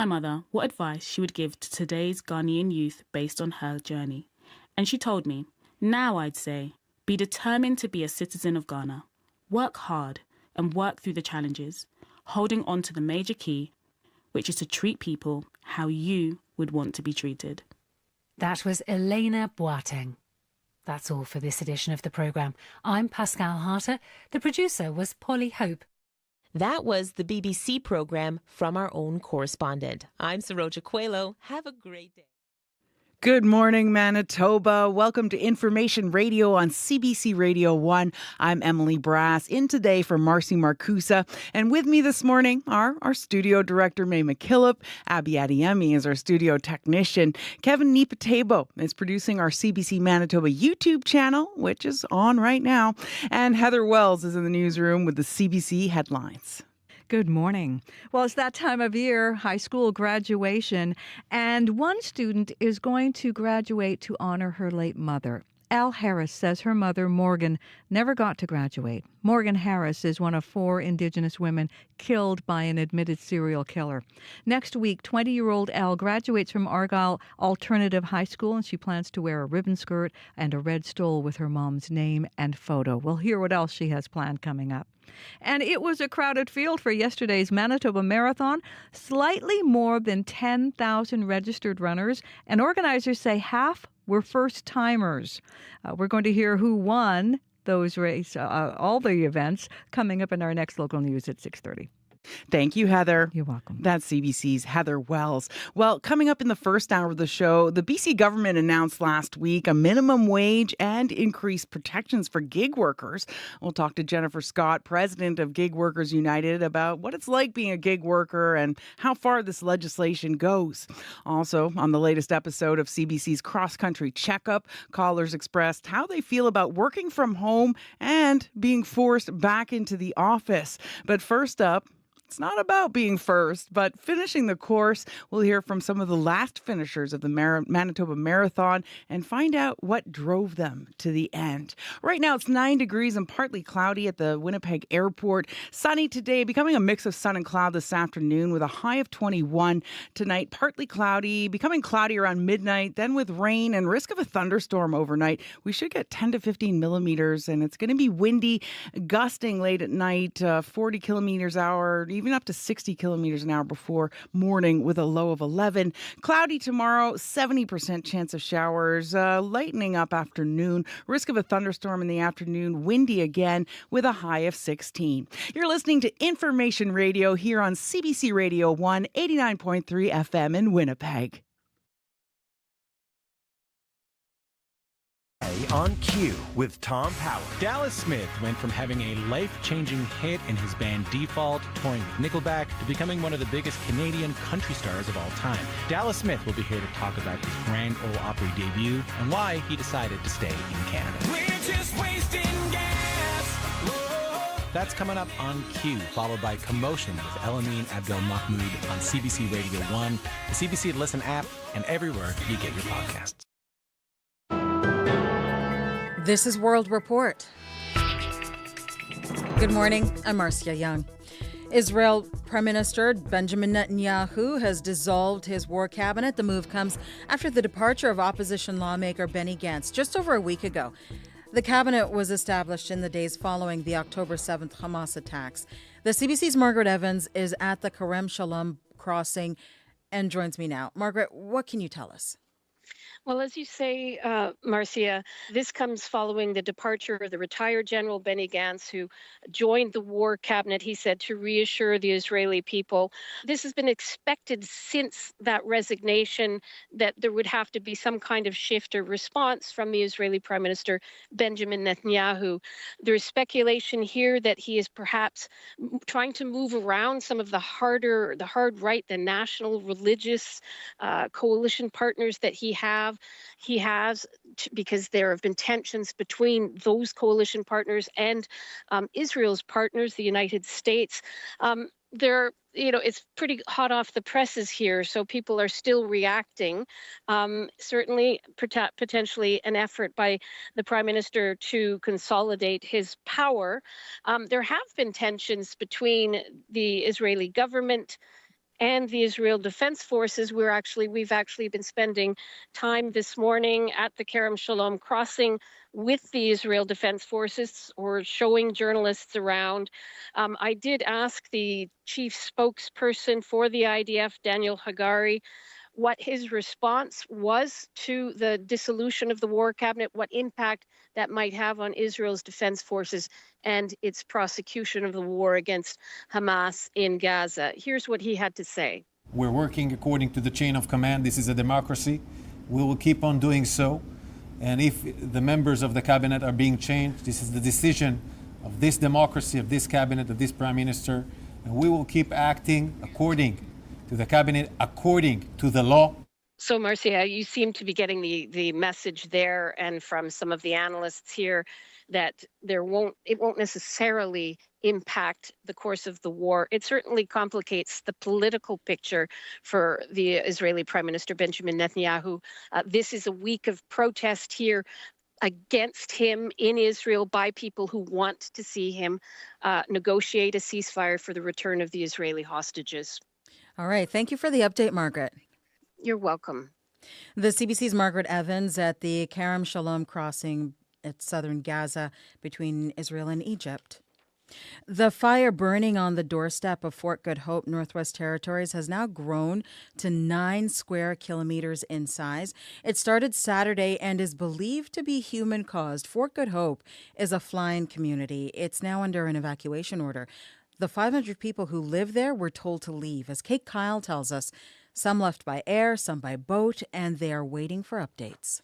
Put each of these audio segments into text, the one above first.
My mother what advice she would give to today's Ghanaian youth based on her journey. And she told me, now I'd say, be determined to be a citizen of Ghana. Work hard and work through the challenges, holding on to the major key, which is to treat people how you would want to be treated. That was Elena Boateng. That's all for this edition of the programme. I'm Pascal Harter. The producer was Polly Hope. That was the BBC programme from our own correspondent. I'm Saroja Coelho. Have a great day. Good morning, Manitoba. Welcome to Information Radio on CBC Radio 1. I'm Emily Brass, in today for Marcy Marcusa. And with me this morning are our studio director, May McKillop. Abby Adiemi is our studio technician. Kevin Nipatebo is producing our CBC Manitoba YouTube channel, which is on right now. And Heather Wells is in the newsroom with the CBC headlines. Good morning. Well, it's that time of year, high school graduation, and one student is going to graduate to honor her late mother. Al Harris says her mother, Morgan, never got to graduate. Morgan Harris is one of 4 Indigenous women killed by an admitted serial killer. Next week, 20-year-old Al graduates from Argyle Alternative High School, and she plans to wear a ribbon skirt and a red stole with her mom's name and photo. We'll hear what else she has planned coming up. And it was a crowded field for yesterday's Manitoba Marathon. Slightly more than 10,000 registered runners, and organizers say half were first-timers. We're going to hear who won those all the events, coming up in our next local news at 6:30. Thank you, Heather. You're welcome. That's CBC's Heather Wells. Well, coming up in the first hour of the show, the BC government announced last week a minimum wage and increased protections for gig workers. We'll talk to Jennifer Scott, president of Gig Workers United, about what it's like being a gig worker and how far this legislation goes. Also, on the latest episode of CBC's Cross Country Checkup, callers expressed how they feel about working from home and being forced back into the office. But first up, it's not about being first, but finishing the course. We'll hear from some of the last finishers of the Manitoba Marathon and find out what drove them to the end. Right now, it's 9 degrees and partly cloudy at the Winnipeg airport. Sunny today, becoming a mix of sun and cloud this afternoon with a high of 21. Tonight, partly cloudy, becoming cloudy around midnight, then with rain and risk of a thunderstorm overnight. We should get 10 to 15 millimeters, and it's going to be windy, gusting late at night, 40 kilometers an hour, even up to 60 kilometers an hour before morning with a low of 11. Cloudy tomorrow, 70% chance of showers, lightening up afternoon, risk of a thunderstorm in the afternoon, windy again with a high of 16. You're listening to Information Radio here on CBC Radio 1, 89.3 FM in Winnipeg. On Cue with Tom Power. Dallas Smith went from having a life-changing hit in his band Default, touring with Nickelback, to becoming one of the biggest Canadian country stars of all time. Dallas Smith will be here to talk about his Grand Ole Opry debut and why he decided to stay in Canada. We're just wasting gas. Whoa. That's coming up on Cue, followed by Commotion with Elamine Abdel Mahmoud on CBC Radio 1, the CBC Listen app, and everywhere you get your podcasts. This is World Report. Good morning, I'm Marcia Young. Israel Prime Minister Benjamin Netanyahu has dissolved his war cabinet. The move comes after the departure of opposition lawmaker Benny Gantz just over a week ago. The cabinet was established in the days following the October 7th Hamas attacks. The CBC's Margaret Evans is at the Kerem Shalom crossing and joins me now. Margaret, what can you tell us? Well, as you say, Marcia, this comes following the departure of the retired General Benny Gantz, who joined the war cabinet, he said, to reassure the Israeli people. This has been expected since that resignation, that there would have to be some kind of shift or response from the Israeli Prime Minister Benjamin Netanyahu. There's speculation here that he is perhaps trying to move around some of the hard right, the national religious coalition partners that he has, because there have been tensions between those coalition partners and Israel's partners, the United States. It's pretty hot off the presses here, so people are still reacting. Certainly, potentially an effort by the Prime Minister to consolidate his power. There have been tensions between the Israeli government and the Israel Defense Forces. We've actually been spending time this morning at the Kerem Shalom crossing with the Israel Defense Forces, or showing journalists around. I did ask the chief spokesperson for the IDF, Daniel Hagari, what his response was to the dissolution of the war cabinet, what impact that might have on Israel's defense forces and its prosecution of the war against Hamas in Gaza. Here's what he had to say. We're working according to the chain of command. This is a democracy. We will keep on doing so. And if the members of the cabinet are being changed, this is the decision of this democracy, of this cabinet, of this prime minister. And we will keep acting according to the cabinet, according to the law. So, Marcia, you seem to be getting the message there, and from some of the analysts here, that it won't necessarily impact the course of the war. It certainly complicates the political picture for the Israeli Prime Minister Benjamin Netanyahu. This is a week of protest here against him in Israel by people who want to see him negotiate a ceasefire for the return of the Israeli hostages. All right. Thank you for the update, Margaret. You're welcome. The CBC's Margaret Evans at the Kerem Shalom crossing at southern Gaza between Israel and Egypt. The fire burning on the doorstep of Fort Good Hope, Northwest Territories, has now grown to 9 square kilometers in size. It started Saturday and is believed to be human-caused. Fort Good Hope is a flying community. It's now under an evacuation order. The 500 people who live there were told to leave. As Kate Kyle tells us, some left by air, some by boat, and they are waiting for updates.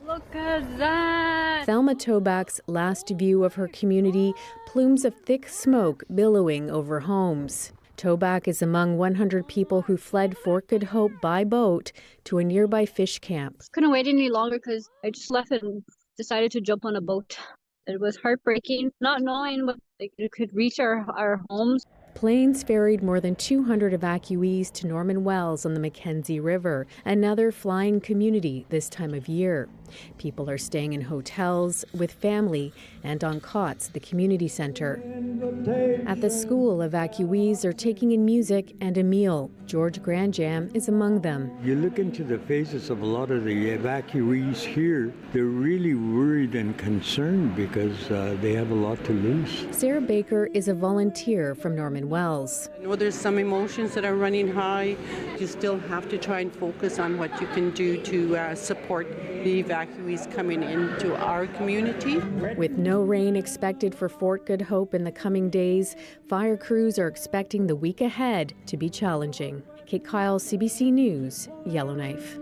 Look at that! Thelma Tobac's last view of her community, plumes of thick smoke billowing over homes. Tobac is among 100 people who fled Fort Good Hope by boat to a nearby fish camp. Couldn't wait any longer because I just left and decided to jump on a boat. It was heartbreaking, not knowing what it could reach our homes. Planes ferried more than 200 evacuees to Norman Wells on the Mackenzie River, another flying community this time of year. People are staying in hotels, with family, and on cots at the community center. At the school, evacuees are taking in music and a meal. George Grandjam is among them. You look into the faces of a lot of the evacuees here, they're really worried and concerned because they have a lot to lose. Sarah Baker is a volunteer from Norman Wells. I know there's some emotions that are running high. You still have to try and focus on what you can do to support the evacuees coming into our community. With no rain expected for Fort Good Hope in the coming days, fire crews are expecting the week ahead to be challenging. Kate Kyle, CBC News, Yellowknife.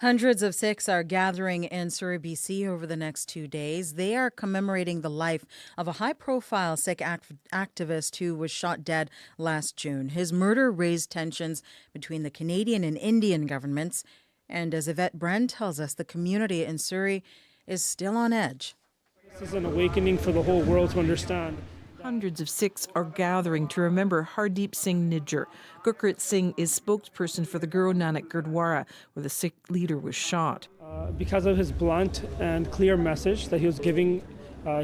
Hundreds of Sikhs are gathering in Surrey, BC over the next 2 days. They are commemorating the life of a high-profile Sikh activist who was shot dead last June. His murder raised tensions between the Canadian and Indian governments. And as Yvette Bren tells us, the community in Surrey is still on edge. This is an awakening for the whole world to understand. Hundreds of Sikhs are gathering to remember Hardeep Singh Nijjar. Gurpreet Singh is spokesperson for the Guru Nanak Gurdwara, where the Sikh leader was shot. Because of his blunt and clear message that he was giving,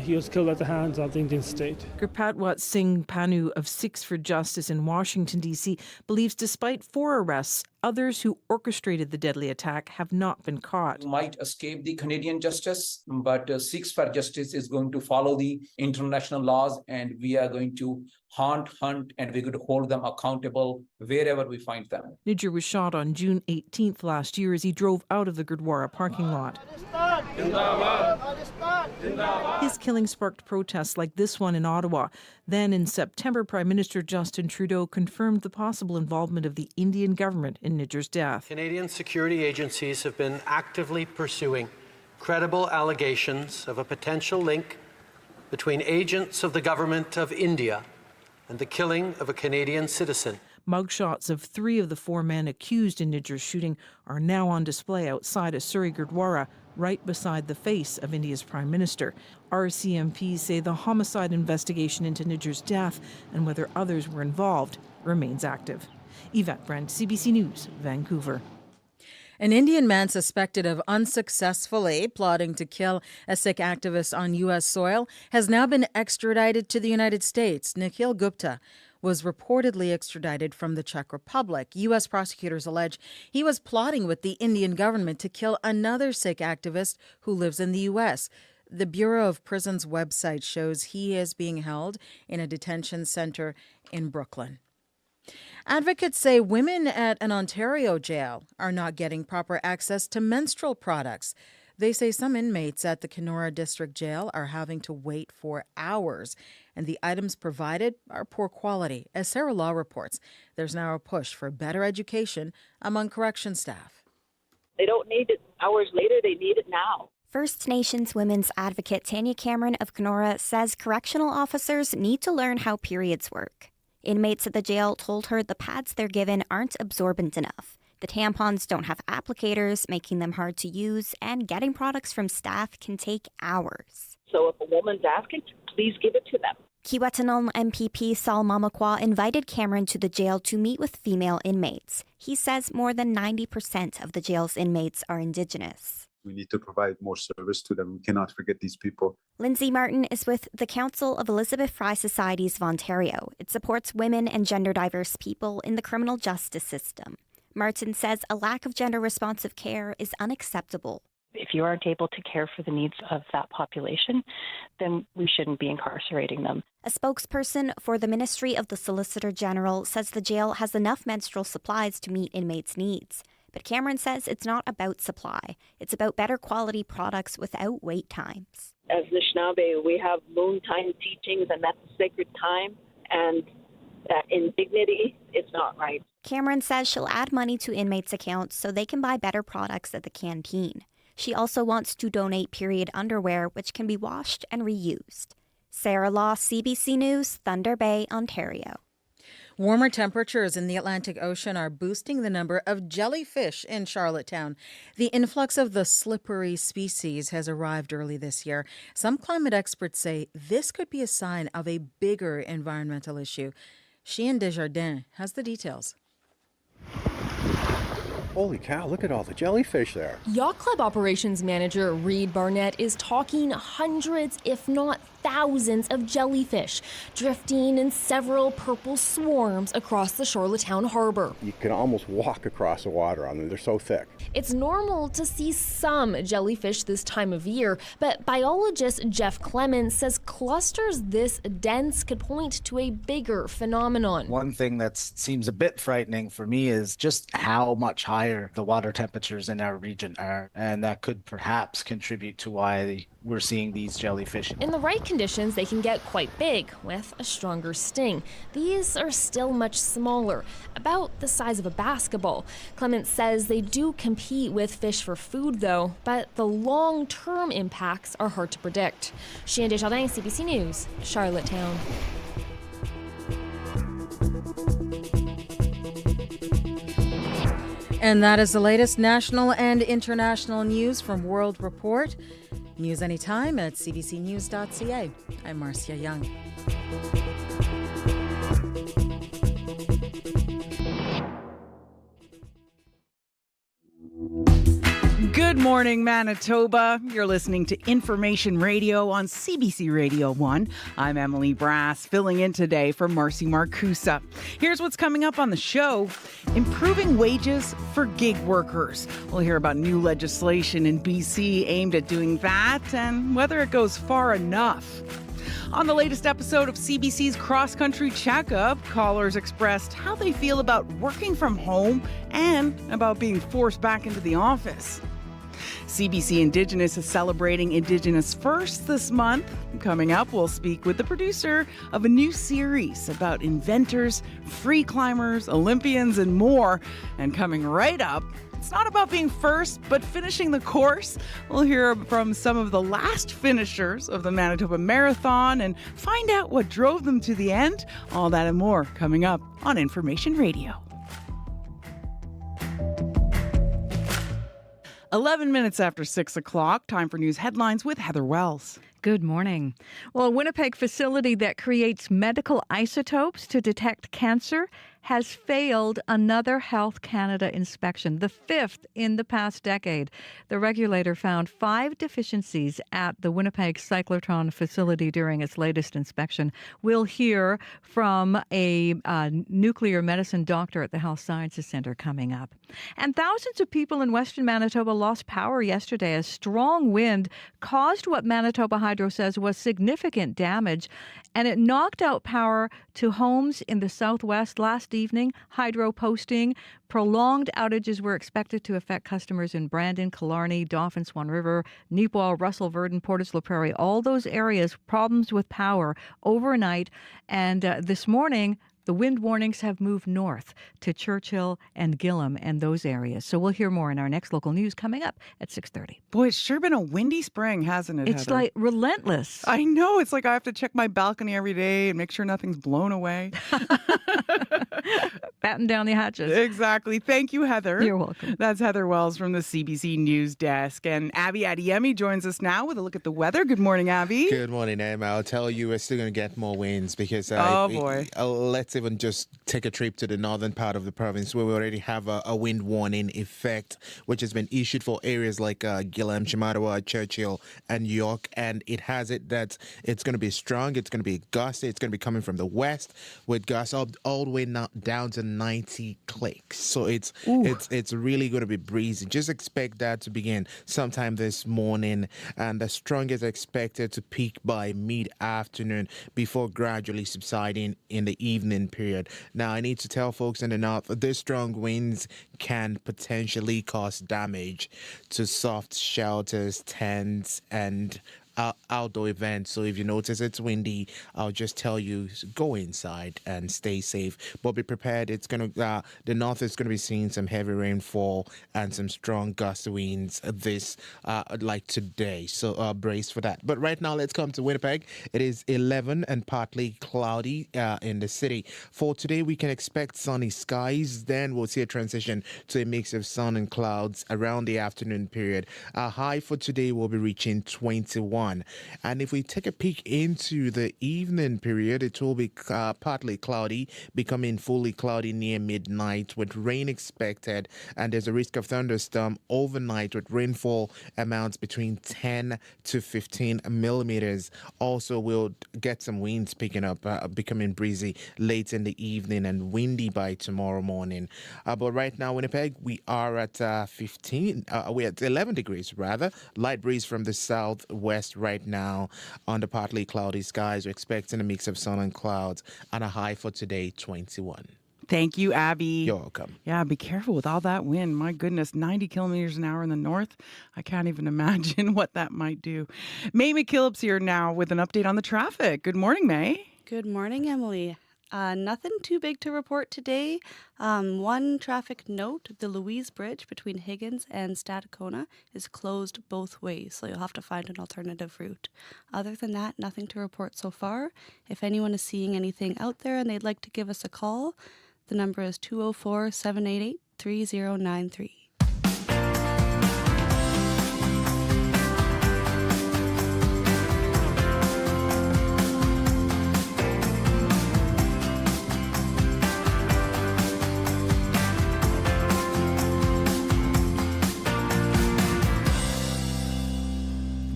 he was killed at the hands of the Indian state. Gurpatwat Singh Panu of Sikhs for Justice in Washington, D.C. believes despite 4 arrests, others who orchestrated the deadly attack have not been caught. You might escape the Canadian justice, but Sikhs for Justice is going to follow the international laws, and we are going to hunt, and we're going to hold them accountable wherever we find them. Nijjar was shot on June 18th last year as he drove out of the Gurdwara parking lot. His killing sparked protests like this one in Ottawa. Then in September, Prime Minister Justin Trudeau confirmed the possible involvement of the Indian government in Nijjar's death. Canadian security agencies have been actively pursuing credible allegations of a potential link between agents of the government of India and the killing of a Canadian citizen. Mugshots of 3 of the 4 men accused in Nijjar's shooting are now on display outside a Surrey Gurdwara, right beside the face of India's Prime Minister. RCMPs say the homicide investigation into Nijjar's death and whether others were involved remains active. Yvette Brent, CBC News, Vancouver. An Indian man suspected of unsuccessfully plotting to kill a Sikh activist on U.S. soil has now been extradited to the United States. Nikhil Gupta was reportedly extradited from the Czech Republic. U.S. prosecutors allege he was plotting with the Indian government to kill another Sikh activist who lives in the U.S. The Bureau of Prisons website shows he is being held in a detention center in Brooklyn. Advocates say women at an Ontario jail are not getting proper access to menstrual products. They say some inmates at the Kenora District Jail are having to wait for hours, and the items provided are poor quality. As Sarah Law reports, there's now a push for better education among correction staff. They don't need it hours later, they need it now. First Nations women's advocate Tanya Cameron of Kenora says correctional officers need to learn how periods work. Inmates at the jail told her the pads they're given aren't absorbent enough. The tampons don't have applicators, making them hard to use, and getting products from staff can take hours. So if a woman's asking, please give it to them. Kiiwetinoong MPP Sal Mamakwa invited Cameron to the jail to meet with female inmates. He says more than 90% of the jail's inmates are Indigenous. We need to provide more service to them. We cannot forget these people. Lindsay Martin is with the Council of Elizabeth Fry Societies of Ontario. It supports women and gender diverse people in the criminal justice system. Martin says a lack of gender-responsive care is unacceptable. If you aren't able to care for the needs of that population, then we shouldn't be incarcerating them. A spokesperson for the Ministry of the Solicitor General says the jail has enough menstrual supplies to meet inmates' needs. But Cameron says it's not about supply. It's about better quality products without wait times. As Anishinaabe, we have moon time teachings, and that's a sacred time, and that indignity is not right. Cameron says she'll add money to inmates' accounts so they can buy better products at the canteen. She also wants to donate period underwear, which can be washed and reused. Sarah Law, CBC News, Thunder Bay, Ontario. Warmer temperatures in the Atlantic Ocean are boosting the number of jellyfish in Charlottetown. The influx of the slippery species has arrived early this year. Some climate experts say this could be a sign of a bigger environmental issue. Sheehan Desjardins has the details. Holy cow, look at all the jellyfish there. Yacht Club operations manager Reed Barnett is talking hundreds, if not thousands, of jellyfish drifting in several purple swarms across the Charlottetown harbor. You can almost walk across the water on them, they're so thick. It's normal to see some jellyfish this time of year, but biologist Jeff Clemens says clusters this dense could point to a bigger phenomenon. One thing that seems a bit frightening for me is just how much higher the water temperatures in our region are, and that could perhaps contribute to why we're seeing these jellyfish. In the right conditions, they can get quite big with a stronger sting. These are still much smaller, about the size of a basketball. Clements says they do compete with fish for food, though, but the long-term impacts are hard to predict. Sheehan Desjardins, CBC News, Charlottetown. And that is the latest national and international news from World Report. News anytime at cbcnews.ca. I'm Marcia Young. Good morning, Manitoba. You're listening to Information Radio on CBC Radio 1. I'm Emily Brass, filling in today for Marcy Marcusa. Here's what's coming up on the show. Improving wages for gig workers. We'll hear about new legislation in BC aimed at doing that and whether it goes far enough. On the latest episode of CBC's Cross Country Checkup, callers expressed how they feel about working from home and about being forced back into the office. CBC Indigenous is celebrating Indigenous First this month. Coming up, we'll speak with the producer of a new series about inventors, free climbers, Olympians, and more. And coming right up, it's not about being first, but finishing the course. We'll hear from some of the last finishers of the Manitoba Marathon and find out what drove them to the end. All that and more coming up on Information Radio. 11 minutes after 6 o'clock, time for news headlines with Heather Wells. Good morning. Well, a Winnipeg facility that creates medical isotopes to detect cancer has failed another Health Canada inspection, the 5th in the past decade. The regulator found 5 deficiencies at the Winnipeg cyclotron facility during its latest inspection. We'll hear from a nuclear medicine doctor at the Health Sciences Centre coming up. And thousands of people in Western Manitoba lost power yesterday as strong wind caused what Manitoba Hydro says was significant damage, and it knocked out power to homes in the southwest last evening. Hydro posting prolonged outages were expected to affect customers in Brandon, Killarney, Dauphin, Swan River, Neepwell, Russell, Verdon, Portage La Prairie, all those areas, problems with power overnight. And this morning, the wind warnings have moved north to Churchill and Gillam and those areas. So we'll hear more in our next local news coming up at 6:30. Boy, it's sure been a windy spring, hasn't it, It's Heather? like relentless. I know. It's like I have to check my balcony every day and make sure nothing's blown away. Batten down the hatches. Exactly. Thank you, Heather. You're welcome. That's Heather Wells from the CBC News Desk. And Abby Adeyemi joins us now with a look at the weather. Good morning, Abby. Good morning, Emma. I'll tell you, we're still going to get more winds because boy. Let's even just take a trip to the northern part of the province where we already have a wind warning effect, which has been issued for areas like Gillam, Shamattawa, Churchill, and York. And it has it that it's going to be strong, it's going to be gusty, it's going to be coming from the west with gusts all the way down to 90 clicks. So it's really going to be breezy. Just expect that to begin sometime this morning, and the strongest expected to peak by mid-afternoon before gradually subsiding in the evening period. Now, I need to tell folks in the north, these strong winds can potentially cause damage to soft shelters, tents, and outdoor events. So if you notice it's windy, I'll just tell you, go inside and stay safe. But be prepared. It's going to the north is going to be seeing some heavy rainfall and some strong gusty winds like today. So brace for that. But right now, let's come to Winnipeg. It is 11 and partly cloudy in the city. For today, we can expect sunny skies. Then we'll see a transition to a mix of sun and clouds around the afternoon period. Our high for today will be reaching 21. And if we take a peek into the evening period, it will be partly cloudy, becoming fully cloudy near midnight with rain expected. And there's a risk of thunderstorm overnight with rainfall amounts between 10 to 15 millimeters. Also, we'll get some winds picking up, becoming breezy late in the evening and windy by tomorrow morning. But right now, Winnipeg, we are at we're at 11 degrees rather. Light breeze from the southwest right now under partly cloudy skies. We're expecting a mix of sun and clouds and a high for today, 21. Thank you, Abby. You're welcome. Yeah, be careful with all that wind. My goodness, 90 kilometers an hour in the north. I can't even imagine what that might do. May McKillop's here now with an update on the traffic. Good morning, May. Good morning, Emily. Nothing too big to report today. One traffic note, the Louise Bridge between Higgins and Stadacona is closed both ways, so you'll have to find an alternative route. Other than that, nothing to report so far. If anyone is seeing anything out there and they'd like to give us a call, the number is 204-788-3093.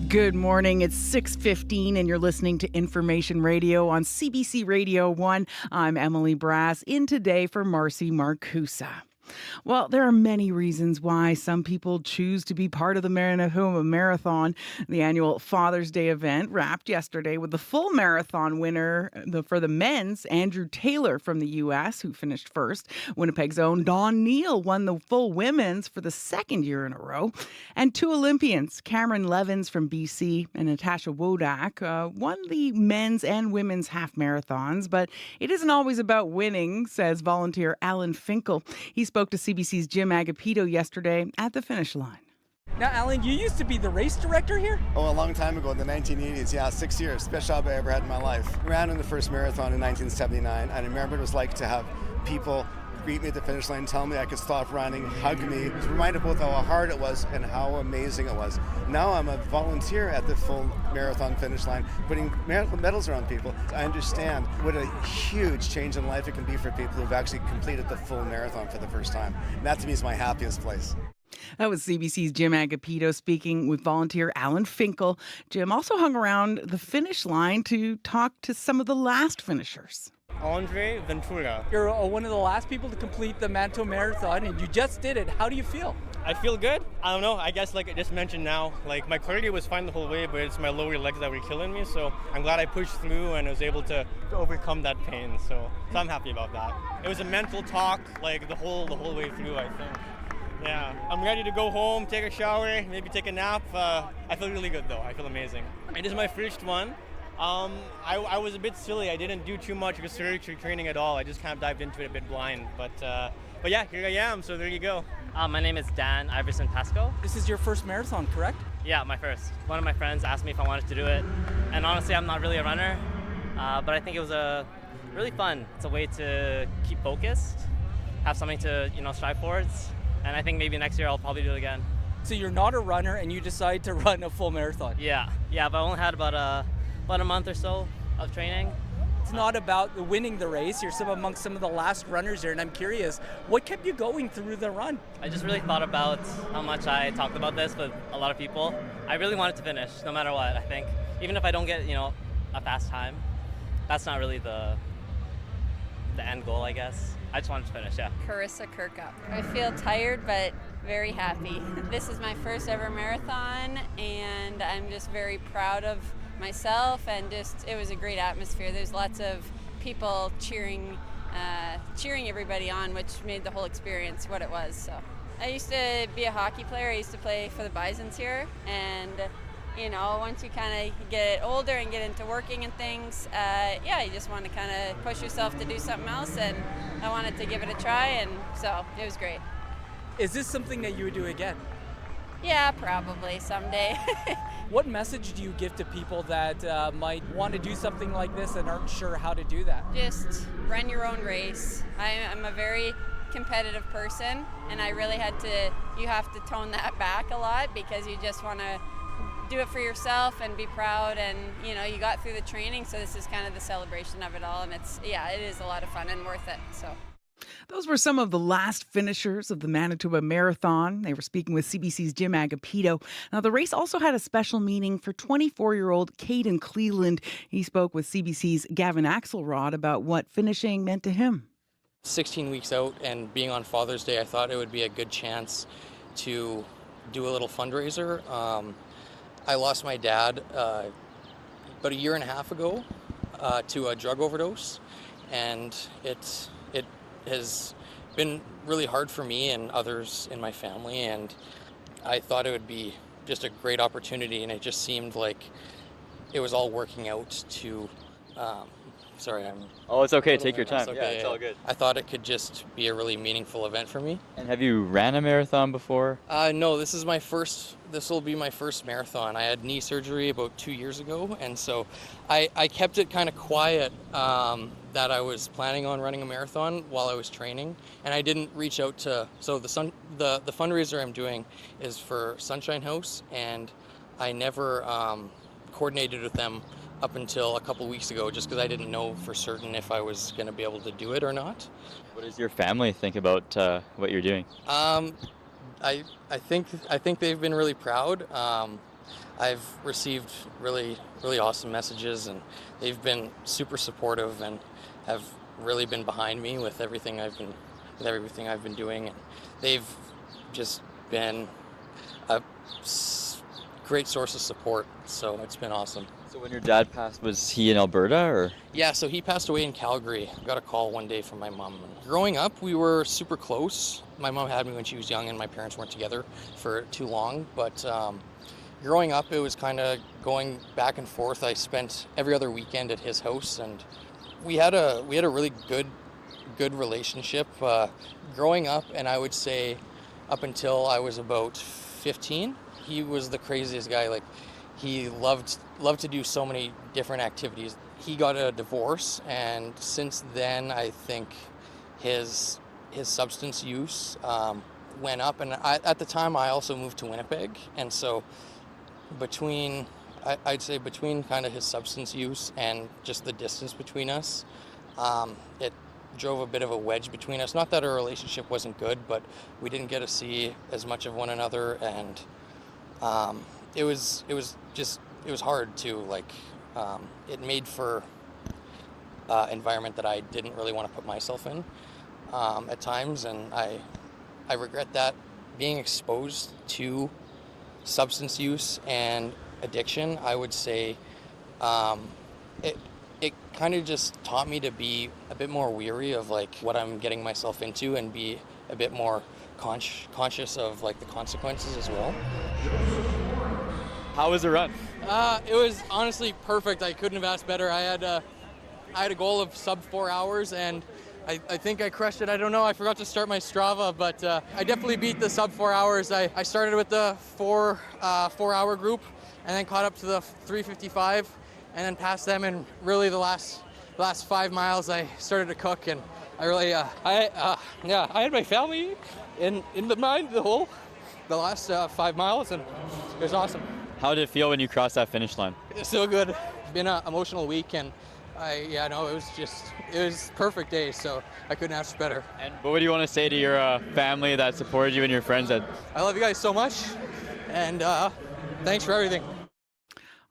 Good morning. It's 6:15 and you're listening to Information Radio on CBC Radio 1. I'm Emily Brass, in today for Marcy Marcusa. Well, there are many reasons why some people choose to be part of the Manitoba Marathon. The annual Father's Day event wrapped yesterday with the full marathon winner for the men's, Andrew Taylor from the U.S., who finished first. Winnipeg's own Dawn Neal won the full women's for the second year in a row. And 2 Olympians, Cameron Levins from BC and Natasha Wodak, won the men's and women's half marathons. But it isn't always about winning, says volunteer Alan Finkel. He spoke to CBC's Jim Agapito yesterday at the finish line. Now, Alan, you used to be the race director here? Oh, a long time ago in the 1980s. Yeah, 6 years. Best job I ever had in my life. Ran in the first marathon in 1979, and I remember what it was like to have people greet me at the finish line, tell me I could stop running, hug me, reminded both how hard it was and how amazing it was. Now I'm a volunteer at the full marathon finish line, putting medals around people. I understand what a huge change in life it can be for people who've actually completed the full marathon for the first time. And that to me is my happiest place. That was CBC's Jim Agapito speaking with volunteer Alan Finkel. Jim also hung around the finish line to talk to some of the last finishers. Andre Ventura. You're one of the last people to complete the Manitoba Marathon, and you just did it. How do you feel? I feel good. I don't know. I guess like I just mentioned now, like my cardio was fine the whole way, but it's my lower legs that were killing me. So I'm glad I pushed through and was able to overcome that pain. So I'm happy about that. It was a mental talk like the whole way through, I think. Yeah, I'm ready to go home, take a shower, maybe take a nap. I feel really good though. I feel amazing. It is my first one. I was a bit silly. I didn't do too much research or training at all. I just kind of dived into it a bit blind. But yeah, here I am. So there you go. My name is Dan Iverson Pasco. This is your first marathon, correct? Yeah, my first. One of my friends asked me if I wanted to do it. And honestly, I'm not really a runner. But I think it was really fun. It's a way to keep focused, have something to strive towards. And I think maybe next year I'll probably do it again. So you're not a runner and you decide to run a full marathon? Yeah, but I only had about a month or so of training. It's not about winning the race. You're amongst some of the last runners here, and I'm curious, what kept you going through the run? I just really thought about how much I talked about this with a lot of people. I really wanted to finish, no matter what, I think. Even if I don't get, a fast time, that's not really the end goal, I guess. I just wanted to finish, yeah. Carissa Kirkup. I feel tired, but very happy. This is my first ever marathon, and I'm just very proud of myself, and it was a great atmosphere. There's lots of people cheering everybody on, which made the whole experience what it was. So I used to be a hockey player. I used to play for the Bisons here, and once you kind of get older and get into working and things, you just want to kind of push yourself to do something else, and I wanted to give it a try, and so it was great. Is this something that you would do again? Yeah, probably someday. What message do you give to people that might want to do something like this and aren't sure how to do that? Just run your own race. I'm a very competitive person, and I really you have to tone that back a lot because you just want to do it for yourself and be proud, and you got through the training, so this is kind of the celebration of it all, and it is a lot of fun and worth it. So those were some of the last finishers of the Manitoba Marathon. They were speaking with CBC's Jim Agapito. Now, the race also had a special meaning for 24-year-old Caden Cleland. He spoke with CBC's Gavin Axelrod about what finishing meant to him. 16 weeks out and being on Father's Day, I thought it would be a good chance to do a little fundraiser. I lost my dad about a year and a half ago to a drug overdose, and it has been really hard for me and others in my family, and I thought it would be just a great opportunity, and it just seemed like it was all working out to Oh, it's okay. Take your That's time. okay, Yeah, it's all good. I thought it could just be a really meaningful event for me. And have you ran a marathon before? No, this will be my first marathon. I had knee surgery about 2 years ago, and so I kept it kind of quiet that I was planning on running a marathon while I was training, and I didn't reach out to, so the fundraiser I'm doing is for Sunshine House, and I never coordinated with them up until a couple weeks ago, just because I didn't know for certain if I was going to be able to do it or not. What does your family think about what you're doing? I think they've been really proud. I've received really awesome messages, and they've been super supportive and have really been behind me with everything I've been doing. And they've just been a great source of support. So it's been awesome. So when your dad passed, was he in Alberta or? Yeah, so he passed away in Calgary. I got a call one day from my mom. Growing up, we were super close. My mom had me when she was young, and my parents weren't together for too long. But growing up, it was kind of going back and forth. I spent every other weekend at his house, and we had a really good relationship growing up. And I would say up until I was about 15, he was the craziest guy. Like, he loved to do so many different activities. He got a divorce, and since then I think his his substance use went up, and at the time I also moved to Winnipeg, and so I'd say between kind of his substance use and just the distance between us, it drove a bit of a wedge between us. Not that our relationship wasn't good, but we didn't get to see as much of one another, and it was hard too. Like it made for environment that I didn't really want to put myself in at times, and I regret that. Being exposed to substance use and addiction, I would say it kind of just taught me to be a bit more weary of like what I'm getting myself into, and be a bit more conscious of like the consequences as well. How was the run? It was honestly perfect. I couldn't have asked better. I had a goal of sub 4 hours, and I think I crushed it. I don't know. I forgot to start my Strava, but I definitely beat the sub 4 hours. I started with the 4 hour group, and then caught up to the 3:55, and then passed them. And really, the last 5 miles, I started to cook, and I really I had my family in the mind the last 5 miles, and it was awesome. How did it feel when you crossed that finish line? It's so good. It's been an emotional week, and it was perfect day, so I couldn't ask better. And what do you want to say to your family that supported you and your friends? I love you guys so much, and thanks for everything.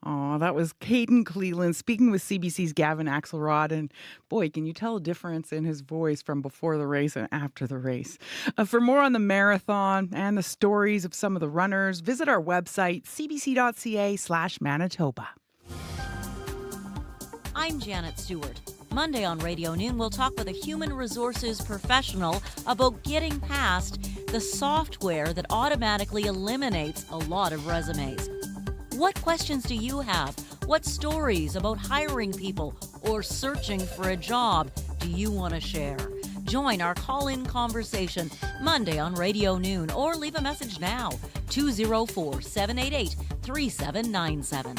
Oh, that was Caden Cleland speaking with CBC's Gavin Axelrod. And boy, can you tell a difference in his voice from before the race and after the race. For more on the marathon and the stories of some of the runners, visit our website, cbc.ca/Manitoba. I'm Janet Stewart. Monday on Radio Noon, we'll talk with a human resources professional about getting past the software that automatically eliminates a lot of resumes. What questions do you have? What stories about hiring people or searching for a job do you want to share? Join our call-in conversation Monday on Radio Noon, or leave a message now, 204-788-3797.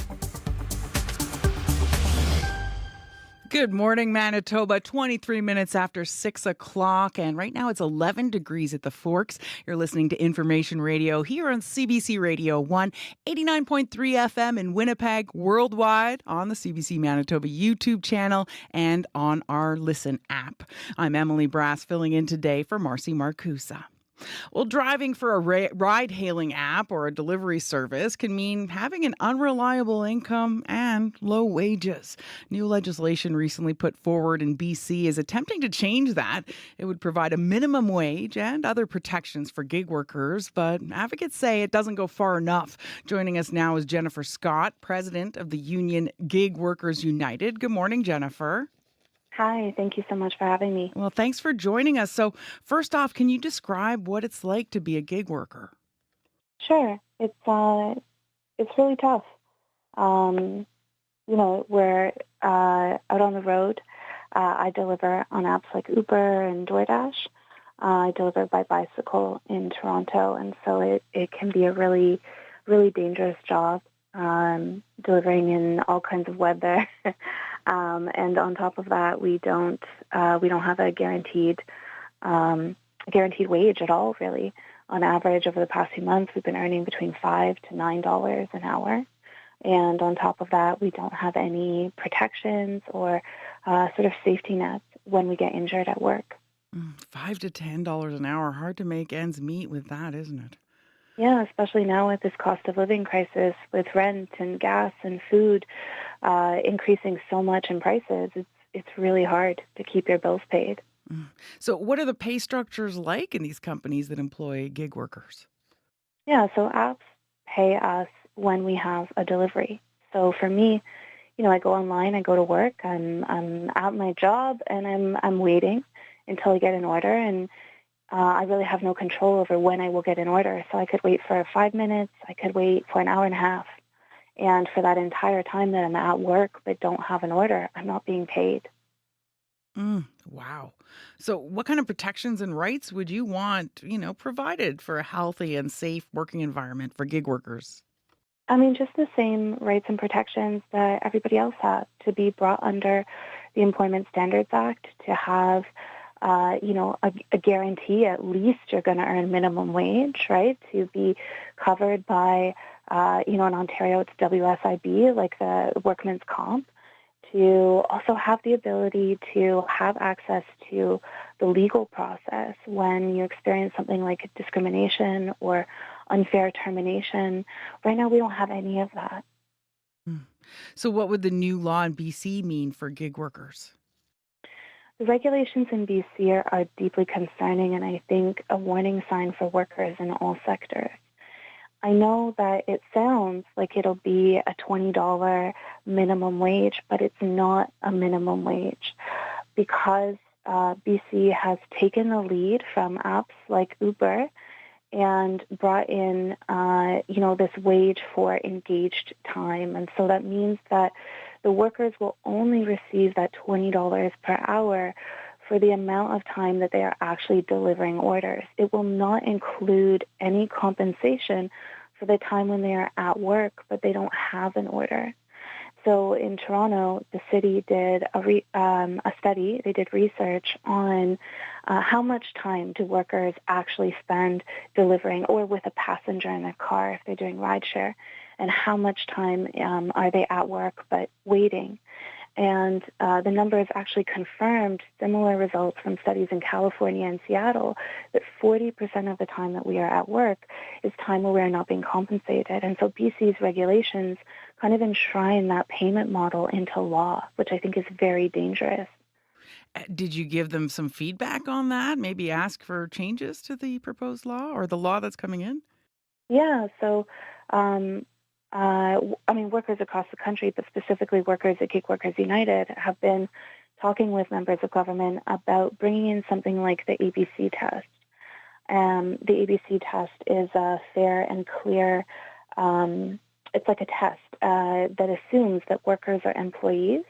Good morning, Manitoba. 23 minutes after 6 o'clock, and right now it's 11 degrees at the Forks. You're listening to Information Radio here on CBC Radio 1, 89.3 FM in Winnipeg, worldwide on the CBC Manitoba YouTube channel and on our Listen app. I'm Emily Brass, filling in today for Marcy Marcusa. Well, driving for a ride-hailing app or a delivery service can mean having an unreliable income and low wages. New legislation recently put forward in BC is attempting to change that. It would provide a minimum wage and other protections for gig workers, but advocates say it doesn't go far enough. Joining us now is Jennifer Scott, president of the union Gig Workers United. Good morning, Jennifer. Hi, thank you so much for having me. Well, thanks for joining us. So first off, can you describe what it's like to be a gig worker? Sure. It's really tough. We're out on the road. I deliver on apps like Uber and DoorDash. I deliver by bicycle in Toronto, and so it can be a really, really dangerous job, delivering in all kinds of weather. And on top of that, we don't have a guaranteed wage at all, really. On average, over the past few months, we've been earning between $5 to $9 an hour. And on top of that, we don't have any protections or sort of safety nets when we get injured at work. $5 to $10 an hour. Hard to make ends meet with that, isn't it? Yeah, especially now with this cost of living crisis, with rent and gas and food increasing so much in prices. It's really hard to keep your bills paid. So what are the pay structures like in these companies that employ gig workers? Yeah, so apps pay us when we have a delivery. So for me, I go online, I go to work, I'm at my job, and I'm waiting until I get an order, and I really have no control over when I will get an order. So I could wait for 5 minutes, I could wait for an hour and a half. And for that entire time that I'm at work but don't have an order, I'm not being paid. Wow. So what kind of protections and rights would you want, provided for a healthy and safe working environment for gig workers? I mean, just the same rights and protections that everybody else has, to be brought under the Employment Standards Act, to have a guarantee at least you're going to earn minimum wage, right, to be covered by, in Ontario it's WSIB, like the workman's comp, to also have the ability to have access to the legal process when you experience something like discrimination or unfair termination. Right now we don't have any of that. So what would the new law in BC mean for gig workers? The regulations in BC are deeply concerning and I think a warning sign for workers in all sectors. I know that it sounds like it'll be a $20 minimum wage, but it's not a minimum wage because BC has taken the lead from apps like Uber and brought in, this wage for engaged time. And so that means that the workers will only receive that $20 per hour for the amount of time that they are actually delivering orders. It will not include any compensation for the time when they are at work, but they don't have an order. So in Toronto, the city did a study. They did research on how much time do workers actually spend delivering or with a passenger in their car if they're doing rideshare, and how much time are they at work but waiting. And the numbers actually confirmed similar results from studies in California and Seattle, that 40% of the time that we are at work is time where we are not being compensated. And so BC's regulations kind of enshrine that payment model into law, which I think is very dangerous. Did you give them some feedback on that? Maybe ask for changes to the proposed law or the law that's coming in? Yeah, so workers across the country, but specifically workers at Gig Workers United, have been talking with members of government about bringing in something like the ABC test. The ABC test is a fair and clear, it's like a test that assumes that workers are employees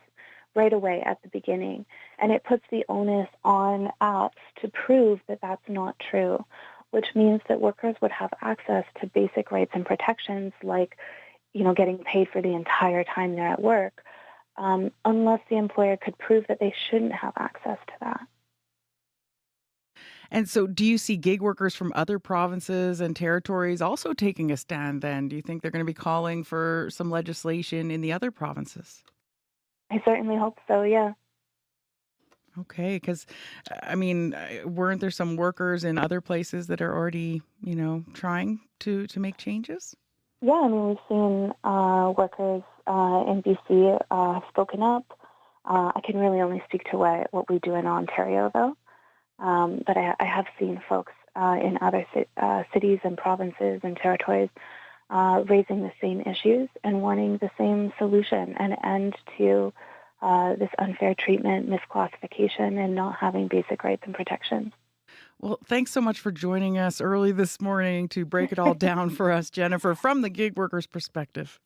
right away at the beginning. And it puts the onus on apps to prove that that's not true, which means that workers would have access to basic rights and protections like getting paid for the entire time they're at work, unless the employer could prove that they shouldn't have access to that. And so do you see gig workers from other provinces and territories also taking a stand then? Do you think they're going to be calling for some legislation in the other provinces? I certainly hope so, yeah. Okay, because, weren't there some workers in other places that are already, trying to make changes? Yeah, we've seen workers in BC have spoken up. I can really only speak to what we do in Ontario, though. But I have seen folks in other cities and provinces and territories raising the same issues and wanting the same solution, an end to this unfair treatment, misclassification, and not having basic rights and protections. Well, thanks so much for joining us early this morning to break it all down for us, Jennifer, from the gig workers' perspective.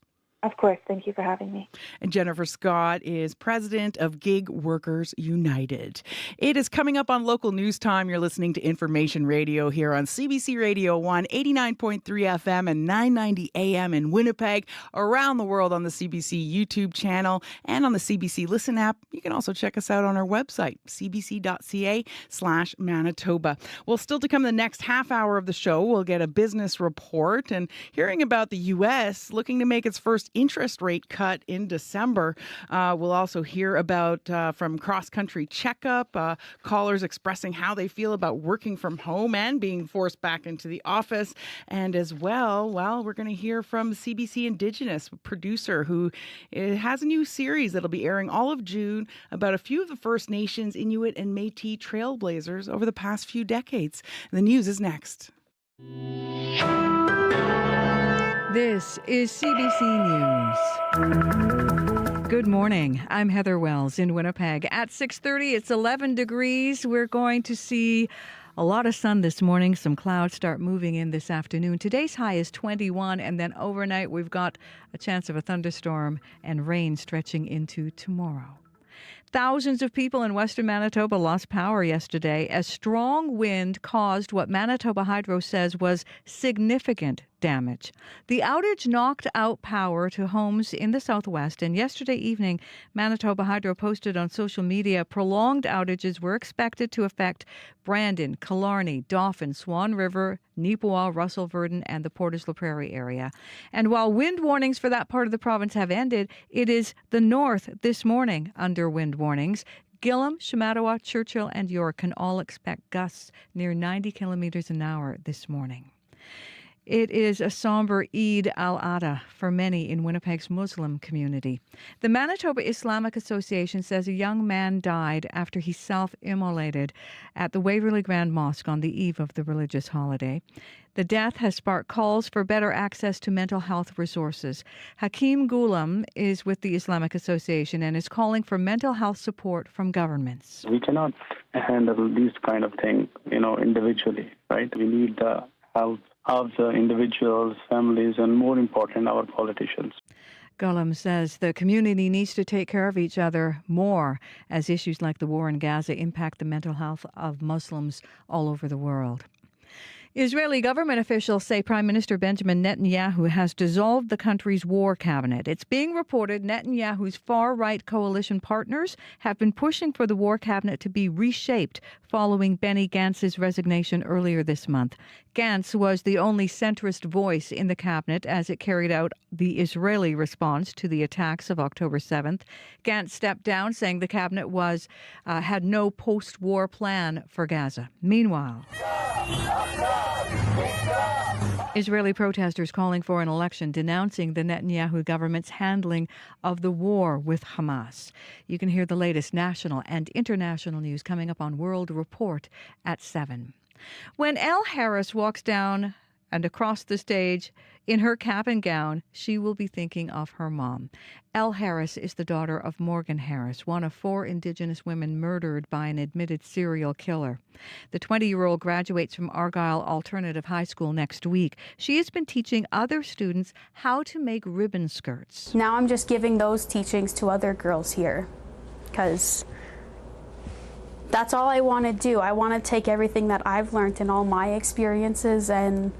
Of course. Thank you for having me. And Jennifer Scott is president of Gig Workers United. It is coming up on local news time. You're listening to Information Radio here on CBC Radio 1, 89.3 FM and 990 AM in Winnipeg, around the world on the CBC YouTube channel and on the CBC Listen app. You can also check us out on our website, cbc.ca/Manitoba. Well, still to come the next half hour of the show, we'll get a business report and hearing about the U.S. looking to make its first interest rate cut in December. We'll also hear about from Cross Country Checkup, callers expressing how they feel about working from home and being forced back into the office. And as well, we're going to hear from CBC Indigenous producer who has a new series that'll be airing all of June about a few of the First Nations, Inuit and Métis trailblazers over the past few decades. The news is next. This is CBC News. Good morning. I'm Heather Wells in Winnipeg. At 6:30, it's 11 degrees. We're going to see a lot of sun this morning. Some clouds start moving in this afternoon. Today's high is 21, and then overnight we've got a chance of a thunderstorm and rain stretching into tomorrow. Thousands of people in western Manitoba lost power yesterday as strong wind caused what Manitoba Hydro says was significant damage. The outage knocked out power to homes in the southwest, and yesterday evening, Manitoba Hydro posted on social media prolonged outages were expected to affect Brandon, Killarney, Dauphin, Swan River, Neepawa, Russell Verdon, and the Portage La Prairie area. And while wind warnings for that part of the province have ended, it is the north this morning under wind warnings. Gillam, Shamattawa, Churchill, and York can all expect gusts near 90 kilometers an hour this morning. It is a somber Eid al-Adha for many in Winnipeg's Muslim community. The Manitoba Islamic Association says a young man died after he self-immolated at the Waverley Grand Mosque on the eve of the religious holiday. The death has sparked calls for better access to mental health resources. Hakeem Ghulam is with the Islamic Association and is calling for mental health support from governments. We cannot handle these kind of things, individually, right? We need the help of the individuals, families, and more important, our politicians. Ghulam says the community needs to take care of each other more as issues like the war in Gaza impact the mental health of Muslims all over the world. Israeli government officials say Prime Minister Benjamin Netanyahu has dissolved the country's war cabinet. It's being reported Netanyahu's far-right coalition partners have been pushing for the war cabinet to be reshaped following Benny Gantz's resignation earlier this month. Gantz was the only centrist voice in the cabinet as it carried out the Israeli response to the attacks of October 7th. Gantz stepped down, saying the cabinet had no post-war plan for Gaza. Meanwhile, Israeli protesters calling for an election denouncing the Netanyahu government's handling of the war with Hamas. You can hear the latest national and international news coming up on World Report at 7. When Elle Harris walks down and across the stage in her cap and gown, she will be thinking of her mom. Elle Harris is the daughter of Morgan Harris, one of 4 Indigenous women murdered by an admitted serial killer. The 20-year-old graduates from Argyle Alternative High School next week. She has been teaching other students how to make ribbon skirts. Now I'm just giving those teachings to other girls here because that's all I want to do. I want to take everything that I've learned in all my experiences and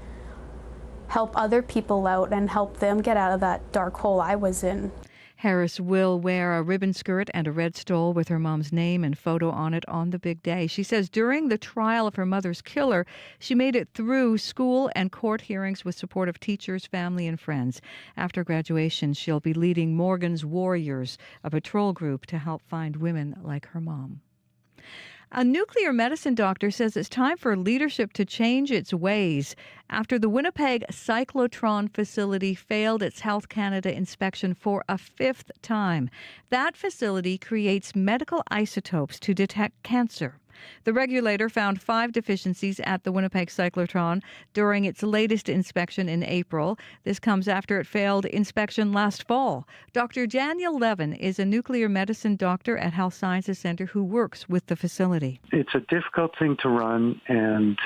help other people out and help them get out of that dark hole I was in. Harris will wear a ribbon skirt and a red stole with her mom's name and photo on it on the big day. She says during the trial of her mother's killer, she made it through school and court hearings with support of teachers, family, and friends. After graduation, she'll be leading Morgan's Warriors, a patrol group to help find women like her mom. A nuclear medicine doctor says it's time for leadership to change its ways after the Winnipeg cyclotron facility failed its Health Canada inspection for a 5th time. That facility creates medical isotopes to detect cancer. The regulator found 5 deficiencies at the Winnipeg cyclotron during its latest inspection in April. This comes after it failed inspection last fall. Dr. Daniel Levin is a nuclear medicine doctor at Health Sciences Centre who works with the facility. It's a difficult thing to run, and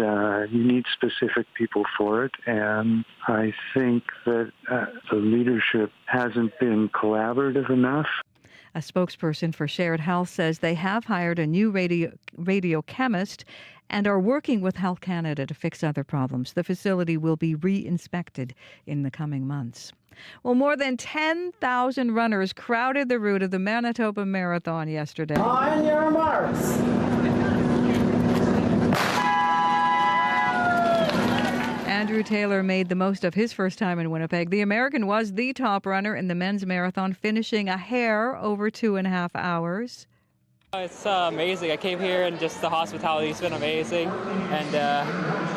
you need specific people for it. And I think that the leadership hasn't been collaborative enough. A spokesperson for Shared Health says they have hired a new radiochemist and are working with Health Canada to fix other problems. The facility will be re-inspected in the coming months. Well, more than 10,000 runners crowded the route of the Manitoba Marathon yesterday. On your marks. Andrew Taylor made the most of his first time in Winnipeg. The American was the top runner in the men's marathon, finishing a hair over 2.5 hours. It's amazing. I came here and just the hospitality has been amazing. And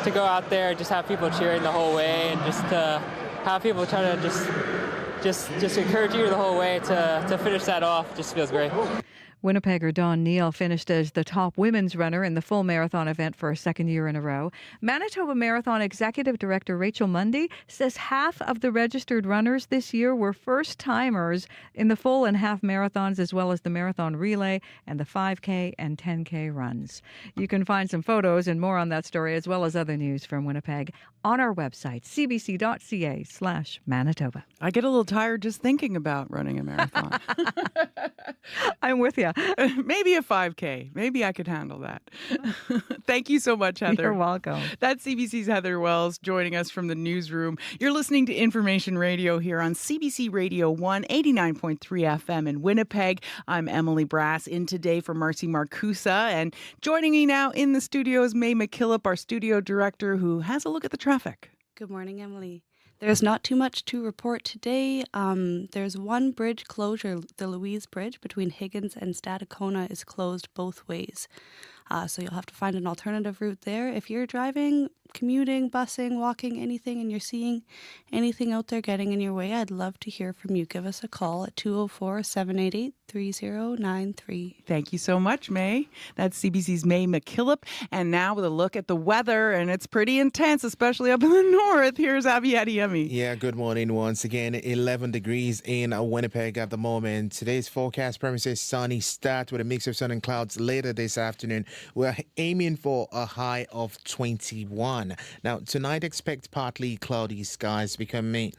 to go out there, just have people cheering the whole way and just to have people try to just encourage you the whole way to finish that off just feels great. Winnipegger Dawn Neal finished as the top women's runner in the full marathon event for a second year in a row. Manitoba Marathon Executive Director Rachel Mundy says half of the registered runners this year were first-timers in the full and half marathons, as well as the marathon relay and the 5K and 10K runs. You can find some photos and more on that story, as well as other news from Winnipeg, on our website, cbc.ca/Manitoba. I get a little tired just thinking about running a marathon. I'm with you. you. Maybe a 5K. Maybe I could handle that. Thank you so much, Heather. You're welcome. That's CBC's Heather Wells joining us from the newsroom. You're listening to Information Radio here on CBC Radio 1, 89.3 FM in Winnipeg. I'm Emily Brass, in today for Marcy Marcusa. And joining me now in the studio is May McKillop, our studio director, who has a look at the traffic. Good morning, Emily. There's not too much to report today. There's one bridge closure. The Louise Bridge between Higgins and Stadacona is closed both ways. So you'll have to find an alternative route there. If you're driving, commuting, busing, walking, anything, and you're seeing anything out there getting in your way, I'd love to hear from you. Give us a call at 204-788-3093. Thank you so much, May. That's CBC's May McKillop. And now with a look at the weather, and it's pretty intense, especially up in the north. Here's Avi Adiyemi. Yeah, good morning once again. 11 degrees in Winnipeg at the moment. Today's forecast promises sunny start with a mix of sun and clouds later this afternoon. We're aiming for a high of 21. Now, tonight expect partly cloudy skies becoming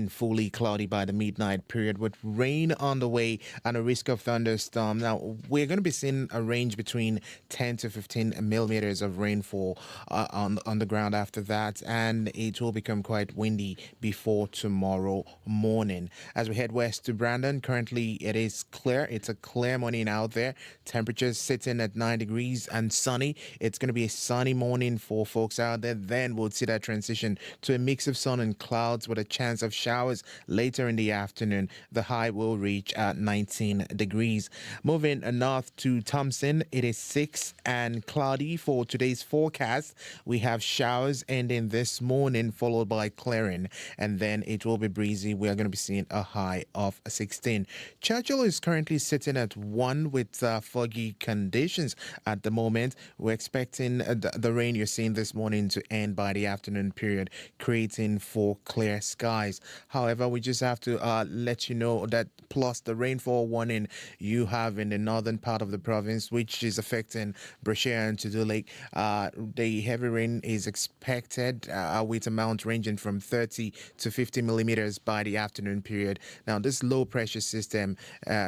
fully cloudy by the midnight period with rain on the way and a risk of thunderstorm. Now, we're going to be seeing a range between 10 to 15 millimeters of rainfall on the ground after that, and it will become quite windy before tomorrow morning. As we head west to Brandon, currently it is clear. It's a clear morning out there. Temperatures sitting at 9 degrees and sunny. It's going to be a sunny morning for folks out there. Then we'll see that transition to a mix of sun and clouds with a chance of showers later in the afternoon. The high will reach 19 degrees. Moving north to Thompson, it is 6 and cloudy for today's forecast. We have showers ending this morning, followed by clearing, and then it will be breezy. We are going to be seeing a high of 16. Churchill is currently sitting at 1 with foggy conditions at the moment. We're expecting the rain you're seeing this morning to end by the afternoon period, creating for clear skies. However, we just have to let you know that plus the rainfall warning you have in the northern part of the province, which is affecting Brashear and Trudeau Lake, the heavy rain is expected with amount ranging from 30 to 50 millimeters by the afternoon period. Now, this low pressure system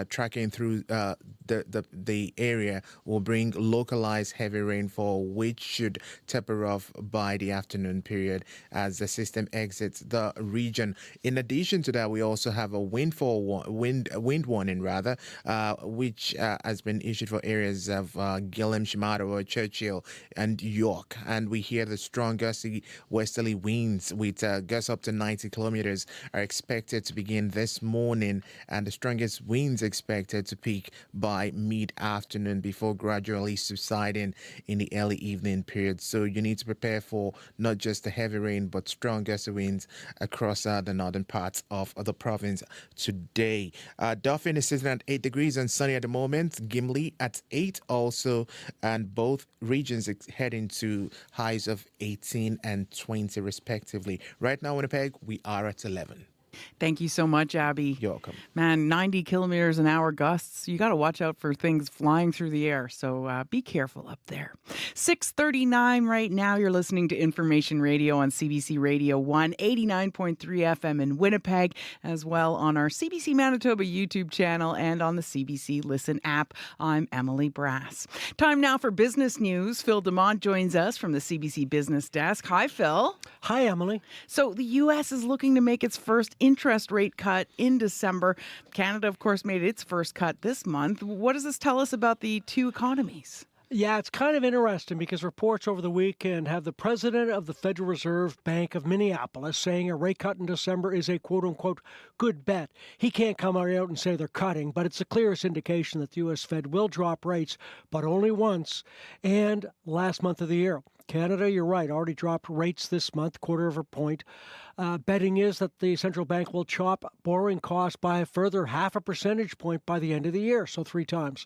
tracking through the area will bring localized heavy rainfall, which should taper off by the afternoon period as the system exits the region. In addition to that, we also have a wind warning, which has been issued for areas of Gillam, Shamattawa, Churchill, and York. And we hear the strong gusty westerly winds with gusts up to 90 kilometers are expected to begin this morning, and the strongest winds expected to peak by mid-afternoon before gradually subsiding in the early evening period. So you need to prepare for not just the heavy rain, but strong gusty winds across the northern parts of the province today. Dauphin is sitting at 8 degrees and sunny at the moment. Gimli at 8 also, and both regions heading to highs of 18 and 20 respectively. Right now, Winnipeg, we are at 11. Thank you so much, Abby. You're welcome. Man, 90 kilometers an hour gusts. You got to watch out for things flying through the air. So be careful up there. 6:39 right now. You're listening to Information Radio on CBC Radio 1, 89.3 FM in Winnipeg, as well on our CBC Manitoba YouTube channel and on the CBC Listen app. I'm Emily Brass. Time now for business news. Phil DeMont joins us from the CBC Business Desk. Hi, Phil. Hi, Emily. So the U.S. is looking to make its first interest rate cut in December. Canada, of course, made its first cut this month. What does this tell us about the two economies? Yeah, it's kind of interesting because reports over the weekend have the president of the Federal Reserve Bank of Minneapolis saying a rate cut in December is a quote-unquote good bet. He can't come out and say they're cutting, but it's the clearest indication that the U.S. Fed will drop rates, but only once, and last month of the year. Canada, you're right, already dropped rates this month, 1/4 point. Betting is that the central bank will chop borrowing costs by a further 0.5 percentage point by the end of the year, so 3 times.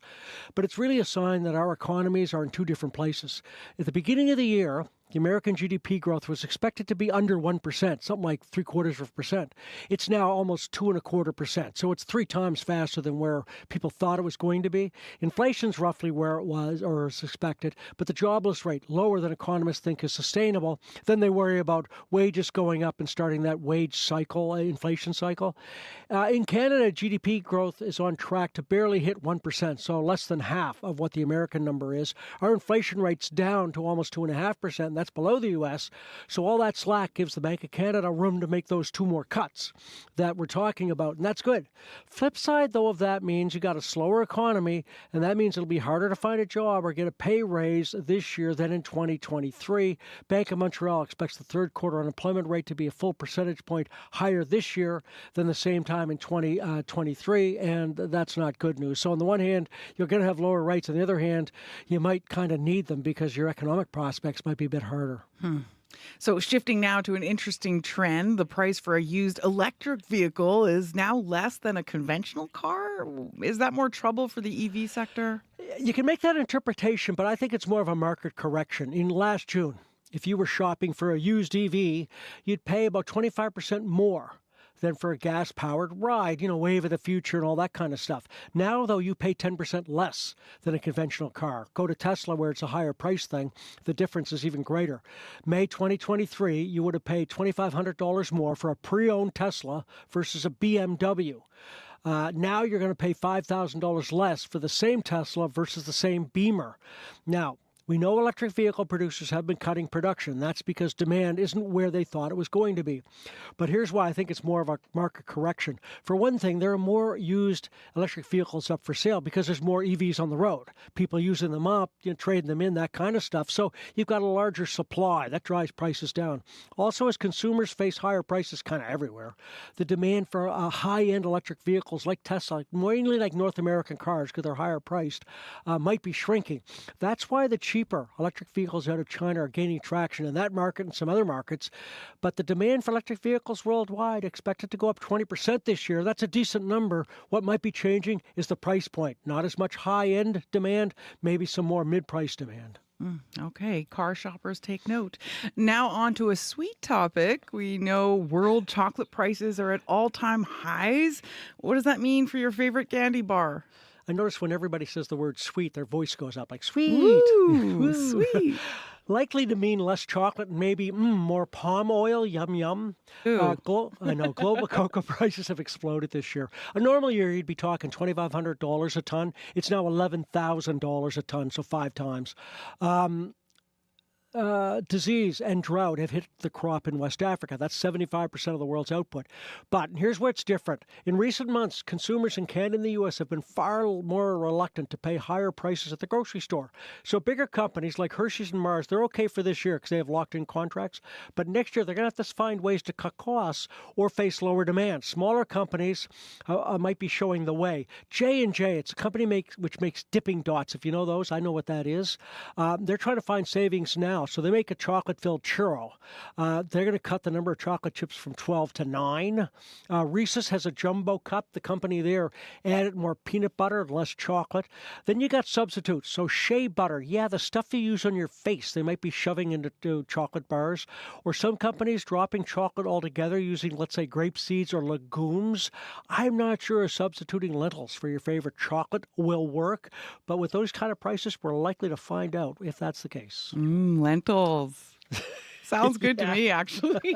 But it's really a sign that our economies are in 2 different places. At the beginning of the year, the American GDP growth was expected to be under 1%, something like 0.75%. It's now almost 2.25%. So it's 3 times faster than where people thought it was going to be. Inflation's roughly where it was or is expected, but the jobless rate lower than economists think is sustainable. Then they worry about wages going up and starting that wage cycle, inflation cycle. In Canada, GDP growth is on track to barely hit 1%, so less than half of what the American number is. Our inflation rate's down to almost 2.5%, and that's below the U.S., so all that slack gives the Bank of Canada room to make those 2 more cuts that we're talking about, and that's good. Flip side, though, of that means you got a slower economy, and that means it'll be harder to find a job or get a pay raise this year than in 2023. Bank of Montreal expects the third quarter unemployment rate to be a full percentage point higher this year than the same time in 2023, and that's not good news. So on the one hand, you're going to have lower rates. On the other hand, you might kind of need them because your economic prospects might be a bit harder. So shifting now to an interesting trend, the price for a used electric vehicle is now less than a conventional car. Is that more trouble for the EV sector? You can make that interpretation, but I think it's more of a market correction. In last June, if you were shopping for a used EV, you'd pay about 25% more than for a gas-powered ride, wave of the future and all that kind of stuff. Now, though, you pay 10% less than a conventional car. Go to Tesla, where it's a higher price thing. The difference is even greater. May 2023, you would have paid $2,500 more for a pre-owned Tesla versus a BMW. Now you're going to pay $5,000 less for the same Tesla versus the same Beamer. Now, we know electric vehicle producers have been cutting production. That's because demand isn't where they thought it was going to be. But here's why I think it's more of a market correction. For one thing, there are more used electric vehicles up for sale because there's more EVs on the road. People using them up, trading them in, that kind of stuff. So you've got a larger supply. That drives prices down. Also, as consumers face higher prices kind of everywhere, the demand for high-end electric vehicles like Tesla, mainly like North American cars because they're higher priced, might be shrinking. That's why the cheaper electric vehicles out of China are gaining traction in that market and some other markets. But the demand for electric vehicles worldwide expected to go up 20% this year. That's a decent number. What might be changing is the price point. Not as much high-end demand, maybe some more mid-price demand. Okay, car shoppers take note. Now on to a sweet topic. We know world chocolate prices are at all-time highs. What does that mean for your favorite candy bar? I notice when everybody says the word sweet, their voice goes up like, sweet. Ooh, sweet. Likely to mean less chocolate and maybe more palm oil, yum, yum. I know, global cocoa prices have exploded this year. A normal year, you'd be talking $2,500 a ton. It's now $11,000 a ton, so 5 times. Disease and drought have hit the crop in West Africa. That's 75% of the world's output. But here's where it's different. In recent months, consumers in Canada and the U.S. have been far more reluctant to pay higher prices at the grocery store. So bigger companies like Hershey's and Mars, they're okay for this year because they have locked-in contracts. But next year, they're going to have to find ways to cut costs or face lower demand. Smaller companies might be showing the way. J&J, it's a company which makes dipping dots. If you know those, I know what that is. They're trying to find savings now. So they make a chocolate-filled churro. They're going to cut the number of chocolate chips from 12 to 9. Reese's has a jumbo cup. The company there added more peanut butter and less chocolate. Then you got substitutes. So shea butter, the stuff you use on your face, they might be shoving into chocolate bars. Or some companies dropping chocolate altogether using, let's say, grape seeds or legumes. I'm not sure substituting lentils for your favorite chocolate will work. But with those kind of prices, we're likely to find out if that's the case. Lentils. Sounds good to me, actually.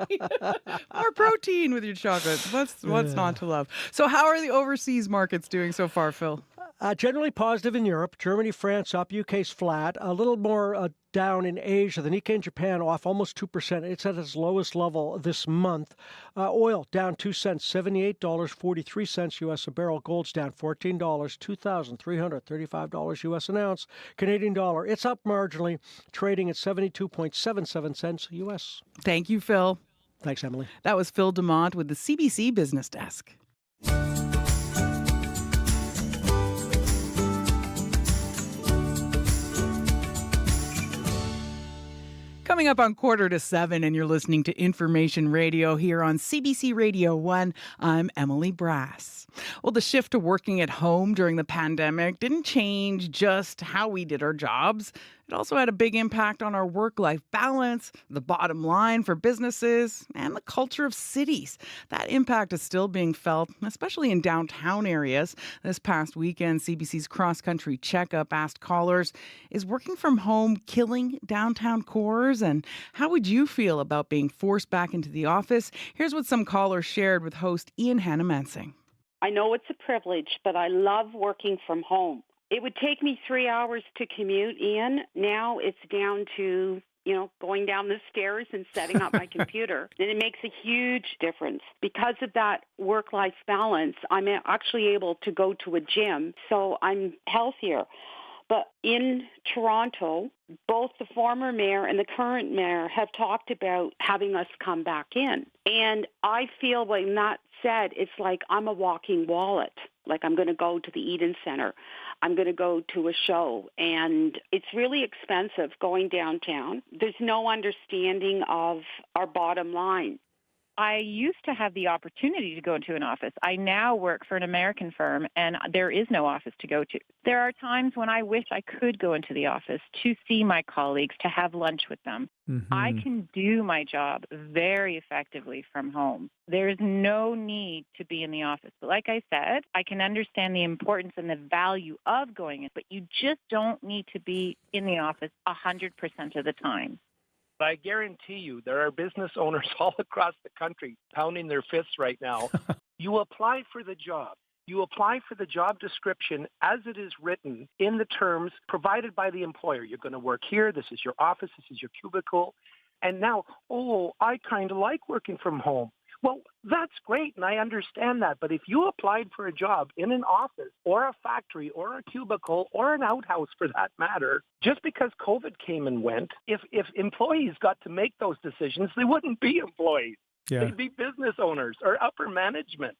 More protein with your chocolate. What's not to love? So how are the overseas markets doing so far, Phil? Generally positive in Europe. Germany, France up. UK's flat. A little more down in Asia. The Nikkei in Japan off almost 2%. It's at its lowest level this month. Oil down 2 cents, $78.43 U.S. a barrel. Gold's down $14, $2,335 U.S. an ounce. Canadian dollar, it's up marginally, trading at 72.77 cents U.S. Thank you, Phil. Thanks, Emily. That was Phil DeMont with the CBC Business Desk. Coming up on 6:45, and you're listening to Information Radio here on CBC Radio 1. I'm Emily Brass. Well, the shift to working at home during the pandemic didn't change just how we did our jobs. It It also had a big impact on our work-life balance, the bottom line for businesses, and the culture of cities. That impact is still being felt, especially in downtown areas. This past weekend, CBC's cross-country checkup asked callers, is working from home killing downtown cores? And how would you feel about being forced back into the office? Here's what some callers shared with host Ian Hannah-Mansing. I know it's a privilege, but I love working from home. It would take me 3 hours to commute, Ian. Now it's down to, going down the stairs and setting up my computer. And it makes a huge difference. Because of that work-life balance, I'm actually able to go to a gym, so I'm healthier. But in Toronto, both the former mayor and the current mayor have talked about having us come back in. And I feel when that said, it's like I'm a walking wallet. Like I'm going to go to the Eden Center. I'm going to go to a show. And it's really expensive going downtown. There's no understanding of our bottom line. I used to have the opportunity to go to an office. I now work for an American firm, and there is no office to go to. There are times when I wish I could go into the office to see my colleagues, to have lunch with them. Mm-hmm. I can do my job very effectively from home. There is no need to be in the office. But like I said, I can understand the importance and the value of going in, but you just don't need to be in the office 100% of the time. I guarantee you there are business owners all across the country pounding their fists right now. You apply for the job. You apply for the job description as it is written in the terms provided by the employer. You're going to work here. This is your office. This is your cubicle. And now, I kind of like working from home. Well, that's great, and I understand that. But if you applied for a job in an office or a factory or a cubicle or an outhouse for that matter, just because COVID came and went, if employees got to make those decisions, they wouldn't be employees. Yeah. They'd be business owners or upper management.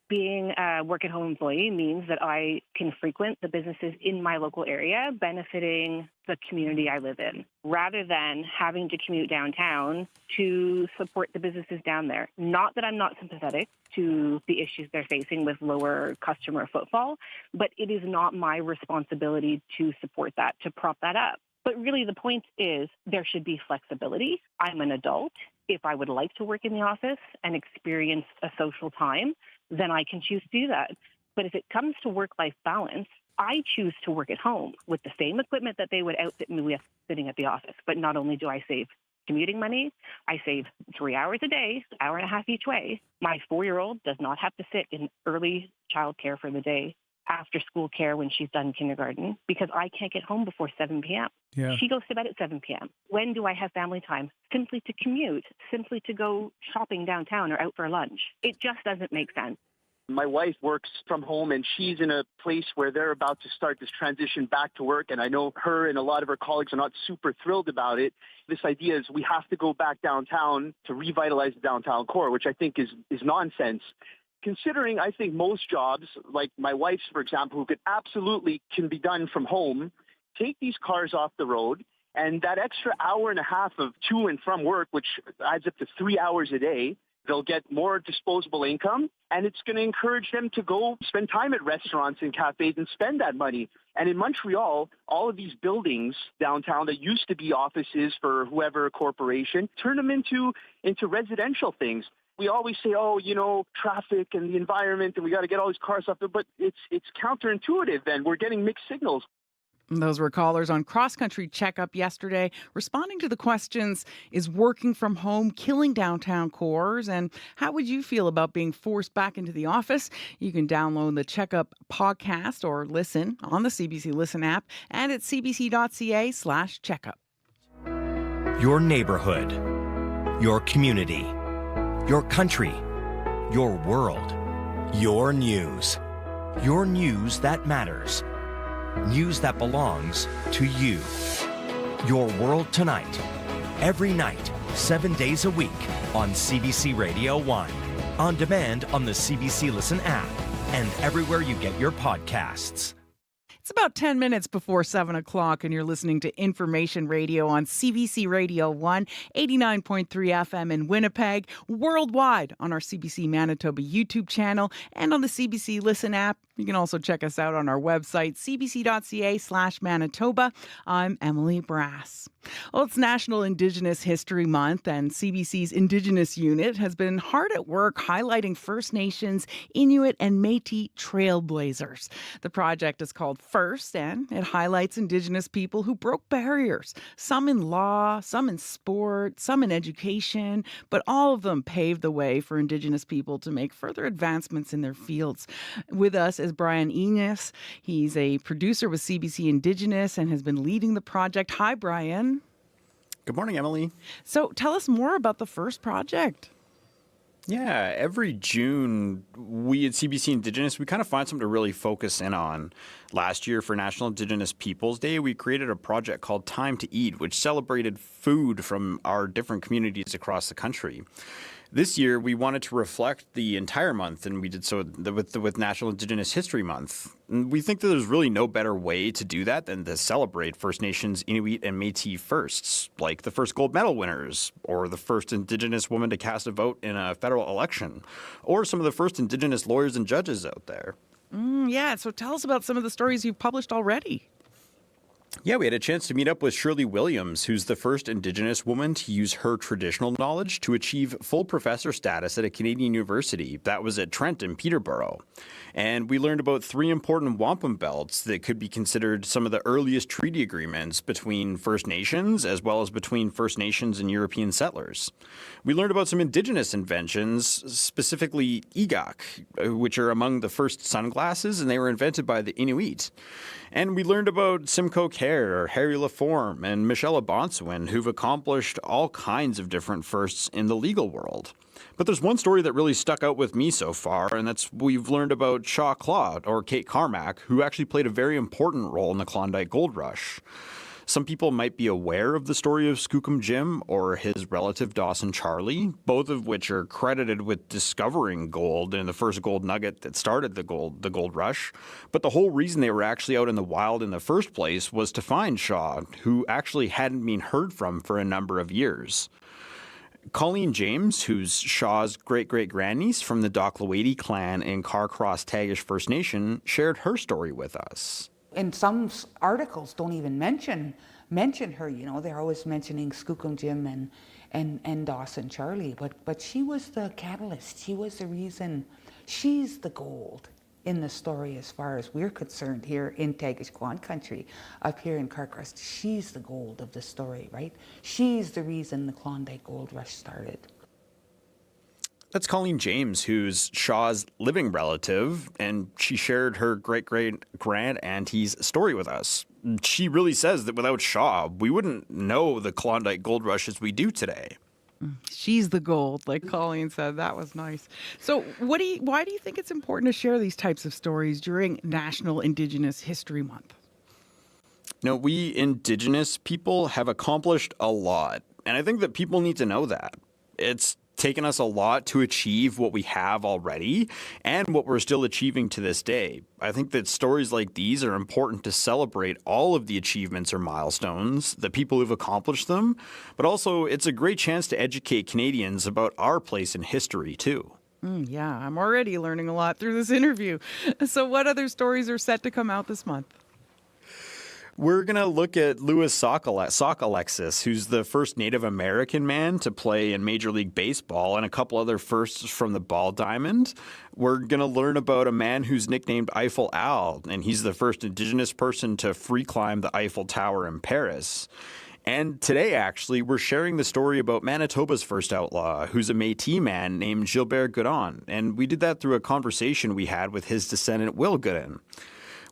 Being a work-at-home employee means that I can frequent the businesses in my local area, benefiting the community I live in, rather than having to commute downtown to support the businesses down there. Not that I'm not sympathetic to the issues they're facing with lower customer footfall, but it is not my responsibility to support that, to prop that up. But really the point is there should be flexibility. I'm an adult. If I would like to work in the office and experience a social time, then I can choose to do that. But if it comes to work-life balance, I choose to work at home with the same equipment that they would outfit me with sitting at the office. But not only do I save commuting money, I save 3 hours a day, hour and a half each way. My 4-year-old does not have to sit in early childcare for the day, after school care when she's done kindergarten, because I can't get home before 7 p.m. Yeah. She goes to bed at 7 p.m. When do I have family time? Simply to commute, simply to go shopping downtown or out for lunch. It just doesn't make sense. My wife works from home, and she's in a place where they're about to start this transition back to work, and I know her and a lot of her colleagues are not super thrilled about it. This idea is we have to go back downtown to revitalize the downtown core, which I think is nonsense. Considering, I think most jobs, like my wife's, for example, who can be done from home, take these cars off the road, and that extra hour and a half of to and from work, which adds up to 3 hours a day, they'll get more disposable income, and it's going to encourage them to go spend time at restaurants and cafes and spend that money. And in Montreal, all of these buildings downtown that used to be offices for whoever corporation, turn them into residential things. We always say, traffic and the environment, and we got to get all these cars off there, but it's counterintuitive, and we're getting mixed signals. Those were callers on Cross Country Checkup yesterday, responding to the questions, is working from home killing downtown cores? And how would you feel about being forced back into the office? You can download the Checkup podcast or listen on the CBC Listen app and at cbc.ca/checkup. Your neighborhood, your community, your country, your world, your news that matters. News that belongs to you. Your World Tonight. Every night, 7 days a week on CBC Radio 1. On demand on the CBC Listen app and everywhere you get your podcasts. It's about 10 minutes before 7 o'clock, and you're listening to Information Radio on CBC Radio 1, 89.3 FM in Winnipeg, worldwide on our CBC Manitoba YouTube channel, and on the CBC Listen app. You can also check us out on our website, cbc.ca/Manitoba. I'm Emily Brass. Well, it's National Indigenous History Month, and CBC's Indigenous unit has been hard at work highlighting First Nations, Inuit, and Métis trailblazers. The project is called First, and it highlights Indigenous people who broke barriers, some in law, some in sport, some in education, but all of them paved the way for Indigenous people to make further advancements in their fields. With us is Brian Enos. He's a producer with CBC Indigenous and has been leading the project. Hi, Brian. Good morning, Emily. So tell us more about the First project. Yeah, every June, we at CBC Indigenous, we kind of find something to really focus in on. Last year for National Indigenous Peoples Day, we created a project called Time to Eat, which celebrated food from our different communities across the country. This year, we wanted to reflect the entire month, and we did so with National Indigenous History Month. And we think that there's really no better way to do that than to celebrate First Nations, Inuit, and Métis firsts, like the first gold medal winners, or the first Indigenous woman to cast a vote in a federal election, or some of the first Indigenous lawyers and judges out there. Yeah, so tell us about some of the stories you've published already. Yeah, we had a chance to meet up with Shirley Williams, who's the first Indigenous woman to use her traditional knowledge to achieve full professor status at a Canadian university. That was at Trent in Peterborough. And we learned about 3 important wampum belts that could be considered some of the earliest treaty agreements between First Nations, as well as between First Nations and European settlers. We learned about some Indigenous inventions, specifically EGOC, which are among the first sunglasses, and they were invented by the Inuit. And we learned about Simcoe Kerr, Harry Laforme, and Michelle Abonswin, who've accomplished all kinds of different firsts in the legal world. But there's one story that really stuck out with me so far, and that's we've learned about Shaw Claude, or Kate Carmack, who actually played a very important role in the Klondike Gold Rush. Some people might be aware of the story of Skookum Jim or his relative Dawson Charlie, both of which are credited with discovering gold and the first gold nugget that started the gold rush. But the whole reason they were actually out in the wild in the first place was to find Shaw, who actually hadn't been heard from for a number of years. Colleen James, who's Shaw's great-great-grandniece from the Doclawady clan in Carcross Tagish First Nation, shared her story with us. And some articles don't even mention her, you know, they're always mentioning Skookum Jim and Dawson Charlie, but she was the catalyst, she was the reason, she's the gold in the story as far as we're concerned here in Tagish-Kwan country, up here in Carcross. She's the gold of the story, right? She's the reason the Klondike Gold Rush started. That's Colleen James, who's Shaw's living relative, and she shared her great-great-grand-auntie's story with us. She really says that without Shaw, we wouldn't know the Klondike Gold Rush as we do today. She's the gold, like Colleen said. That was nice. So why do you think it's important to share these types of stories during National Indigenous History Month? No, we Indigenous people have accomplished a lot, and I think that people need to know that. It's taken us a lot to achieve what we have already and what we're still achieving to this day. I think that stories like these are important to celebrate all of the achievements or milestones, the people who've accomplished them, but also it's a great chance to educate Canadians about our place in history too. Yeah, I'm already learning a lot through this interview. So what other stories are set to come out this month? We're going to look at Louis Sauk Alexis, who's the first Native American man to play in Major League Baseball, and a couple other firsts from the ball diamond. We're going to learn about a man who's nicknamed Eiffel Al, and he's the first Indigenous person to free climb the Eiffel Tower in Paris. And today, actually, we're sharing the story about Manitoba's first outlaw, who's a Métis man named Gilbert Godin, and we did that through a conversation we had with his descendant, Will Godin.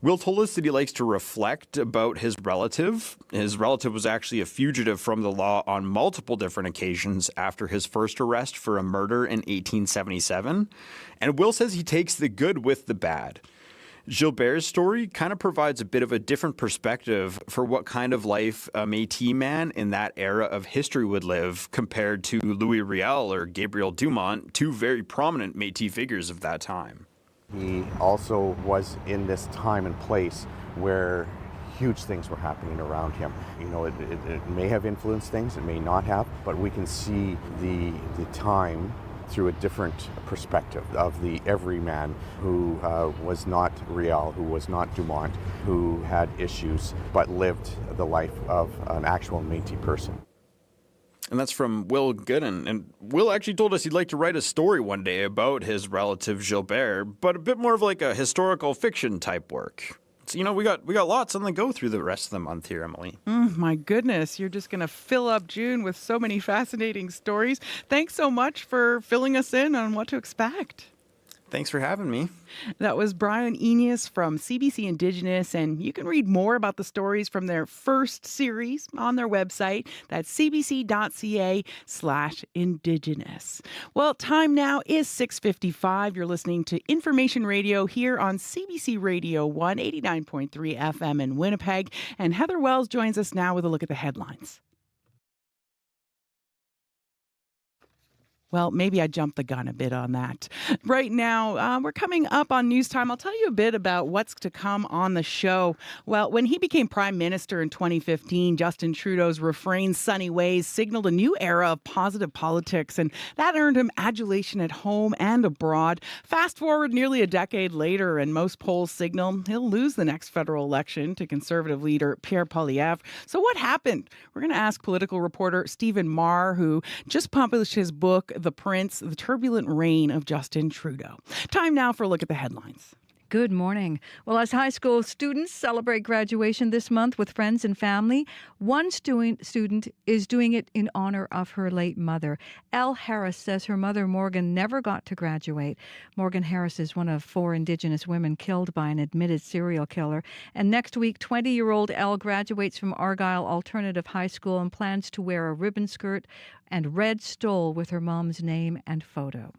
Will told us that he likes to reflect about his relative. His relative was actually a fugitive from the law on multiple different occasions after his first arrest for a murder in 1877. And Will says he takes the good with the bad. Gilbert's story kind of provides a bit of a different perspective for what kind of life a Métis man in that era of history would live compared to Louis Riel or Gabriel Dumont, two very prominent Métis figures of that time. He also was in this time and place where huge things were happening around him. You know, it may have influenced things, it may not have, but we can see the time through a different perspective of the everyman who was not Riel, who was not Dumont, who had issues, but lived the life of an actual Métis person. And that's from Will Gooden. And Will actually told us he'd like to write a story one day about his relative Gilbert, but a bit more of like a historical fiction type work. So, you know, we got lots on the go through the rest of the month here, Emily. My goodness, you're just going to fill up June with so many fascinating stories. Thanks so much for filling us in on what to expect. Thanks for having me. That was Brian Eneas from CBC Indigenous, and you can read more about the stories from their first series on their website. That's cbc.ca/Indigenous. Well, time now is 6:55. You're listening to Information Radio here on CBC Radio 189.3 FM in Winnipeg, and Heather Wells joins us now with a look at the headlines. Well, maybe I jumped the gun a bit on that. Right now, we're coming up on News Time. I'll tell you a bit about what's to come on the show. Well, when he became Prime Minister in 2015, Justin Trudeau's refrain, sunny ways, signaled a new era of positive politics, and that earned him adulation at home and abroad. Fast forward nearly a decade later, and most polls signal he'll lose the next federal election to Conservative leader Pierre Poilievre. So what happened? We're going to ask political reporter Stephen Marr, who just published his book, The Prince, The Turbulent Reign of Justin Trudeau. Time now for a look at the headlines. Good morning. Well, as high school students celebrate graduation this month with friends and family, one student is doing it in honor of her late mother. Elle Harris says her mother, Morgan, never got to graduate. Morgan Harris is one of 4 Indigenous women killed by an admitted serial killer. And next week, 20-year-old Elle graduates from Argyle Alternative High School and plans to wear a ribbon skirt and red stole with her mom's name and photo.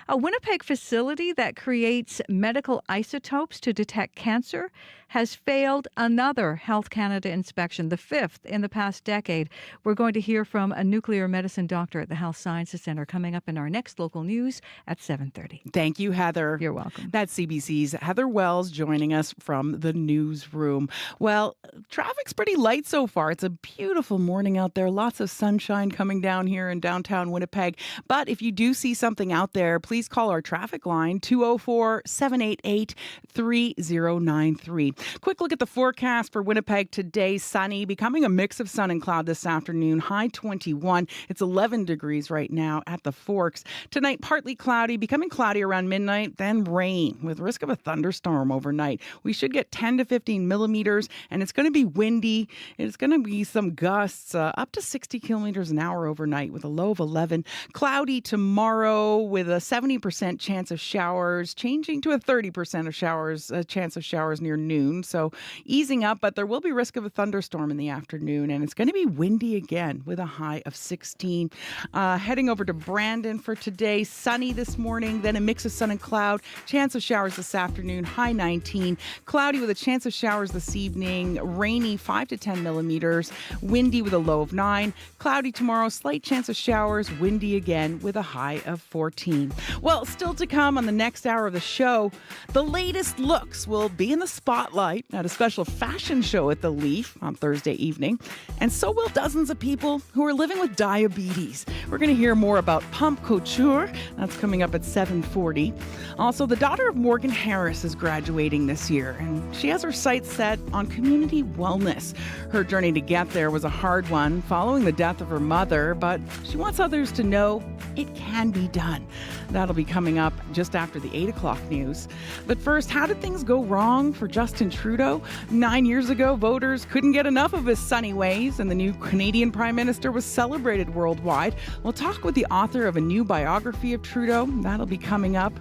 A Winnipeg facility that creates medical isotopes to detect cancer has failed another Health Canada inspection, the 5th in the past decade. We're going to hear from a nuclear medicine doctor at the Health Sciences Centre coming up in our next local news at 7:30. Thank you, Heather. You're welcome. That's CBC's Heather Wells joining us from the newsroom. Well, traffic's pretty light so far. It's a beautiful morning out there. Lots of sunshine coming down here in downtown Winnipeg. But if you do see something out there, please call our traffic line, 204-788-3093. Quick look at the forecast for Winnipeg today. Sunny, becoming a mix of sun and cloud this afternoon. High 21. It's 11 degrees right now at the Forks. Tonight, partly cloudy, becoming cloudy around midnight, then rain with risk of a thunderstorm overnight. We should get 10 to 15 millimeters, and it's going to be windy. It's going to be some gusts up to 60 kilometers an hour overnight with a low of 11. Cloudy tomorrow with a 70% chance of showers, changing to a 30% of showers, a chance of showers near noon. So easing up, but there will be risk of a thunderstorm in the afternoon, and it's going to be windy again with a high of 16. Heading over to Brandon for today, sunny this morning, then a mix of sun and cloud, chance of showers this afternoon, high 19. Cloudy with a chance of showers this evening, rainy 5 to 10 millimeters, windy with a low of 9. Cloudy tomorrow, slight chance of showers, windy again with a high of 14. Well, still to come on the next hour of the show, the latest looks will be in the spotlight at a special fashion show at the Leaf on Thursday evening. And so will dozens of people who are living with diabetes. We're going to hear more about Pump Couture. That's coming up at 7:40. Also, the daughter of Morgan Harris is graduating this year, and she has her sights set on community wellness. Her journey to get there was a hard one following the death of her mother, but she wants others to know it can be done. That'll be coming up just after the 8 o'clock news. But first, how did things go wrong for Justin Trudeau? 9 years ago, voters couldn't get enough of his sunny ways, and the new Canadian Prime Minister was celebrated worldwide. We'll talk with the author of a new biography of Trudeau. That'll be coming up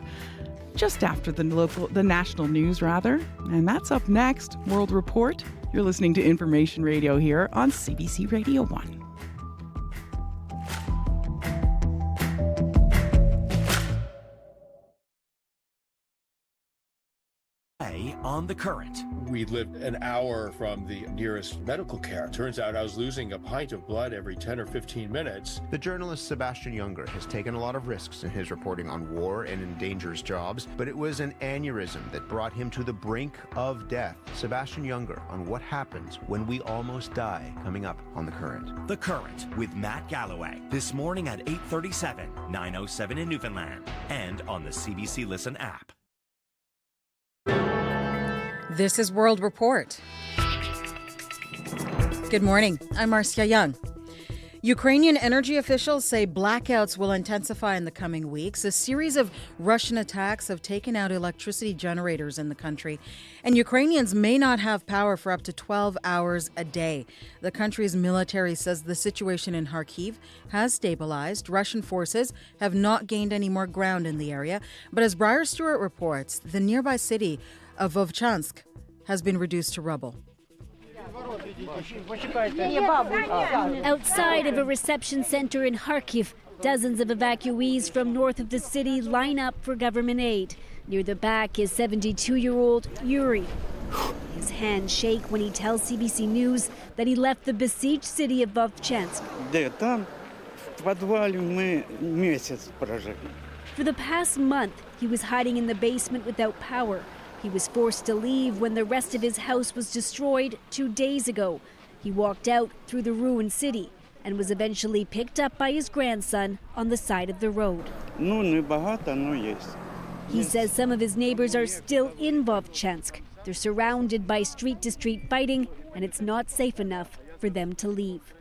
just after the national news, And that's up next. World Report. You're listening to Information Radio here on CBC Radio 1. Today on The Current. We lived an hour from the nearest medical care. Turns out I was losing a pint of blood every 10 or 15 minutes. The journalist Sebastian Younger has taken a lot of risks in his reporting on war and in dangerous jobs, but it was an aneurysm that brought him to the brink of death. Sebastian Younger on what happens when we almost die, coming up on The Current. The Current with Matt Galloway. This morning at 8:37, 9:07 in Newfoundland, and on the CBC Listen app. This is World Report. Good morning. I'm Marcia Young. Ukrainian energy officials say blackouts will intensify in the coming weeks. A series of Russian attacks have taken out electricity generators in the country, and Ukrainians may not have power for up to 12 hours a day. The country's military says the situation in Kharkiv has stabilized. Russian forces have not gained any more ground in the area, but as Briar Stewart reports, the nearby city of Vovchansk has been reduced to rubble. Outside of a reception center in Kharkiv, dozens of evacuees from north of the city line up for government aid. Near the back is 72-year-old Yuri. His hands shake when he tells CBC News that he left the besieged city of Vovchansk. For the past month, he was hiding in the basement without power. He was forced to leave when the rest of his house was destroyed 2 days ago. He walked out through the ruined city and was eventually picked up by his grandson on the side of the road. He says some of his neighbors are still in Vovchansk. They're surrounded by street-to-street fighting, and it's not safe enough for them to leave.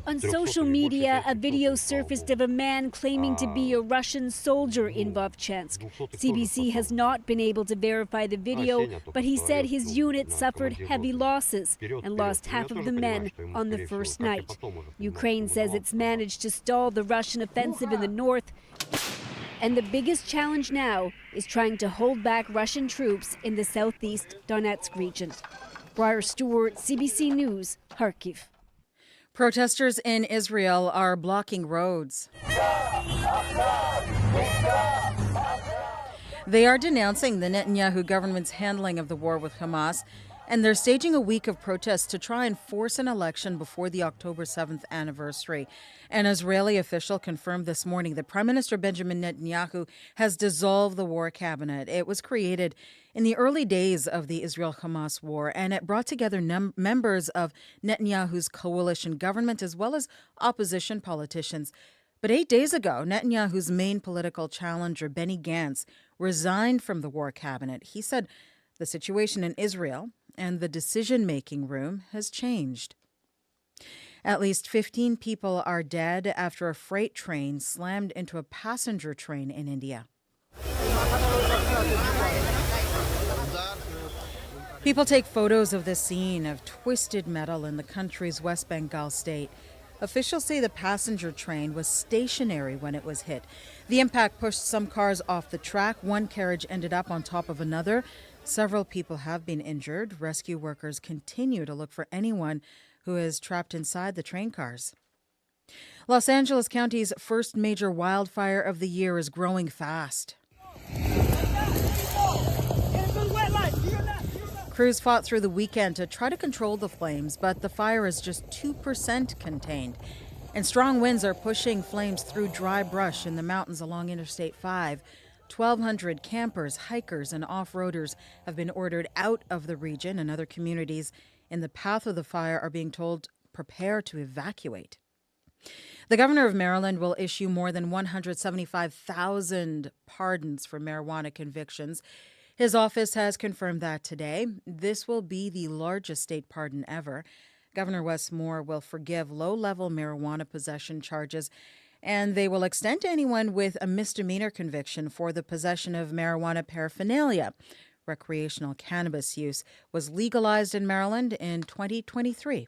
On social media, a video surfaced of a man claiming to be a Russian soldier in Vovchansk. CBC has not been able to verify the video, but he said his unit suffered heavy losses and lost half of the men on the first night. Ukraine says it's managed to stall the Russian offensive in the north. And the biggest challenge now is trying to hold back Russian troops in the southeast Donetsk region. Briar Stewart, CBC News, Kharkiv. Protesters in Israel are blocking roads. They are denouncing the Netanyahu government's handling of the war with Hamas, and they're staging a week of protests to try and force an election before the October 7th anniversary. An Israeli official confirmed this morning that Prime Minister Benjamin Netanyahu has dissolved the war cabinet. It was created in the early days of the Israel-Hamas war, and it brought together members of Netanyahu's coalition government as well as opposition politicians. But 8 days ago, Netanyahu's main political challenger, Benny Gantz, resigned from the war cabinet. He said the situation in Israel and the decision-making room has changed. At least 15 people are dead after a freight train slammed into a passenger train in India. People take photos of this scene of twisted metal in the country's West Bengal state. Officials say the passenger train was stationary when it was hit. The impact pushed some cars off the track. One carriage ended up on top of another. Several people have been injured. Rescue workers continue to look for anyone who is trapped inside the train cars. Los Angeles County's first major wildfire of the year is growing fast. Crews fought through the weekend to try to control the flames, but the fire is just 2% contained. And strong winds are pushing flames through dry brush in the mountains along Interstate 5. 1,200 campers, hikers, and off-roaders have been ordered out of the region, and other communities in the path of the fire are being told prepare to evacuate. The governor of Maryland will issue more than 175,000 pardons for marijuana convictions. His office has confirmed that today. This will be the largest state pardon ever. Governor Wes Moore will forgive low-level marijuana possession charges, and they will extend to anyone with a misdemeanor conviction for the possession of marijuana paraphernalia. Recreational cannabis use was legalized in Maryland in 2023.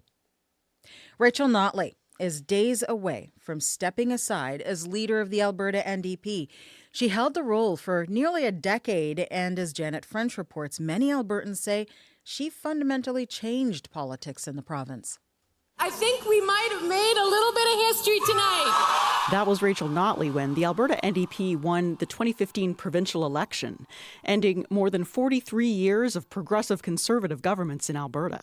Rachel Notley is days away from stepping aside as leader of the Alberta NDP. She held the role for nearly a decade, and as Janet French reports, many Albertans say she fundamentally changed politics in the province. I think we might have made a little bit of history tonight. That was Rachel Notley when the Alberta NDP won the 2015 provincial election, ending more than 43 years of progressive conservative governments in Alberta.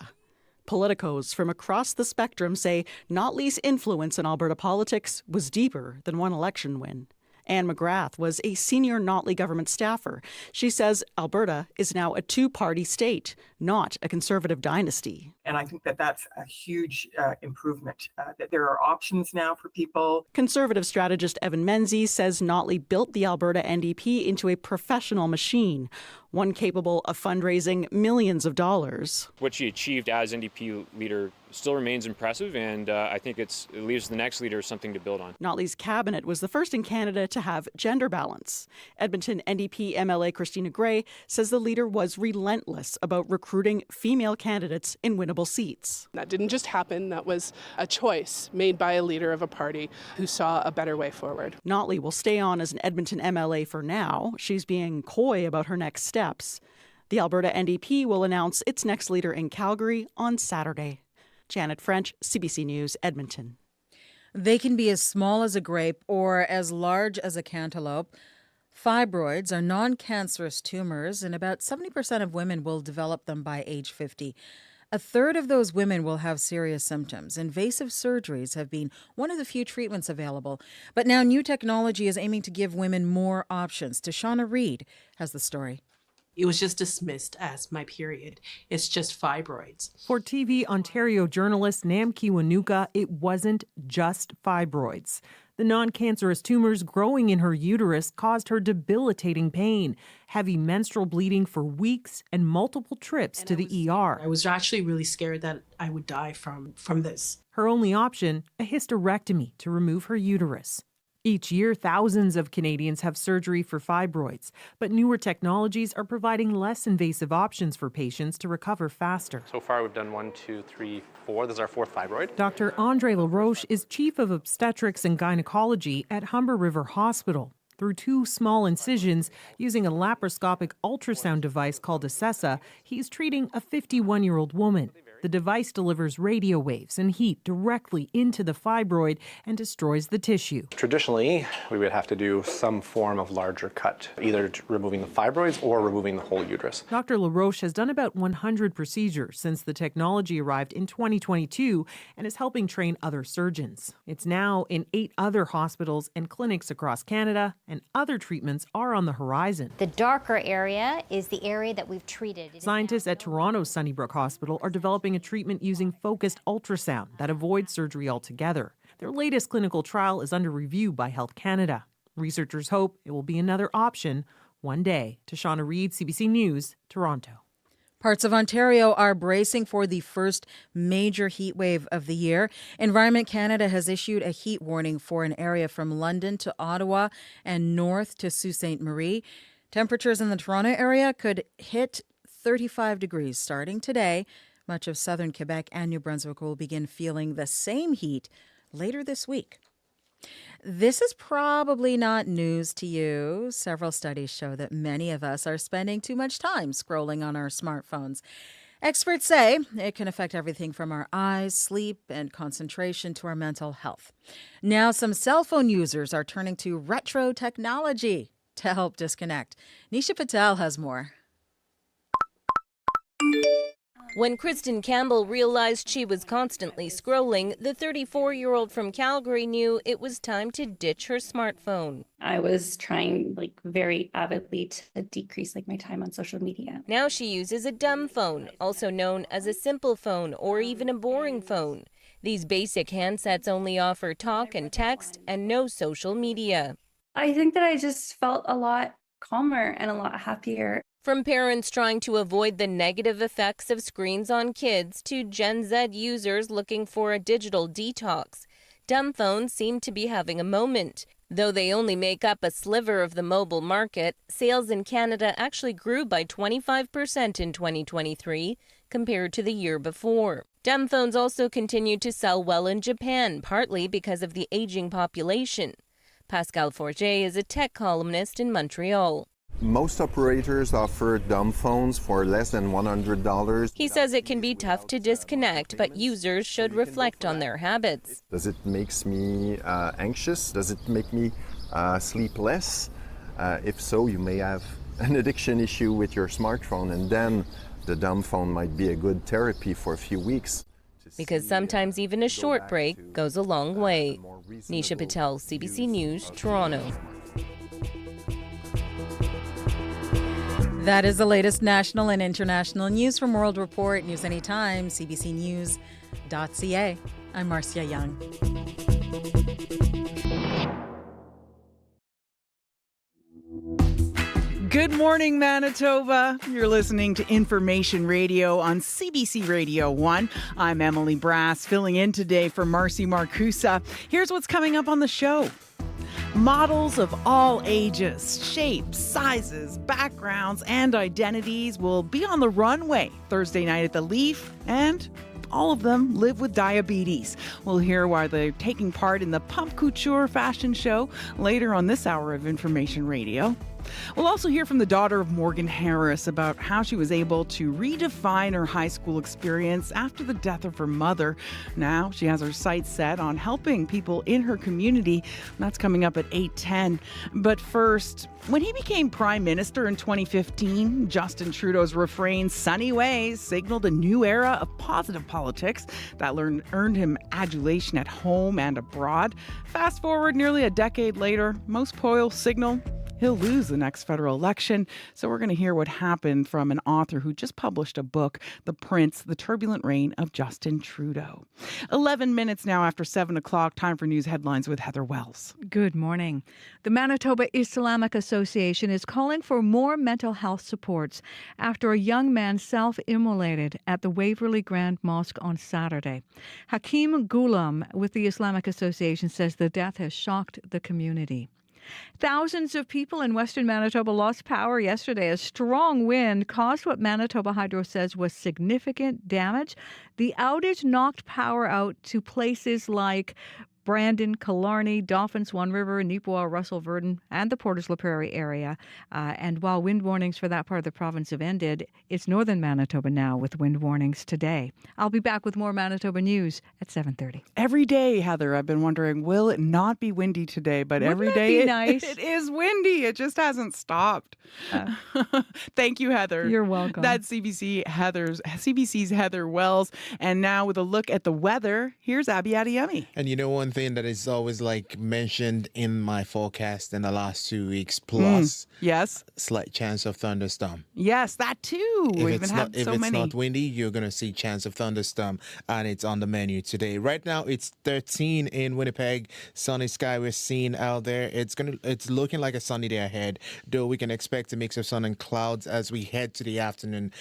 Politicos from across the spectrum say Notley's influence in Alberta politics was deeper than one election win. Anne McGrath was a senior Notley government staffer. She says Alberta is now a two-party state, not a conservative dynasty. And I think that that's a huge improvement, that there are options now for people. Conservative strategist Evan Menzies says Notley built the Alberta NDP into a professional machine, one capable of fundraising millions of dollars. What she achieved as NDP leader still remains impressive, and I think it leaves the next leader something to build on. Notley's cabinet was the first in Canada to have gender balance. Edmonton NDP MLA Christina Gray says the leader was relentless about recruiting female candidates in winnable seats. That didn't just happen. That was a choice made by a leader of a party who saw a better way forward. Notley will stay on as an Edmonton MLA for now. She's being coy about her next steps. The Alberta NDP will announce its next leader in Calgary on Saturday. Janet French, CBC News, Edmonton. They can be as small as a grape or as large as a cantaloupe. Fibroids are non-cancerous tumors, and about 70% of women will develop them by age 50. A third of those women will have serious symptoms. Invasive surgeries have been one of the few treatments available. But now new technology is aiming to give women more options. Tashana Reed has the story. It was just dismissed as my period. It's just fibroids. For TV Ontario journalist Nam Kiwanuka, it wasn't just fibroids. The non-cancerous tumors growing in her uterus caused her debilitating pain, heavy menstrual bleeding for weeks, and multiple trips to the ER. I was actually really scared that I would die from this. Her only option, a hysterectomy to remove her uterus. Each year, thousands of Canadians have surgery for fibroids, but newer technologies are providing less invasive options for patients to recover faster. So far, we've done 1, 2, 3, 4. This is our fourth fibroid. Dr. Andre LaRoche is Chief of Obstetrics and Gynecology at Humber River Hospital. Through 2 small incisions, using a laparoscopic ultrasound device called Acessa, he's treating a 51-year-old woman. The device delivers radio waves and heat directly into the fibroid and destroys the tissue. Traditionally, we would have to do some form of larger cut, either removing the fibroids or removing the whole uterus. Dr. LaRoche has done about 100 procedures since the technology arrived in 2022 and is helping train other surgeons. It's now in 8 other hospitals and clinics across Canada, and other treatments are on the horizon. The darker area is the area that we've treated. Scientists at Toronto's Sunnybrook Hospital are developing a treatment using focused ultrasound that avoids surgery altogether. Their latest clinical trial is under review by Health Canada. Researchers hope it will be another option one day. Tashana Reed, CBC News, Toronto. Parts of Ontario are bracing for the first major heat wave of the year. Environment Canada has issued a heat warning for an area from London to Ottawa and north to Sault Ste. Marie. Temperatures in the Toronto area could hit 35 degrees starting today. Much of southern Quebec and New Brunswick will begin feeling the same heat later this week. This is probably not news to you. Several studies show that many of us are spending too much time scrolling on our smartphones. Experts say it can affect everything from our eyes, sleep, and concentration to our mental health. Now, some cell phone users are turning to retro technology to help disconnect. Nisha Patel has more. When Kristen Campbell realized she was constantly scrolling, the 34-year-old from Calgary knew it was time to ditch her smartphone. I was trying very avidly to decrease my time on social media. Now she uses a dumb phone, also known as a simple phone or even a boring phone. These basic handsets only offer talk and text and no social media. I think that I just felt a lot calmer and a lot happier. From parents trying to avoid the negative effects of screens on kids to Gen Z users looking for a digital detox, dumb phones seem to be having a moment. Though they only make up a sliver of the mobile market, sales in Canada actually grew by 25% in 2023 compared to the year before. Dumb phones also continued to sell well in Japan, partly because of the aging population. Pascal Forget is a tech columnist in Montreal. Most operators offer dumb phones for less than $100. He says it can be tough to disconnect, but users should reflect on their habits. Does it make me anxious? Does it make me sleep less? If so, you may have an addiction issue with your smartphone, and then the dumb phone might be a good therapy for a few weeks. Because sometimes even a short break goes a long way. Nisha Patel, CBC News, Toronto. That is the latest national and international news from World Report. News anytime, cbcnews.ca. I'm Marcia Young. Good morning, Manitoba. You're listening to Information Radio on CBC Radio 1. I'm Emily Brass, filling in today for Marcy Marcusa. Here's what's coming up on the show. Models of all ages, shapes, sizes, backgrounds, and identities will be on the runway Thursday night at the Leaf, and all of them live with diabetes. We'll hear why they're taking part in the Pump Couture fashion show later on this hour of Information Radio. We'll also hear from the daughter of Morgan Harris about how she was able to redefine her high school experience after the death of her mother. Now she has her sights set on helping people in her community. That's coming up at 8:10. But first, when he became Prime Minister in 2015, Justin Trudeau's refrain, "Sunny Ways," signaled a new era of positive politics that earned him adulation at home and abroad. Fast forward nearly a decade later, most polls signal he'll lose the next federal election. So we're going to hear what happened from an author who just published a book, The Prince, The Turbulent Reign of Justin Trudeau. 11 minutes now after 7 o'clock. Time for news headlines with Heather Wells. Good morning. The Manitoba Islamic Association is calling for more mental health supports after a young man self-immolated at the Waverley Grand Mosque on Saturday. Hakeem Ghulam with the Islamic Association says the death has shocked the community. Thousands of people in western Manitoba lost power yesterday. A strong wind caused what Manitoba Hydro says was significant damage. The outage knocked power out to places like Brandon, Killarney, Dolphin, Swan River, Neepawa, Russell, Verdon, and the Porters La Prairie area. And while wind warnings for that part of the province have ended, it's northern Manitoba now with wind warnings today. I'll be back with more Manitoba news at 7:30. Every day, Heather, I've been wondering, will it not be windy today? But Wouldn't every that day be nice? It is windy. It just hasn't stopped. Thank you, Heather. You're welcome. That's CBC's Heather Wells. And now with a look at the weather, here's Abby Adiyemi. And you know one thing that is always mentioned in my forecast in the last 2 weeks plus yes, slight chance of thunderstorm. Yes, that too. If it's not windy, you're going to see chance of thunderstorm, and it's on the menu today. Right now it's 13 in Winnipeg. Sunny sky we're seeing out there. It's looking like a sunny day ahead, though we can expect a mix of sun and clouds as we head to the afternoon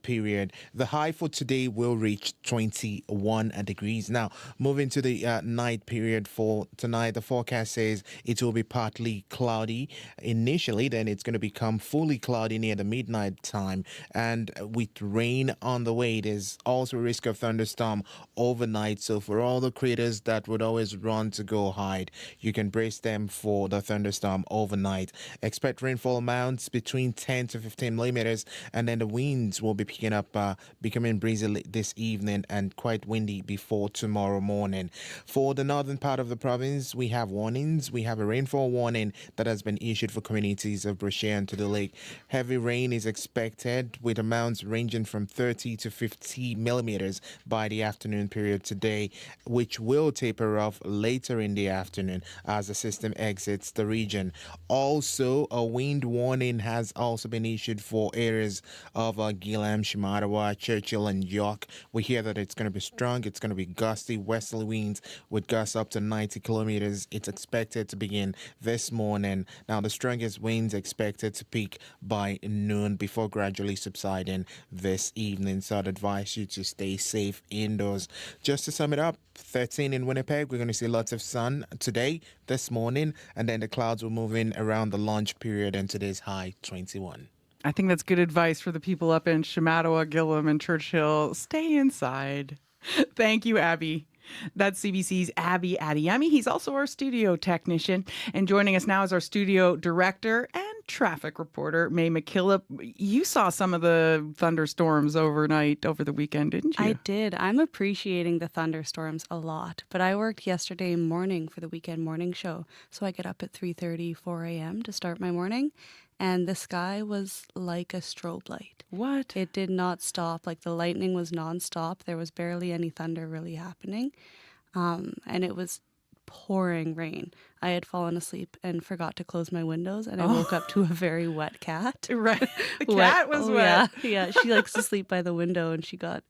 period. The high for today will reach 21 degrees. Now moving to the night period for tonight, the forecast says it will be partly cloudy initially, then it's going to become fully cloudy near the midnight time, and with rain on the way. There's also a risk of thunderstorm overnight, so for all the critters that would always run to go hide, you can brace them for the thunderstorm overnight. Expect rainfall amounts between 10 to 15 millimeters, and then the winds will be picking up, becoming breezy this evening and quite windy before tomorrow morning. For the northern part of the province, we have warnings. We have a rainfall warning that has been issued for communities of Brashear and to the lake. Heavy rain is expected with amounts ranging from 30 to 50 millimeters by the afternoon period today, which will taper off later in the afternoon as the system exits the region. Also, a wind warning has also been issued for areas of Gillam, Shimadawa, Churchill, and York. We hear that it's going to be strong. It's going to be gusty westerly winds with gusts up to 90 kilometers. It's expected to begin this morning. Now, the strongest winds expected to peak by noon before gradually subsiding this evening. So I'd advise you to stay safe indoors. Just to sum it up, 13 in Winnipeg. We're going to see lots of sun today, this morning, and then the clouds will move in around the lunch period, and today's high 21. I think that's good advice for the people up in Shimadawa, Gillam, and Churchill. Stay inside. Thank you, Abby. That's CBC's Abby Adiyemi. He's also our studio technician. And joining us now is our studio director and traffic reporter May McKillop. You saw some of the thunderstorms overnight over the weekend, didn't you? I did. I'm appreciating the thunderstorms a lot, but I worked yesterday morning for the weekend morning show, so I get up at 3:30, 4 a.m. to start my morning, and the sky was like a strobe light. What? It did not stop. Like, the lightning was nonstop. There was barely any thunder really happening, and it was pouring rain. I had fallen asleep and forgot to close my windows, and I woke up to a very wet cat. Right. The cat was wet. Yeah. She likes to sleep by the window, and she got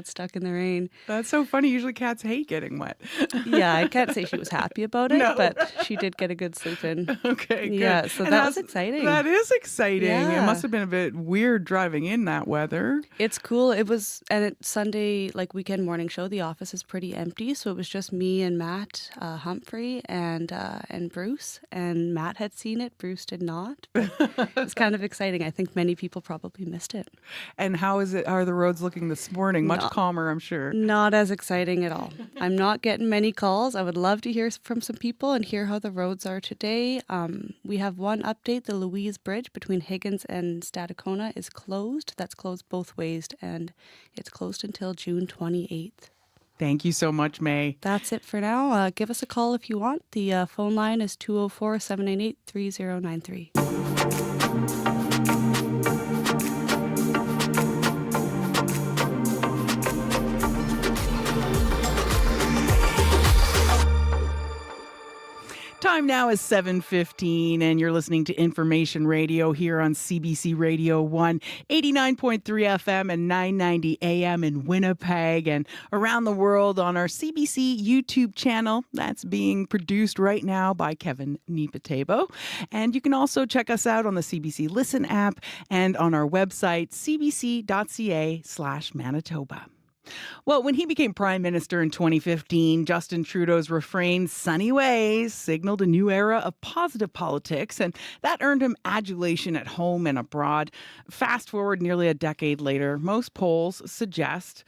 stuck in the rain. That's so funny. Usually cats hate getting wet. Yeah, I can't say she was happy about it, No. but she did get a good sleep in. Okay, good. Yeah, so And that was exciting. That is exciting. Yeah. It must have been a bit weird driving in that weather. It's cool. It was, and it's Sunday, like, weekend morning show. The office is pretty empty, so it was just me and Matt Humphrey and Bruce. And Matt had seen it. Bruce did not. It's kind of exciting. I think many people probably missed it. And how are the roads looking this morning? Much calmer, I'm sure. Not as exciting at all. I'm not getting many calls. I would love to hear from some people and hear how the roads are today. We have one update. The Louise Bridge between Higgins and Stadacona is closed. That's closed both ways, and it's closed until June 28th. Thank you so much, May. That's it for now. Give us a call if you want. The phone line is 204-798-3093. Time now is 7:15, and you're listening to Information Radio here on CBC Radio 1, 89.3 FM and 990 AM in Winnipeg, and around the world on our CBC YouTube channel. That's being produced right now by Kevin Nipatebo. And you can also check us out on the CBC Listen app and on our website, cbc.ca/Manitoba. Well, when he became Prime Minister in 2015, Justin Trudeau's refrain, "Sunny Ways," signaled a new era of positive politics, and that earned him adulation at home and abroad. Fast forward nearly a decade later, most polls suggest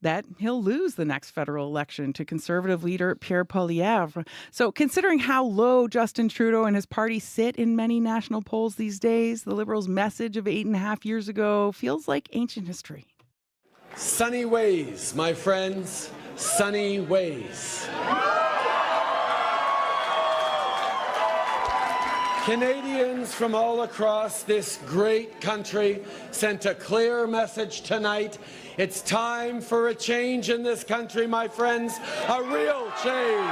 that he'll lose the next federal election to Conservative leader Pierre Poilievre. So considering how low Justin Trudeau and his party sit in many national polls these days, the Liberals' message of 8.5 years ago feels like ancient history. Sunny ways, my friends, sunny ways. Canadians from all across this great country sent a clear message tonight. It's time for a change in this country, my friends, a real change.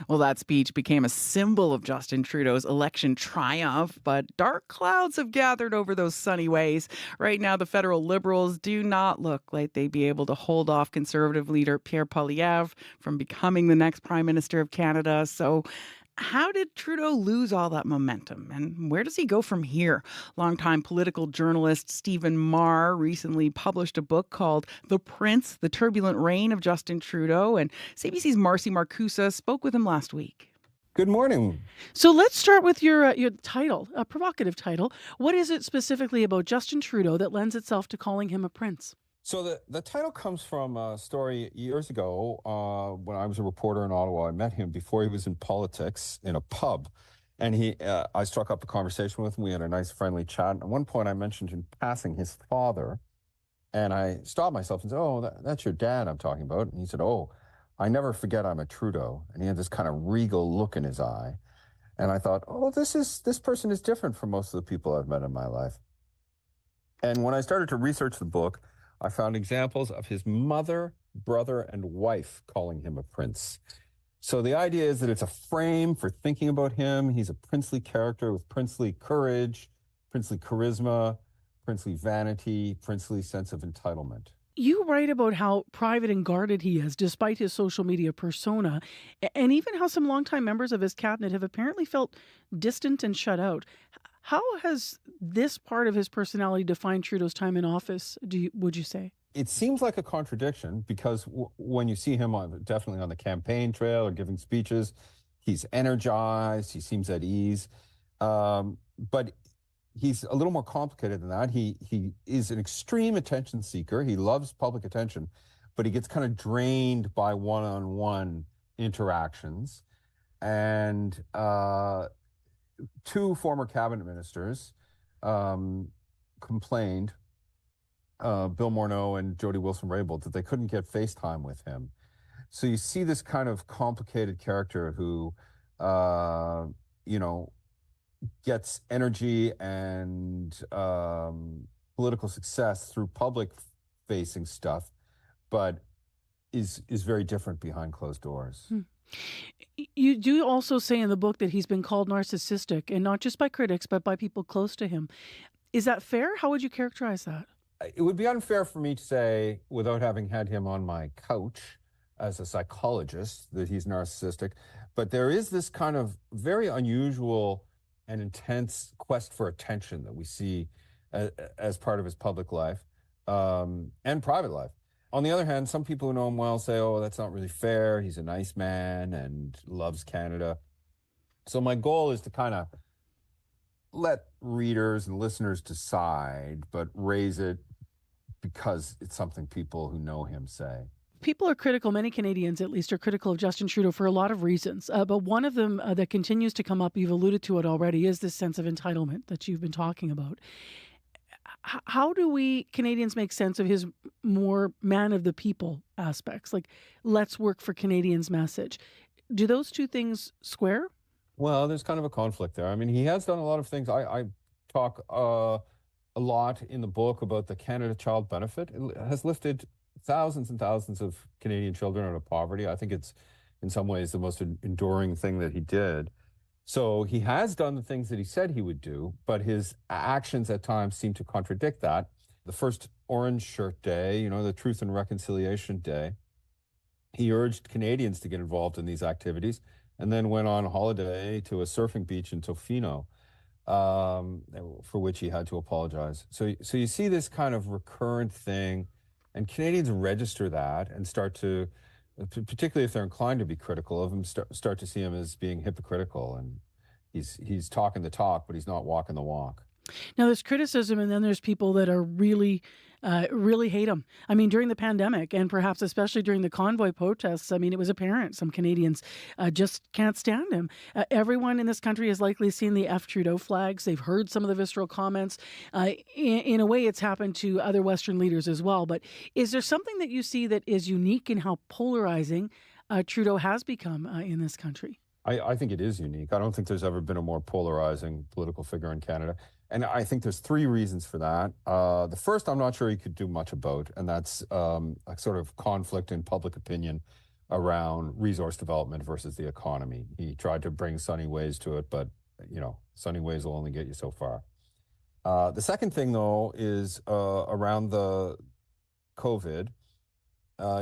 Well, that speech became a symbol of Justin Trudeau's election triumph, but dark clouds have gathered over those sunny ways. Right now, the federal Liberals do not look like they'd be able to hold off Conservative leader Pierre Poilievre from becoming the next Prime Minister of Canada. So how did Trudeau lose all that momentum, and where does he go from here? Longtime political journalist Stephen Marr recently published a book called The Prince, The Turbulent Reign of Justin Trudeau, and CBC's Marcy Marcusa spoke with him last week. Good morning. So let's start with your title, a provocative title. What is it specifically about Justin Trudeau that lends itself to calling him a prince? So the title comes from a story years ago when I was a reporter in Ottawa. I met him before he was in politics in a pub, and I struck up a conversation with him. We had a nice friendly chat. At one point I mentioned in passing his father, and I stopped myself and said, "Oh, that's your dad I'm talking about." And he said, "Oh, I never forget I'm a Trudeau." And he had this kind of regal look in his eye. And I thought, oh, this person is different from most of the people I've met in my life. And when I started to research the book, I found examples of his mother, brother, and wife calling him a prince. So the idea is that it's a frame for thinking about him. He's a princely character with princely courage, princely charisma, princely vanity, princely sense of entitlement. You write about how private and guarded he is, despite his social media persona, and even how some longtime members of his cabinet have apparently felt distant and shut out. How has this part of his personality defined Trudeau's time in office, would you say? It seems like a contradiction because when you see him definitely on the campaign trail or giving speeches, he's energized, he seems at ease. But he's a little more complicated than that. He is an extreme attention seeker. He loves public attention, but he gets kind of drained by one-on-one interactions. And two former cabinet ministers complained, Bill Morneau and Jody Wilson-Raybould, that they couldn't get FaceTime with him. So you see this kind of complicated character who, gets energy and political success through public-facing stuff, but is very different behind closed doors. You do also say in the book that he's been called narcissistic, and not just by critics, but by people close to him. Is that fair? How would you characterize that? It would be unfair for me to say, without having had him on my couch as a psychologist, that he's narcissistic. But there is this kind of very unusual and intense quest for attention that we see as part of his public life and private life. On the other hand, some people who know him well say, oh, that's not really fair. He's a nice man and loves Canada. So my goal is to kind of let readers and listeners decide, but raise it because it's something people who know him say. People are critical, many Canadians at least, are critical of Justin Trudeau for a lot of reasons. But one of them that continues to come up, you've alluded to it already, is this sense of entitlement that you've been talking about. How do we Canadians make sense of his more man of the people aspects, like let's work for Canadians message? Do those two things square? Well, there's kind of a conflict there. I mean, he has done a lot of things. I talk a lot in the book about the Canada Child Benefit. It has lifted thousands and thousands of Canadian children out of poverty. I think it's in some ways the most enduring thing that he did. So he has done the things that he said he would do, but his actions at times seem to contradict that. The first Orange Shirt Day, the Truth and Reconciliation Day, he urged Canadians to get involved in these activities and then went on holiday to a surfing beach in Tofino, for which he had to apologize. So you see this kind of recurrent thing, and Canadians register that and start to, particularly if they're inclined to be critical of him, start to see him as being hypocritical, and he's talking the talk, but he's not walking the walk. Now, there's criticism, and then there's people that are really hate him. I mean, during the pandemic, and perhaps especially during the convoy protests, I mean, it was apparent some Canadians just can't stand him. Everyone in this country has likely seen the F Trudeau flags. They've heard some of the visceral comments. In a way, it's happened to other Western leaders as well. But is there something that you see that is unique in how polarizing Trudeau has become in this country? I think it is unique. I don't think there's ever been a more polarizing political figure in Canada. And I think there's three reasons for that. The first, I'm not sure he could do much about, and that's a sort of conflict in public opinion around resource development versus the economy. He tried to bring sunny ways to it, but, sunny ways will only get you so far. The second thing, though, is around the COVID.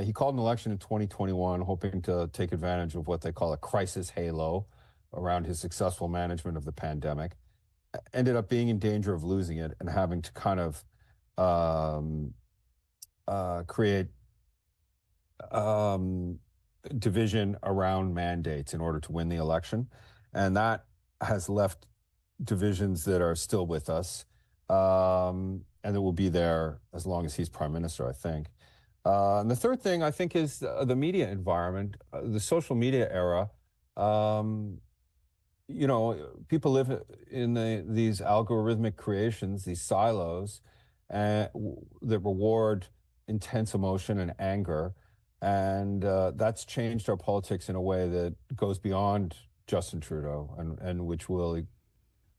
He called an election in 2021, hoping to take advantage of what they call a crisis halo around his successful management of the pandemic. Ended up being in danger of losing it and having to kind of create division around mandates in order to win the election. And that has left divisions that are still with us, and that will be there as long as he's prime minister, I think. And the third thing, I think, is the media environment, the social media era. People live in these algorithmic creations, these silos, that reward intense emotion and anger. And that's changed our politics in a way that goes beyond Justin Trudeau and which will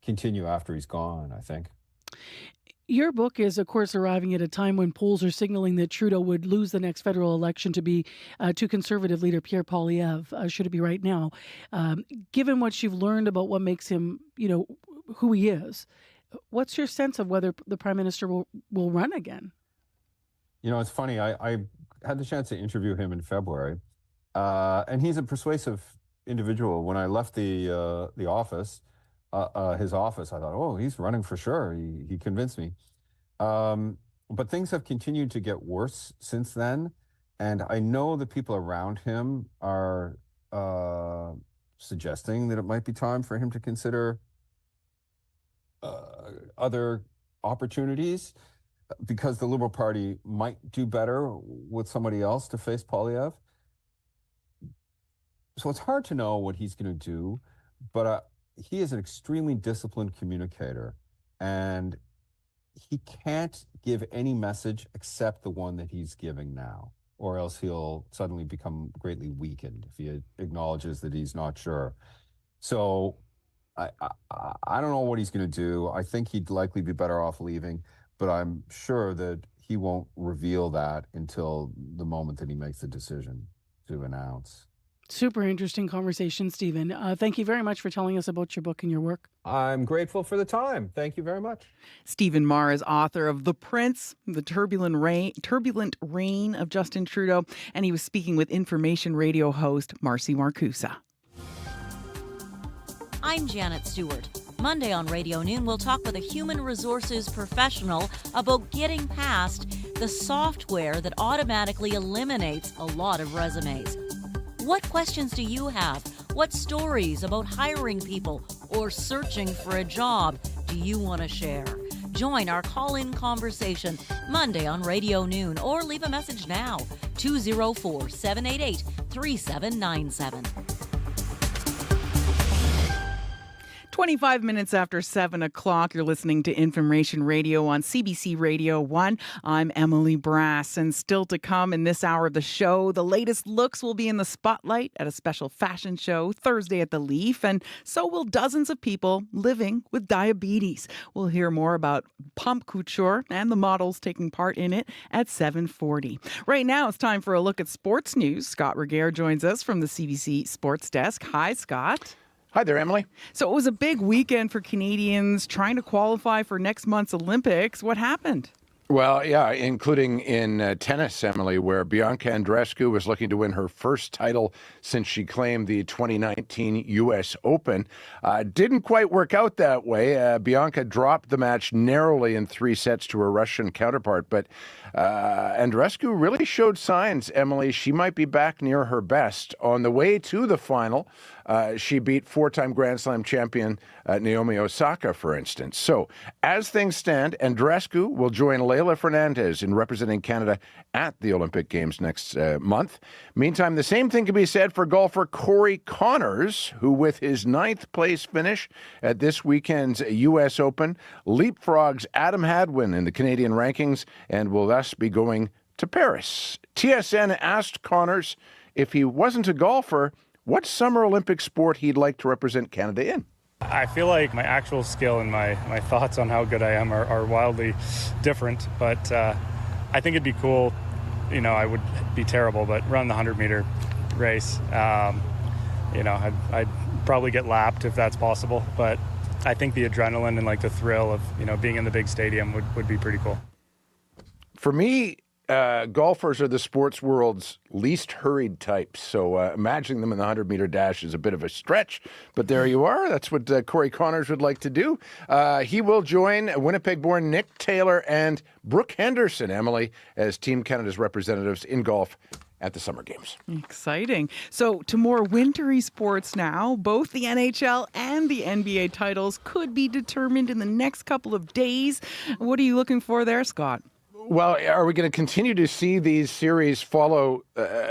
continue after he's gone, I think. Your book is, of course, arriving at a time when polls are signaling that Trudeau would lose the next federal election to Conservative leader Pierre Poilievre, should it be right now. Given what you've learned about what makes him, who he is, what's your sense of whether the Prime Minister will run again? It's funny. I had the chance to interview him in February, and he's a persuasive individual. When I left the office, his office, I thought, oh, he's running for sure. He convinced me. But things have continued to get worse since then. And I know the people around him are suggesting that it might be time for him to consider other opportunities, because the Liberal Party might do better with somebody else to face Poilievre. So it's hard to know what he's going to do. But he is an extremely disciplined communicator, and he can't give any message except the one that he's giving now, or else he'll suddenly become greatly weakened if he acknowledges that he's not sure. So I don't know what he's going to do. I think he'd likely be better off leaving, but I'm sure that he won't reveal that until the moment that he makes the decision to announce. Super interesting conversation, Stephen. Thank you very much for telling us about your book and your work. I'm grateful for the time. Thank you very much. Stephen Marr is author of The Prince, The Turbulent Reign of Justin Trudeau, and he was speaking with Information Radio host Marcy Marcusa. I'm Janet Stewart. Monday on Radio Noon, we'll talk with a human resources professional about getting past the software that automatically eliminates a lot of resumes. What questions do you have? What stories about hiring people or searching for a job do you want to share? Join our call-in conversation Monday on Radio Noon, or leave a message now, 204-788-3797. 25 minutes after 7 o'clock, you're listening to Information Radio on CBC Radio 1. I'm Emily Brass, and still to come in this hour of the show, the latest looks will be in the spotlight at a special fashion show Thursday at the Leaf, and so will dozens of people living with diabetes. We'll hear more about Pump Couture and the models taking part in it at 7:40. Right now, it's time for a look at sports news. Scott Regehr joins us from the CBC Sports Desk. Hi, Scott. Hi there, Emily. So it was a big weekend for Canadians trying to qualify for next month's Olympics. What happened? Well, yeah, including in tennis, Emily, where Bianca Andreescu was looking to win her first title since she claimed the 2019 U.S. Open. Didn't quite work out that way. Bianca dropped the match narrowly in 3 sets to her Russian counterpart, but Andreescu really showed signs, Emily. She might be back near her best. On the way to the final, she beat 4-time Grand Slam champion Naomi Osaka, for instance. So, as things stand, Andreescu will join Leila Fernandez in representing Canada at the Olympic Games next month. Meantime, the same thing can be said for golfer Corey Connors, who, with his 9th place finish at this weekend's U.S. Open, leapfrogs Adam Hadwin in the Canadian rankings and will thus be going to Paris. TSN asked Connors if he wasn't a golfer, what Summer Olympic sport he'd like to represent Canada in. I feel like my actual skill and my thoughts on how good I am are wildly different, but I think it'd be cool. You know, I would be terrible, but run the 100-meter race. You know, I'd probably get lapped if that's possible, but I think the adrenaline and like the thrill of, you know, being in the big stadium would be pretty cool. For me, golfers are the sports world's least hurried types, so imagining them in the 100-meter dash is a bit of a stretch, but there you are. That's what Corey Connors would like to do. He will join Winnipeg-born Nick Taylor and Brooke Henderson, Emily, as Team Canada's representatives in golf at the Summer Games. Exciting. So to more wintry sports now. Both the NHL and the NBA titles could be determined in the next couple of days. What are you looking for there, Scott? Well, are we going to continue to see these series follow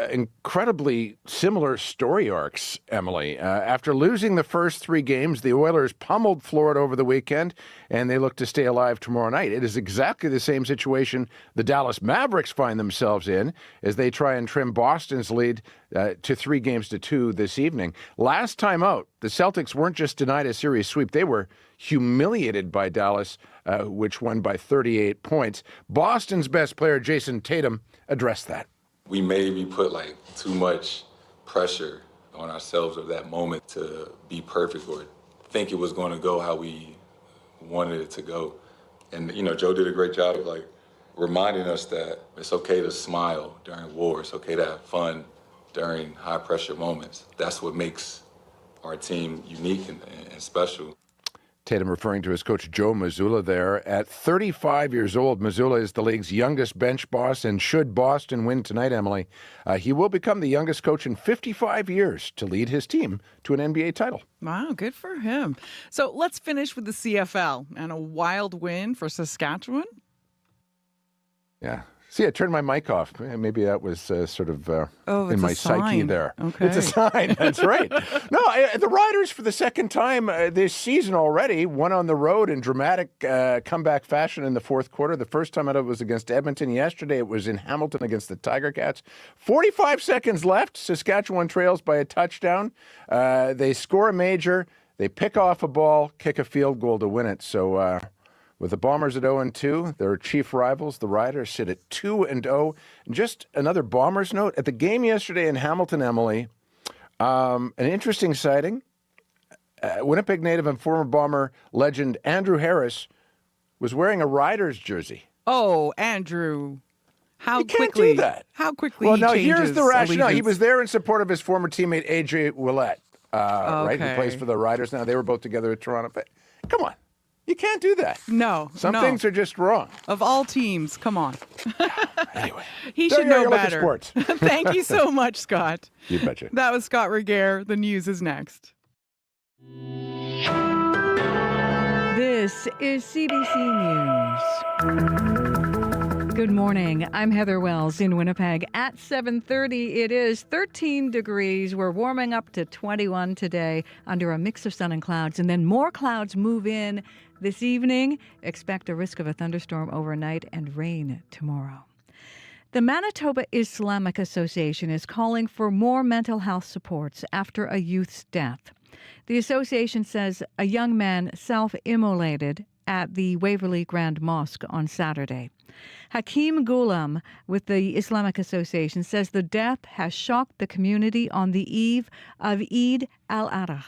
incredibly similar story arcs, Emily? After losing the first 3 games, the Oilers pummeled Florida over the weekend, and they look to stay alive tomorrow night. It is exactly the same situation the Dallas Mavericks find themselves in as they try and trim Boston's lead to 3-2 this evening. Last time out, the Celtics weren't just denied a series sweep, they were humiliated by Dallas, which won by 38 points. Boston's best player, Jason Tatum, addressed that. We maybe put like too much pressure on ourselves at that moment to be perfect or think it was going to go how we wanted it to go. And, you know, Joe did a great job of like reminding us that it's okay to smile during war. It's okay to have fun during high pressure moments. That's what makes our team unique and special. Tatum referring to his coach Joe Mazzulla there. At 35 years old, Mazzulla is the league's youngest bench boss, and should Boston win tonight, Emily, he will become the youngest coach in 55 years to lead his team to an NBA title. Wow, good for him. So let's finish with the CFL and a wild win for Saskatchewan. Yeah, See, I turned my mic off. Maybe that was sort of in my psyche sign. there. Okay. It's a sign. That's right. No, the Riders, for the second time this season already, won on the road in dramatic comeback fashion in the fourth quarter. The first time it was against Edmonton. Yesterday, it was in Hamilton against the Tiger Cats. 45 seconds left. Saskatchewan trails by a touchdown. They score a major. They pick off a ball, kick a field goal to win it. So... with the Bombers at 0-2, their chief rivals, the Riders, sit at 2-0. And just another Bombers note, at the game yesterday in Hamilton, Emily, an interesting sighting. Winnipeg native and former Bomber legend Andrew Harris was wearing a Riders jersey. Oh, Andrew. How You can't quickly? do that. How quickly? Well, he now changes here's the rationale. He allegiance. was there in support of his former teammate, A.J. Ouellette, right, who plays for the Riders now. They were both together at Toronto. But come on. You can't do that. No. Some no. things are just wrong. Of all teams, come on. Anyway. He There should you go, know you look at better. sports. Thank you so much, Scott. You betcha. That was Scott Regehr. The news is next. This is CBC News. Good morning. I'm Heather Wells in Winnipeg. At 7:30, it is 13 degrees. We're warming up to 21 today under a mix of sun and clouds. And then more clouds move in this evening. Expect a risk of a thunderstorm overnight and rain tomorrow. The Manitoba Islamic Association is calling for more mental health supports after a youth's death. The association says a young man self-immolated at the Waverley Grand Mosque on Saturday. Hakeem Ghulam with the Islamic Association says the death has shocked the community on the eve of Eid al-Adha.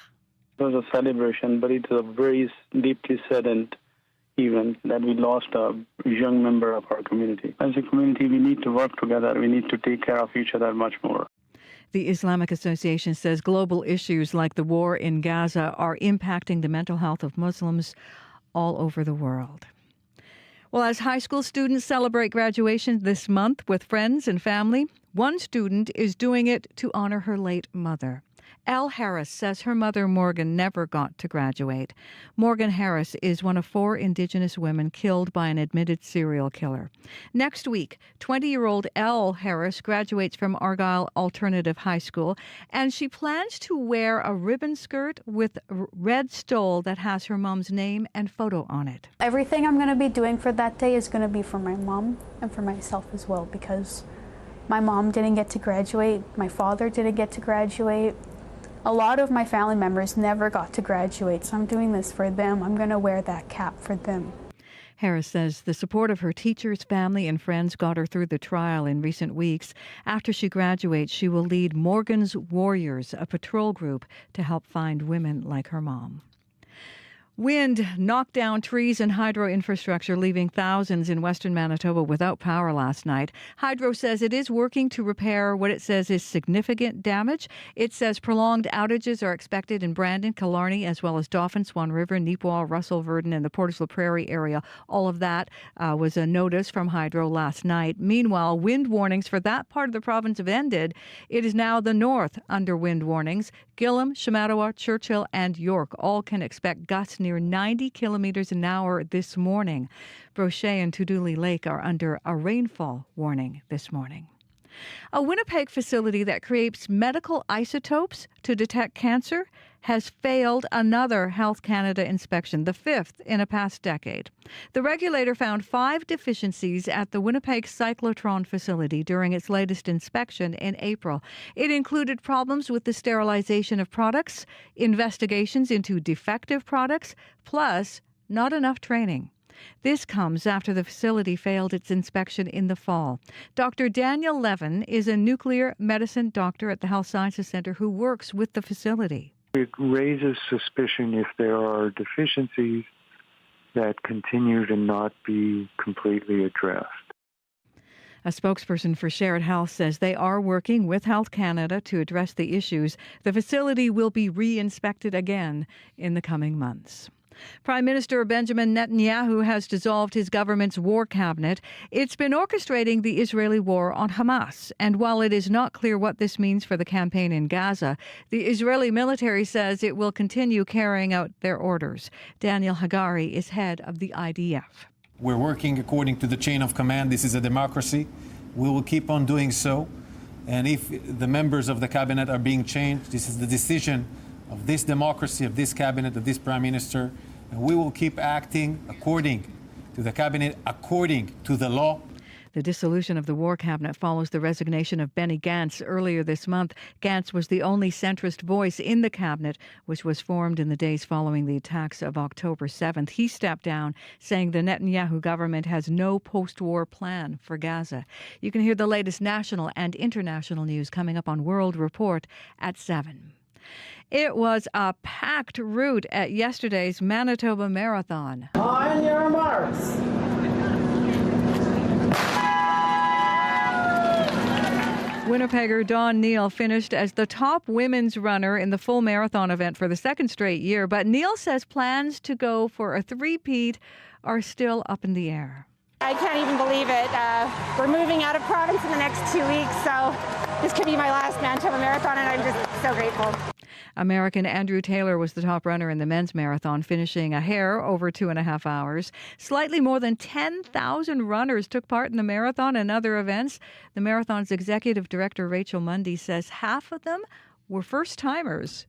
It was a celebration, but it was a very deeply saddened event that we lost a young member of our community. As a community, we need to work together. We need to take care of each other much more. The Islamic Association says global issues like the war in Gaza are impacting the mental health of Muslims all over the world. Well, as high school students celebrate graduation this month with friends and family, one student is doing it to honor her late mother. Elle Harris says her mother, Morgan, never got to graduate. Morgan Harris is one of 4 Indigenous women killed by an admitted serial killer. Next week, 20-year-old Elle Harris graduates from Argyle Alternative High School, and she plans to wear a ribbon skirt with red stole that has her mom's name and photo on it. Everything I'm going to be doing for that day is going to be for my mom and for myself as well, because my mom didn't get to graduate, my father didn't get to graduate. A lot of my family members never got to graduate, so I'm doing this for them. I'm going to wear that cap for them. Harris says the support of her teachers, family, and friends got her through the trial in recent weeks. After she graduates, she will lead Morgan's Warriors, a patrol group to help find women like her mom. Wind knocked down trees and hydro infrastructure, leaving thousands in western Manitoba without power last night. Hydro says it is working to repair what it says is significant damage. It says prolonged outages are expected in Brandon, Killarney, as well as Dauphin, Swan River, Neepawa, Russell, Verdon, and the Portage La Prairie area. All of that was a notice from Hydro last night. Meanwhile, wind warnings for that part of the province have ended. It is now the north under wind warnings. Gillam, Shamattawa, Churchill, and York all can expect gusts near 90 kilometers an hour this morning. Brochet and Tuduli Lake are under a rainfall warning this morning. A Winnipeg facility that creates medical isotopes to detect cancer has failed another Health Canada inspection, the 5th in a past decade. The regulator found 5 deficiencies at the Winnipeg cyclotron facility during its latest inspection in April. It included problems with the sterilization of products, investigations into defective products, plus not enough training. This comes after the facility failed its inspection in the fall. Dr. Daniel Levin is a nuclear medicine doctor at the Health Sciences Centre who works with the facility. It raises suspicion if there are deficiencies that continue to not be completely addressed. A spokesperson for Shared Health says they are working with Health Canada to address the issues. The facility will be re-inspected again in the coming months. Prime Minister Benjamin Netanyahu has dissolved his government's war cabinet. It's been orchestrating the Israeli war on Hamas. And while it is not clear what this means for the campaign in Gaza, the Israeli military says it will continue carrying out their orders. Daniel Hagari is head of the IDF. We're working according to the chain of command. This is a democracy. We will keep on doing so. And if the members of the cabinet are being changed, this is the decision of this democracy, of this cabinet, of this prime minister. And we will keep acting according to the cabinet, according to the law. The dissolution of the War Cabinet follows the resignation of Benny Gantz earlier this month. Gantz was the only centrist voice in the cabinet, which was formed in the days following the attacks of October 7th. He stepped down, saying the Netanyahu government has no post-war plan for Gaza. You can hear the latest national and international news coming up on World Report at 7. It was a packed route at yesterday's Manitoba Marathon. On your marks. Winnipegger Dawn Neal finished as the top women's runner in the full marathon event for the second straight year, but Neal says plans to go for a three-peat are still up in the air. I can't even believe it. We're moving out of province in the next 2 weeks, so this could be my last Manitoba Marathon, and I'm just so grateful. American Andrew Taylor was the top runner in the men's marathon, finishing a hair over 2.5 hours. Slightly more than 10,000 runners took part in the marathon and other events. The marathon's executive director, Rachel Mundy, says half of them were first-timers.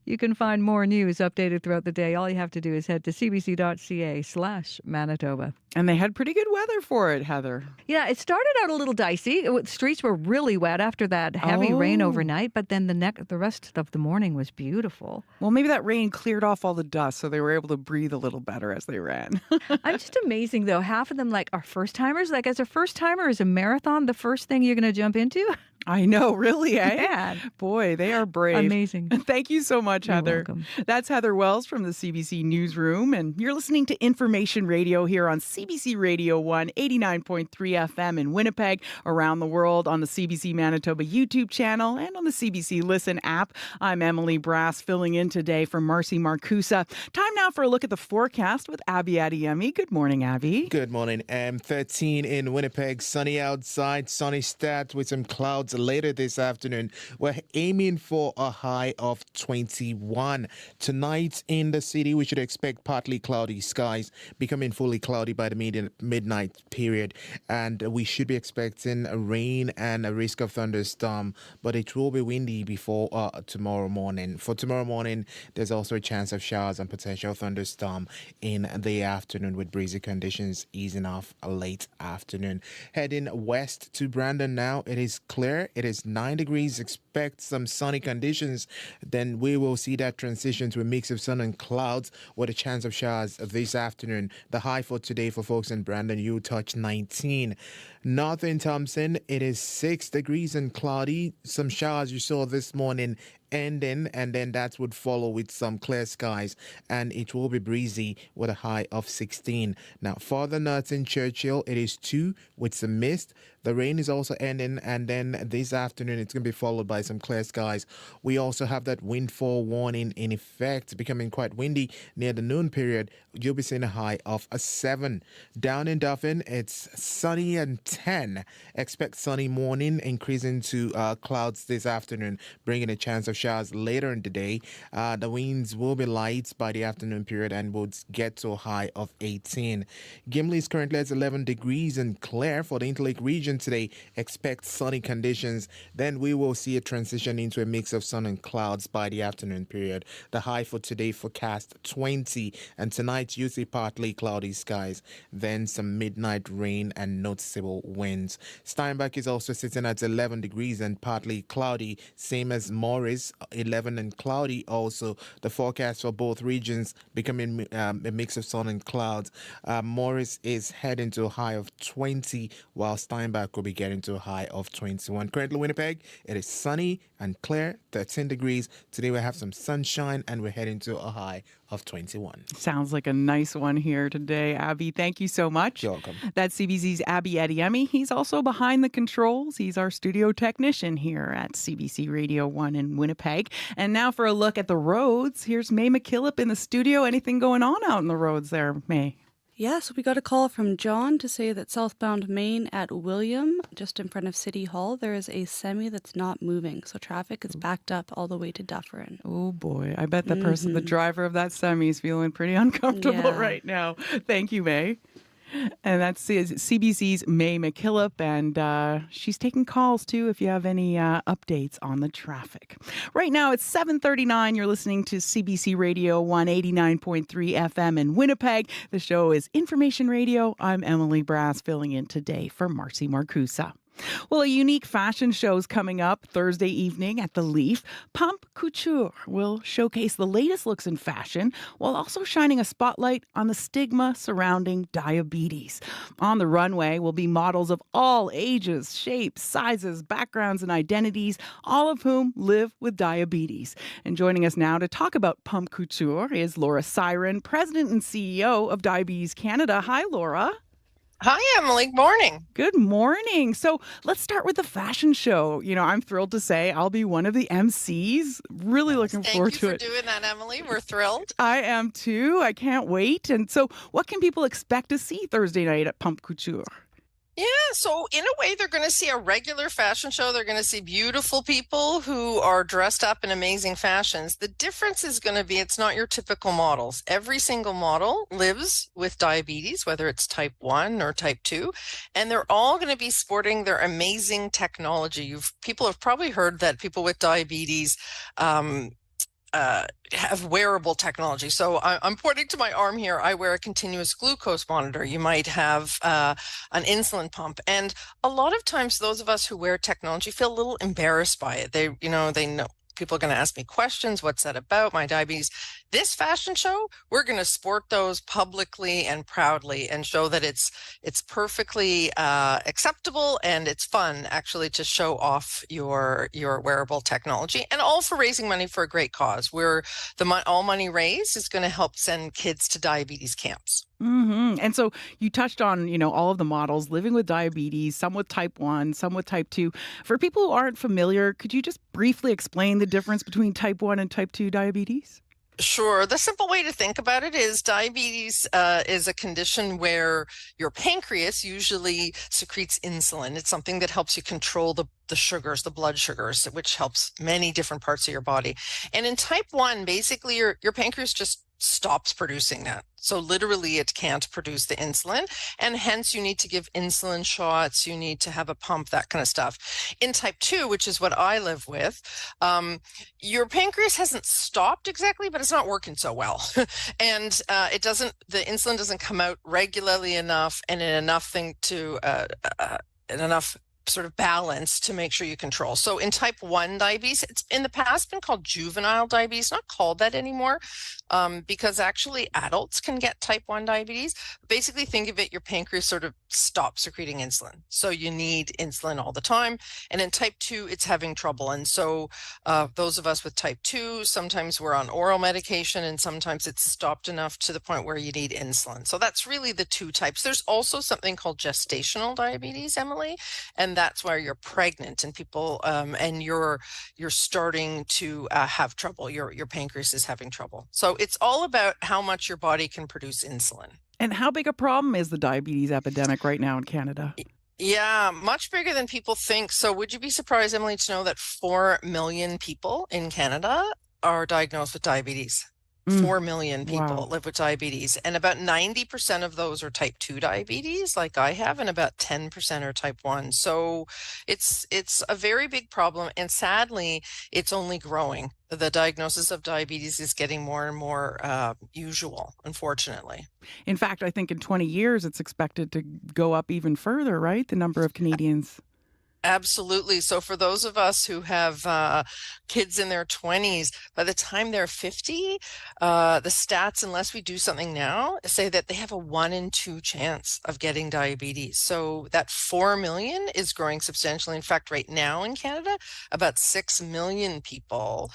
You can find more news updated throughout the day. All you have to do is head to cbc.ca/Manitoba. And they had pretty good weather for it, Heather. Yeah, it started out a little dicey. The streets were really wet after that heavy rain overnight, but then the rest of the morning was beautiful. Well, maybe that rain cleared off all the dust, so they were able to breathe a little better as they ran. I'm just amazing, though. Half of them are first-timers. As a first-timer, is a marathon the first thing you're going to jump into? I know, really, eh? Yeah. Boy, they are brave. Amazing. Thank you so much, You're Heather. welcome. That's Heather Wells from the CBC Newsroom, and you're listening to Information Radio here on CBC Radio 1, 89.3 FM in Winnipeg, around the world on the CBC Manitoba YouTube channel and on the CBC Listen app. I'm Emily Brass, filling in today for Marcy Marcusa. Time now for a look at the forecast with Abby Adiyemi. Good morning, Abby. Good morning. 13 in Winnipeg, sunny outside, sunny stat with some clouds later this afternoon. We're aiming for a high of 21. Tonight in the city, we should expect partly cloudy skies, becoming fully cloudy by the midnight period. And we should be expecting rain and a risk of thunderstorm, but it will be windy before tomorrow morning. For tomorrow morning, there's also a chance of showers and potential thunderstorm in the afternoon, with breezy conditions easing off late afternoon. Heading west to Brandon now, it is clear. It is 9 degrees. Expect some sunny conditions. Then we will see that transition to a mix of sun and clouds with a chance of showers this afternoon. The high for today for folks in Brandon, you touch 19. North in Thompson, it is 6 degrees and cloudy. Some showers you saw this morning ending, and then that would follow with some clear skies, and it will be breezy with a high of 16. Now, further north in Churchill, it is 2 with some mist. The rain is also ending, and then this afternoon it's going to be followed by some clear skies. We also have that windfall warning in effect, becoming quite windy near the noon period. You'll be seeing a high of a 7. Down in Dauphin, it's sunny and 10. Expect sunny morning, increasing to clouds this afternoon, bringing a chance of showers later in the day. The winds will be light by the afternoon period and will get to a high of 18. Gimli is currently at 11 degrees and clear. For the Interlake region today, expect sunny conditions. Then we will see a transition into a mix of sun and clouds by the afternoon period. The high for today forecast 20, and tonight you see partly cloudy skies, then some midnight rain and noticeable winds. Steinbach is also sitting at 11 degrees and partly cloudy, same as Morris, 11 and cloudy also. The forecast for both regions becoming a mix of sun and clouds. Morris is heading to a high of 20, while Steinbach will be getting to a high of 21. Currently Winnipeg, it is sunny and clear, 13 degrees. Today we have some sunshine and we're heading to a high of 21. Sounds like a nice one here today, Abby. Thank you so much. You're welcome. That's CBC's Abby Adiyemi. He's also behind the controls. He's our studio technician here at CBC Radio 1 in Winnipeg. And now for a look at the roads, here's May McKillop in the studio. Anything going on out in the roads there, May? Yeah, so we got a call from John to say that southbound Main at William, just in front of City Hall, there is a semi that's not moving. So traffic is backed up all the way to Dufferin. Oh boy, I bet the person, the driver of that semi is feeling pretty uncomfortable right now. Thank you, May. And that's CBC's May McKillop, and she's taking calls too if you have any updates on the traffic. Right now it's 7:39. You're listening to CBC Radio 189.3 FM in Winnipeg. The show is Information Radio. I'm Emily Brass, filling in today for Marcy Marcusa. Well, a unique fashion show is coming up Thursday evening at the Leaf. Pump Couture will showcase the latest looks in fashion while also shining a spotlight on the stigma surrounding diabetes. On the runway will be models of all ages, shapes, sizes, backgrounds, and identities, all of whom live with diabetes. And joining us now to talk about Pump Couture is Laura Siren, President and CEO of Diabetes Canada. Hi, Laura. Hi, Emily. Good morning. Good morning. So let's start with the fashion show. You know, I'm thrilled to say I'll be one of the MCs. Really looking forward to it. Thank you for doing that, Emily. We're thrilled. I am too. I can't wait. And so what can people expect to see Thursday night at Pump Couture? Yeah, so in a way, they're going to see a regular fashion show. They're going to see beautiful people who are dressed up in amazing fashions. The difference is going to be it's not your typical models. Every single model lives with diabetes, whether it's type 1 or type 2, and they're all going to be sporting their amazing technology. People have probably heard that people with diabetes have wearable technology. So I'm pointing to my arm here. I wear a continuous glucose monitor. You might have an insulin pump. And a lot of times those of us who wear technology feel a little embarrassed by it. They know people are going to ask me questions. What's that about? My diabetes. This fashion show, we're going to sport those publicly and proudly and show that it's perfectly acceptable and it's fun actually to show off your wearable technology, and all for raising money for a great cause. All money raised is going to help send kids to diabetes camps. Mm-hmm. And so you touched on, all of the models living with diabetes, some with type 1, some with type 2. For people who aren't familiar, could you just briefly explain the difference between type 1 and type 2 diabetes? Sure. The simple way to think about it is diabetes is a condition where your pancreas usually secretes insulin. It's something that helps you control the sugars, the blood sugars, which helps many different parts of your body. And in type 1, basically your pancreas just stops producing that. So literally it can't produce the insulin, and hence you need to give insulin shots, you need to have a pump, that kind of stuff. In type 2, which is what I live with, your pancreas hasn't stopped exactly, but it's not working so well. And the insulin doesn't come out regularly enough and in enough sort of balance to make sure you control. So in type 1 diabetes, it's in the past been called juvenile diabetes, not called that anymore, because actually adults can get type 1 diabetes. Basically, think of it, your pancreas sort of stops secreting insulin. So you need insulin all the time. And in type 2, it's having trouble. And so those of us with type 2, sometimes we're on oral medication and sometimes it's stopped enough to the point where you need insulin. So that's really the two types. There's also something called gestational diabetes, Emily, and that's where you're pregnant and people and you're starting to have trouble. Your pancreas is having trouble. So it's all about how much your body can produce insulin. And how big a problem is the diabetes epidemic right now in Canada? Yeah, much bigger than people think. So would you be surprised, Emily, to know that 4 million people in Canada are diagnosed with diabetes? 4 million people live with diabetes, and about 90% of those are type 2 diabetes, like I have, and about 10% are type 1. So it's a very big problem, and sadly, it's only growing. The diagnosis of diabetes is getting more and more usual, unfortunately. In fact, I think in 20 years, it's expected to go up even further, right? The number of Canadians. Absolutely. So for those of us who have kids in their 20s, by the time they're 50, the stats, unless we do something now, say that they have a 1 in 2 chance of getting diabetes. So that 4 million is growing substantially. In fact, right now in Canada, about 6 million people,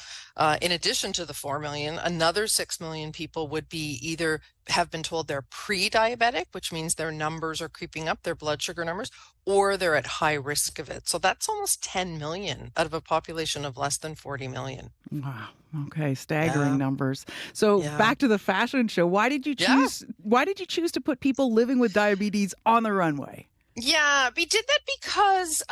in addition to the 4 million, another 6 million people would be either have been told they're pre-diabetic, which means their numbers are creeping up, their blood sugar numbers, or they're at high risk of it. So that's almost 10 million out of a population of less than 40 million. Wow. Okay, staggering numbers. So back to the fashion show. Why did you choose to put people living with diabetes on the runway? Yeah, we did that because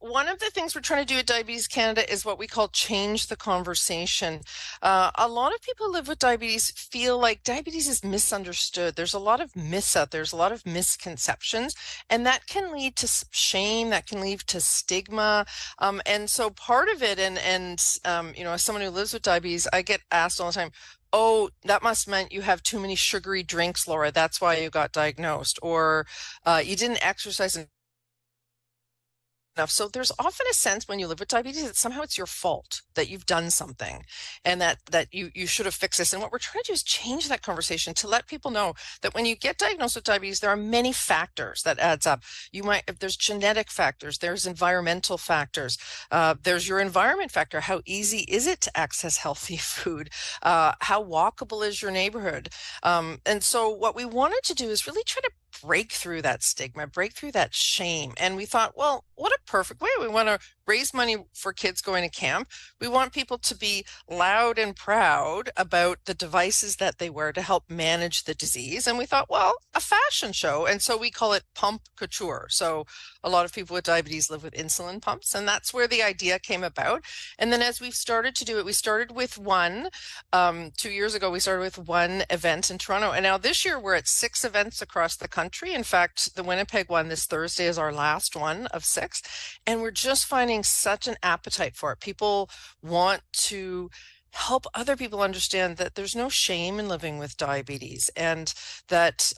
one of the things we're trying to do at Diabetes Canada is what we call change the conversation. A lot of people who live with diabetes feel like diabetes is misunderstood. There's a lot of myths out there. There's a lot of misconceptions, and that can lead to shame. That can lead to stigma. And so part of it, and as someone who lives with diabetes, I get asked all the time, oh, that must meant you have too many sugary drinks, Laura. That's why you got diagnosed. Or you didn't exercise enough. So there's often a sense when you live with diabetes that somehow it's your fault, that you've done something, and that you should have fixed this. And what we're trying to do is change that conversation to let people know that when you get diagnosed with diabetes, there are many factors that adds up. There's genetic factors, there's environmental factors, there's your environment factor. How easy is it to access healthy food? How walkable is your neighborhood? And so what we wanted to do is really try to break through that stigma, break through that shame. And we thought, well, what a perfect way. We want to raise money for kids going to camp. We want people to be loud and proud about the devices that they wear to help manage the disease. And we thought, well, a fashion show. And so we call it Pump Couture. So a lot of people with diabetes live with insulin pumps, and that's where the idea came about. And then as we've started to do it, we started with one. 2 years ago, we started with one event in Toronto. And now this year, we're at 6 events across the country. In fact, the Winnipeg one this Thursday is our last one of 6. And we're just finding such an appetite for it. People want to help other people understand that there's no shame in living with diabetes, and that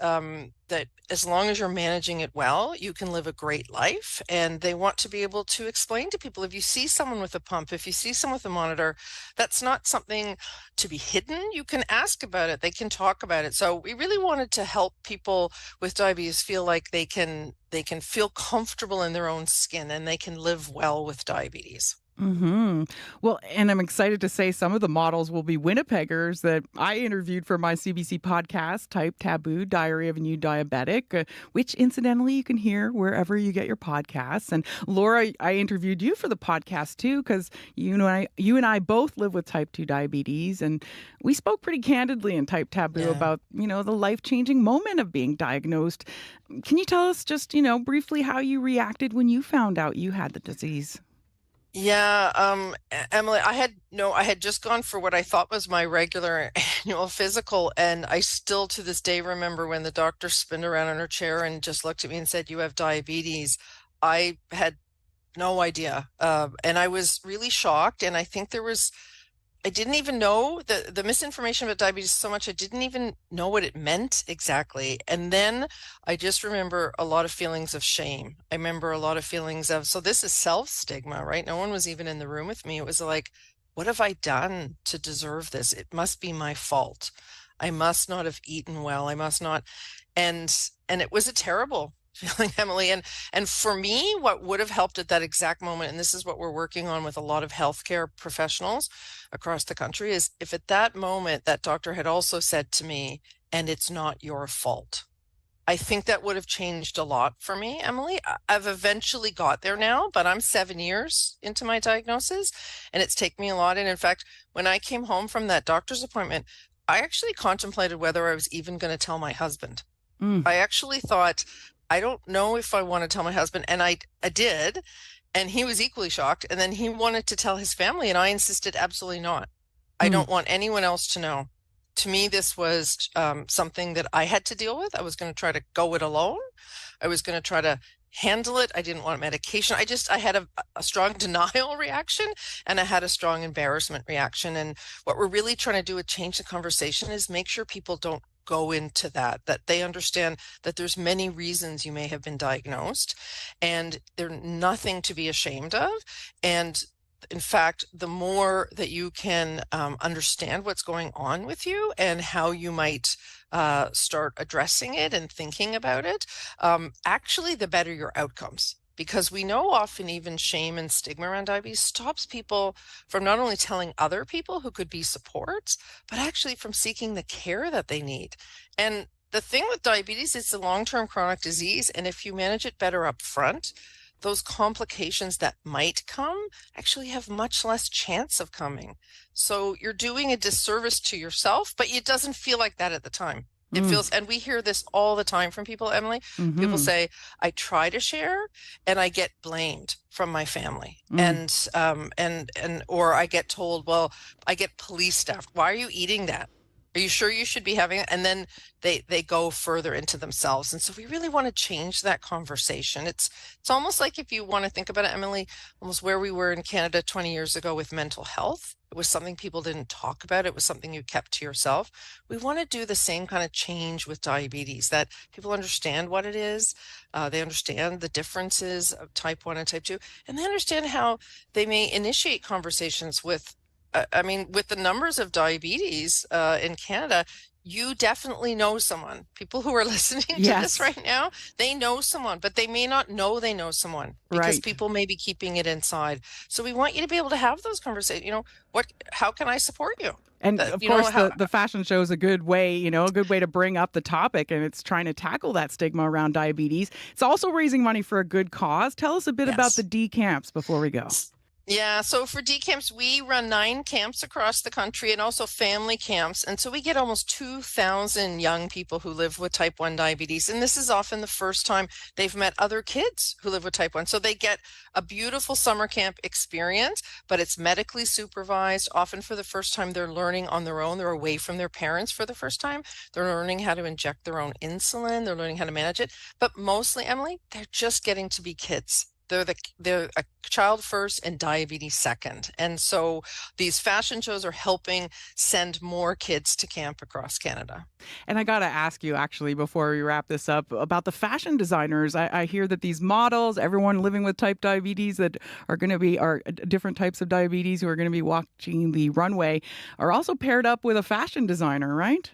that as long as you're managing it well, you can live a great life. And they want to be able to explain to people, if you see someone with a pump, if you see someone with a monitor, that's not something to be hidden. You can ask about it. They can talk about it. So we really wanted to help people with diabetes feel like they can feel comfortable in their own skin, and they can live well with diabetes. Well, and I'm excited to say some of the models will be Winnipeggers that I interviewed for my CBC podcast, Type Taboo, Diary of a New Diabetic, which incidentally you can hear wherever you get your podcasts. And Laura, I interviewed you for the podcast too, because you and I both live with type 2 diabetes, and we spoke pretty candidly in Type Taboo about, the life-changing moment of being diagnosed. Can you tell us just, briefly how you reacted when you found out you had the disease? Yeah, Emily, I had just gone for what I thought was my regular annual physical, and I still to this day remember when the doctor spun around in her chair and just looked at me and said, "You have diabetes." I had no idea, and I was really shocked. And I think I didn't even know the misinformation about diabetes so much. I didn't even know what it meant exactly. And then I just remember a lot of feelings of shame. I remember a lot of feelings of, so this is self-stigma, right? No one was even in the room with me. It was like, what have I done to deserve this? It must be my fault. I must not have eaten well. I must not. And it was a terrible feeling, Emily. And for me, what would have helped at that exact moment, and this is what we're working on with a lot of healthcare professionals across the country, is if at that moment that doctor had also said to me, "And it's not your fault," I think that would have changed a lot for me, Emily. I've eventually got there now, but I'm 7 years into my diagnosis, and it's taken me a lot. And in fact, when I came home from that doctor's appointment, I actually contemplated whether I was even going to tell my husband. I actually thought, I don't know if I want to tell my husband, and I did, and he was equally shocked. And then he wanted to tell his family, and I insisted absolutely not. I don't want anyone else to know. To me, this was something that I had to deal with. I was going to try to go it alone. I was going to try to handle it. I didn't want medication. I had a strong denial reaction, and I had a strong embarrassment reaction. And what we're really trying to do with Change the Conversation is make sure people don't go into that they understand that there's many reasons you may have been diagnosed, and they're nothing to be ashamed of. And in fact, the more that you can understand what's going on with you and how you might start addressing it and thinking about it, actually, the better your outcomes. Because we know often even shame and stigma around diabetes stops people from not only telling other people who could be supports, but actually from seeking the care that they need. And the thing with diabetes, it's a long-term chronic disease. And if you manage it better up front, those complications that might come actually have much less chance of coming. So you're doing a disservice to yourself, but it doesn't feel like that at the time. It feels, and we hear this all the time from people, Emily. People say, I try to share and I get blamed from my family. Or I get told, well, I get police staff. Why are you eating that? Are you sure you should be having it? And then they go further into themselves. And so we really want to change that conversation. It's almost like, if you want to think about it, Emily, almost where we were in Canada 20 years ago with mental health. It was something people didn't talk about. It was something you kept to yourself. We want to do the same kind of change with diabetes, that people understand what it is. They understand the differences of type 1 and type 2, and they understand how they may initiate conversations with with the numbers of diabetes in Canada. You definitely know someone. People who are listening to this right now, they know someone, but they may not know they know someone because people may be keeping it inside. So we want you to be able to have those conversations. How can I support you? And of course, the fashion show is a good way, a good way to bring up the topic, and it's trying to tackle that stigma around diabetes. It's also raising money for a good cause. Tell us a bit about the D camps before we go. Yeah, so for D camps, we run 9 camps across the country and also family camps. And so we get almost 2,000 young people who live with type 1 diabetes. And this is often the first time they've met other kids who live with type 1. So they get a beautiful summer camp experience, but it's medically supervised. Often for the first time, they're learning on their own. They're away from their parents for the first time. They're learning how to inject their own insulin. They're learning how to manage it. But mostly, Emily, they're just getting to be kids. They're a child first and diabetes second. And so these fashion shows are helping send more kids to camp across Canada. And I got to ask you, actually, before we wrap this up, about the fashion designers. I hear that these models, everyone living with type diabetes that are different types of diabetes who are going to be walking the runway, are also paired up with a fashion designer, right?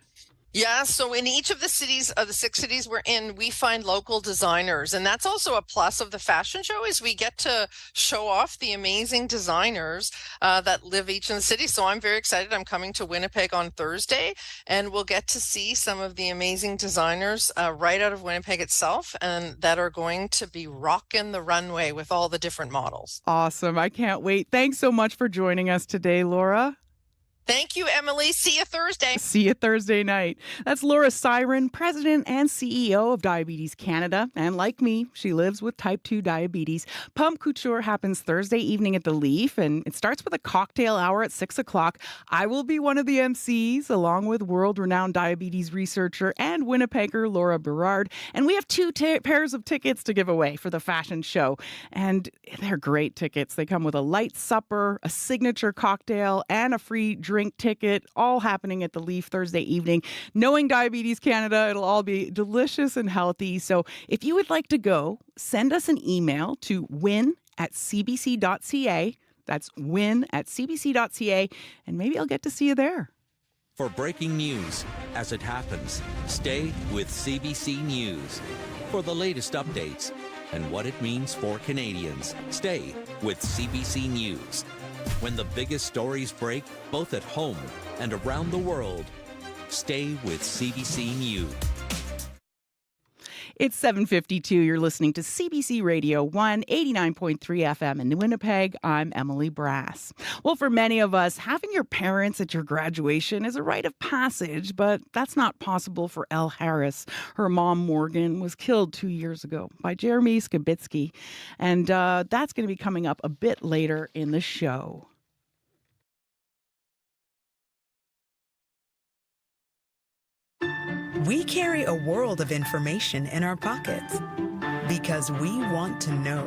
Yeah, so in each of the cities, of the 6 cities we're in, we find local designers. And that's also a plus of the fashion show, is we get to show off the amazing designers that live each in the city. So I'm very excited. I'm coming to Winnipeg on Thursday, and we'll get to see some of the amazing designers right out of Winnipeg itself, and that are going to be rocking the runway with all the different models. Awesome. I can't wait. Thanks so much for joining us today, Laura. Thank you, Emily. See you Thursday. See you Thursday night. That's Laura Siren, President and CEO of Diabetes Canada. And like me, she lives with type 2 diabetes. Pump Couture happens Thursday evening at the Leaf, and it starts with a cocktail hour at 6 o'clock. I will be one of the MCs, along with world-renowned diabetes researcher and Winnipegger Laura Berard. And we have 2 pairs of tickets to give away for the fashion show. And they're great tickets. They come with a light supper, a signature cocktail, and a free drink ticket, all happening at the Leaf Thursday evening. Knowing Diabetes Canada, it'll all be delicious and healthy. So if you would like to go, send us an email to win@cbc.ca. That's win@cbc.ca, and maybe I'll get to see you there. For breaking news as it happens, stay with CBC News. For the latest updates and what it means for Canadians, stay with CBC News. When the biggest stories break, both at home and around the world, stay with CBC News. It's 7:52. You're listening to CBC Radio 1, 89.3 FM in Winnipeg. I'm Emily Brass. Well, for many of us, having your parents at your graduation is a rite of passage, but that's not possible for Elle Harris. Her mom, Morgan, was killed 2 years ago by Jeremy Skibitsky, and that's going to be coming up a bit later in the show. We carry a world of information in our pockets because we want to know.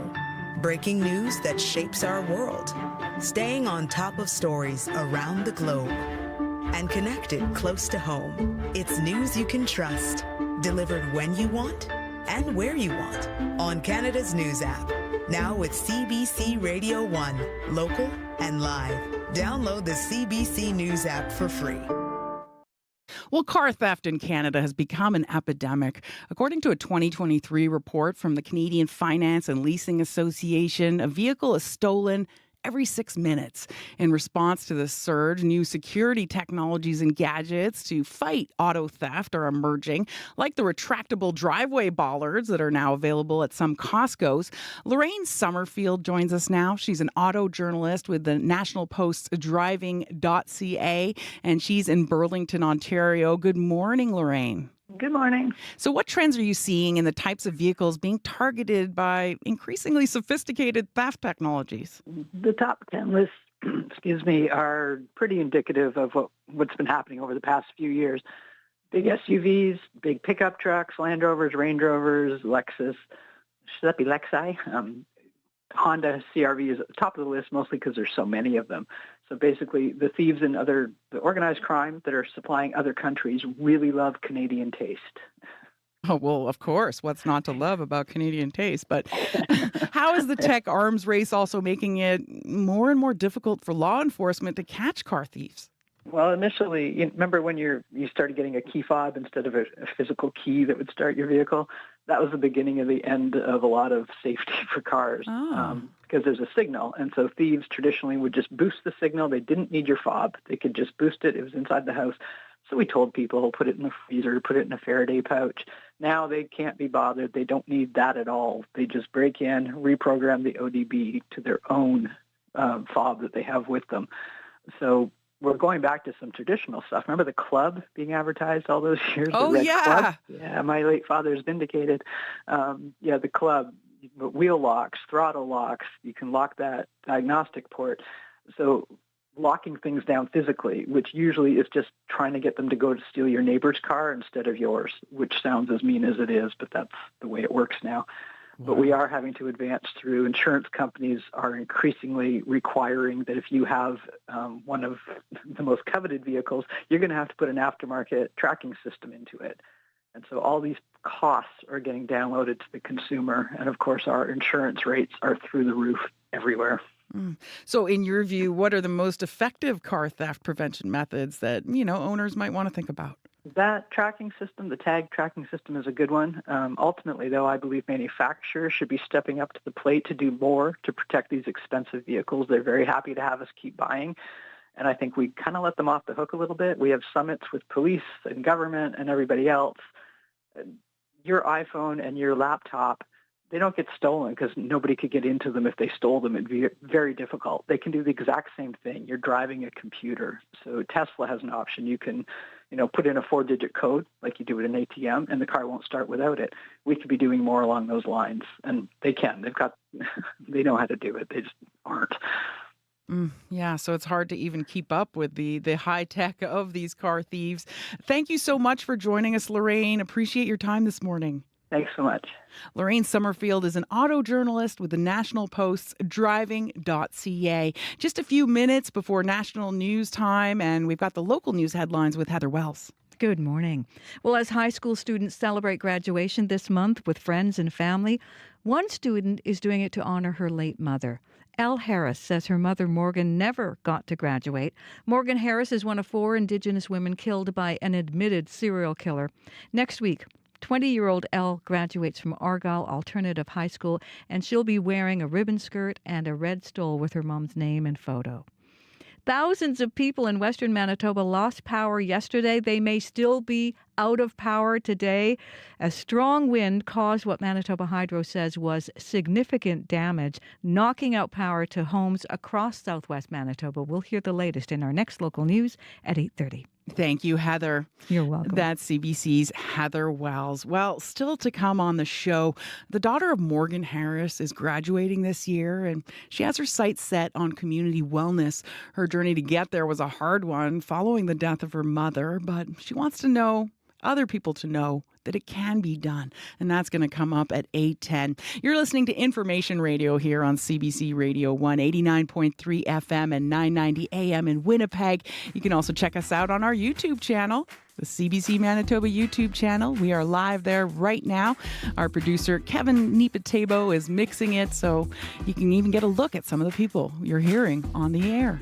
Breaking news that shapes our world, staying on top of stories around the globe, and connected close to home. It's news you can trust, delivered when you want and where you want on Canada's News app. Now with CBC Radio 1, local and live. Download the CBC News app for free. Well, car theft in Canada has become an epidemic. According to a 2023 report from the Canadian Finance and Leasing Association, a vehicle is stolen every 6 minutes. In response to this surge, new security technologies and gadgets to fight auto theft are emerging, like the retractable driveway bollards that are now available at some Costco's. Lorraine Summerfield joins us now. She's an auto journalist with the National Post's driving.ca, and she's in Burlington, Ontario. Good morning, Lorraine. Good morning. So what trends are you seeing in the types of vehicles being targeted by increasingly sophisticated theft technologies? The top 10 lists, are pretty indicative of what's been happening over the past few years. Big SUVs, big pickup trucks, Land Rovers, Range Rovers, Lexus. Should that be Lexi? Honda CRV is at the top of the list, mostly because there's so many of them. So basically, the thieves and the organized crime that are supplying other countries really love Canadian taste. Oh, well, of course. What's not to love about Canadian taste? But how is the tech arms race also making it more and more difficult for law enforcement to catch car thieves? Well, initially, you remember when you started getting a key fob instead of a physical key that would start your vehicle? That was the beginning of the end of a lot of safety for cars because there's a signal. And so thieves traditionally would just boost the signal. They didn't need your fob. They could just boost it. It was inside the house. So we told people, put it in the freezer, put it in a Faraday pouch. Now they can't be bothered. They don't need that at all. They just break in, reprogram the ODB to their own fob that they have with them. So we're going back to some traditional stuff. Remember the club being advertised all those years? Oh, yeah. Club? Yeah, my late father's vindicated. The club, wheel locks, throttle locks. You can lock that diagnostic port. So locking things down physically, which usually is just trying to get them to go to steal your neighbor's car instead of yours, which sounds as mean as it is, but that's the way it works now. But we are having to advance through. Insurance companies are increasingly requiring that if you have one of the most coveted vehicles, you're going to have to put an aftermarket tracking system into it. And so all these costs are getting downloaded to the consumer. And of course, our insurance rates are through the roof everywhere. So in your view, what are the most effective car theft prevention methods that, owners might want to think about? That tracking system, the tag tracking system, is a good one. Ultimately, though, I believe manufacturers should be stepping up to the plate to do more to protect these expensive vehicles. They're very happy to have us keep buying. And I think we kind of let them off the hook a little bit. We have summits with police and government and everybody else. Your iPhone and your laptop, they don't get stolen because nobody could get into them if they stole them. It'd be very difficult. They can do the exact same thing. You're driving a computer. So Tesla has an option. You can, put in a 4-digit code like you do at an ATM, and the car won't start without it. We could be doing more along those lines, and they can. They know how to do it. They just aren't. Yeah, so it's hard to even keep up with the high tech of these car thieves. Thank you so much for joining us, Lorraine. Appreciate your time this morning. Thanks so much. Lorraine Summerfield is an auto journalist with the National Post's driving.ca. Just a few minutes before national news time, and we've got the local news headlines with Heather Wells. Good morning. Well, as high school students celebrate graduation this month with friends and family, one student is doing it to honor her late mother. Elle Harris says her mother, Morgan, never got to graduate. Morgan Harris is one of 4 Indigenous women killed by an admitted serial killer. Next week, 20-year-old Elle graduates from Argyle Alternative High School, and she'll be wearing a ribbon skirt and a red stole with her mom's name and photo. Thousands of people in western Manitoba lost power yesterday. They may still be out of power today. A strong wind caused what Manitoba Hydro says was significant damage, knocking out power to homes across southwest Manitoba. We'll hear the latest in our next local news at 8:30. Thank you, Heather. You're welcome. That's CBC's Heather Wells. Well, still to come on the show, the daughter of Morgan Harris is graduating this year, and she has her sights set on community wellness. Her journey to get there was a hard one following the death of her mother, but she wants to know, other people to know, that it can be done. And that's going to come up at 8:10. You're listening to Information Radio here on CBC Radio 1, 89.3 FM and 990 AM in Winnipeg. You can also check us out on our YouTube channel, the CBC Manitoba YouTube channel. We are live there right now. Our producer, Kevin Nipatebo, is mixing it, so you can even get a look at some of the people you're hearing on the air.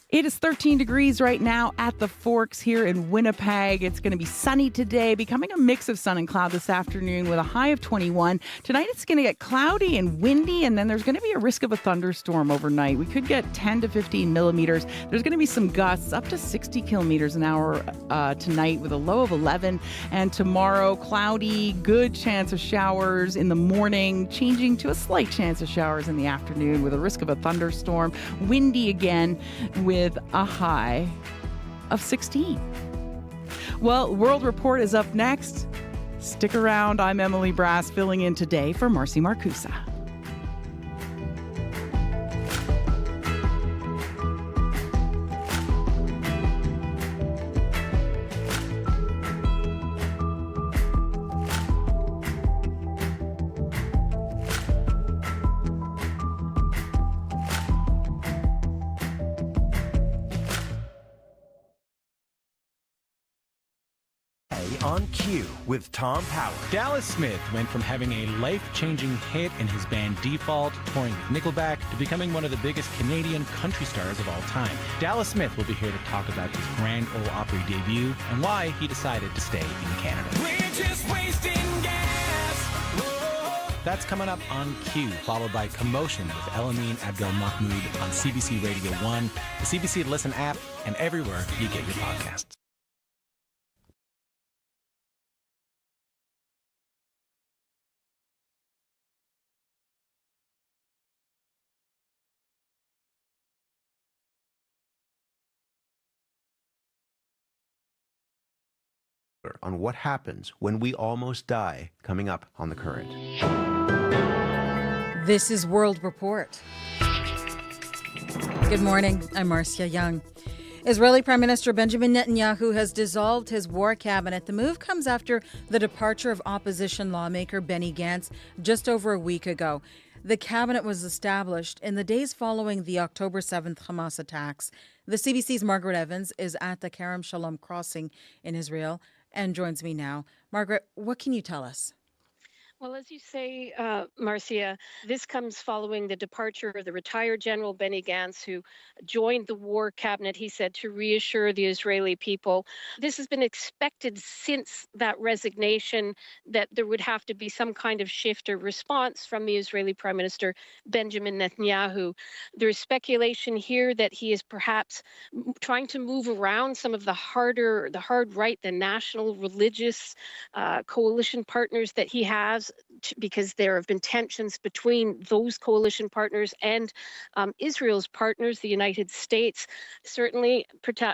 It is 13 degrees right now at the Forks here in Winnipeg. It's going to be sunny today, becoming a mix of sun and cloud this afternoon with a high of 21. Tonight it's going to get cloudy and windy, and then there's going to be a risk of a thunderstorm overnight. We could get 10 to 15 millimeters. There's going to be some gusts up to 60 kilometers an hour tonight with a low of 11. And tomorrow, cloudy, good chance of showers in the morning, changing to a slight chance of showers in the afternoon with a risk of a thunderstorm. Windy again with a high of 16. Well, World Report is up next. Stick around. I'm Emily Brass, filling in today for Marcy Marcusa. On Cue with Tom Power. Dallas Smith went from having a life-changing hit in his band Default, touring with Nickelback, to becoming one of the biggest Canadian country stars of all time. Dallas Smith will be here to talk about his Grand Ole Opry debut and why he decided to stay in Canada. We're just wasting gas. Whoa. That's coming up on Cue, followed by Commotion with Elamine Abdel Mahmoud on CBC Radio 1, the CBC Listen app, and everywhere you get your podcasts. On what happens when we almost die, coming up on The Current. This is World Report. Good morning. I'm Marcia Young. Israeli Prime Minister Benjamin Netanyahu has dissolved his war cabinet. The move comes after the departure of opposition lawmaker Benny Gantz just over a week ago. The cabinet was established in the days following the October 7th Hamas attacks. The CBC's Margaret Evans is at the Kerem Shalom crossing in Israel and joins me now. Margaret, what can you tell us? Well, as you say, Marcia, this comes following the departure of the retired General Benny Gantz, who joined the war cabinet, he said, to reassure the Israeli people. This has been expected since that resignation, that there would have to be some kind of shift or response from the Israeli Prime Minister Benjamin Netanyahu. There's speculation here that he is perhaps trying to move around some of the hard right, the national religious coalition partners that he has, because there have been tensions between those coalition partners and Israel's partners, the United States. Certainly,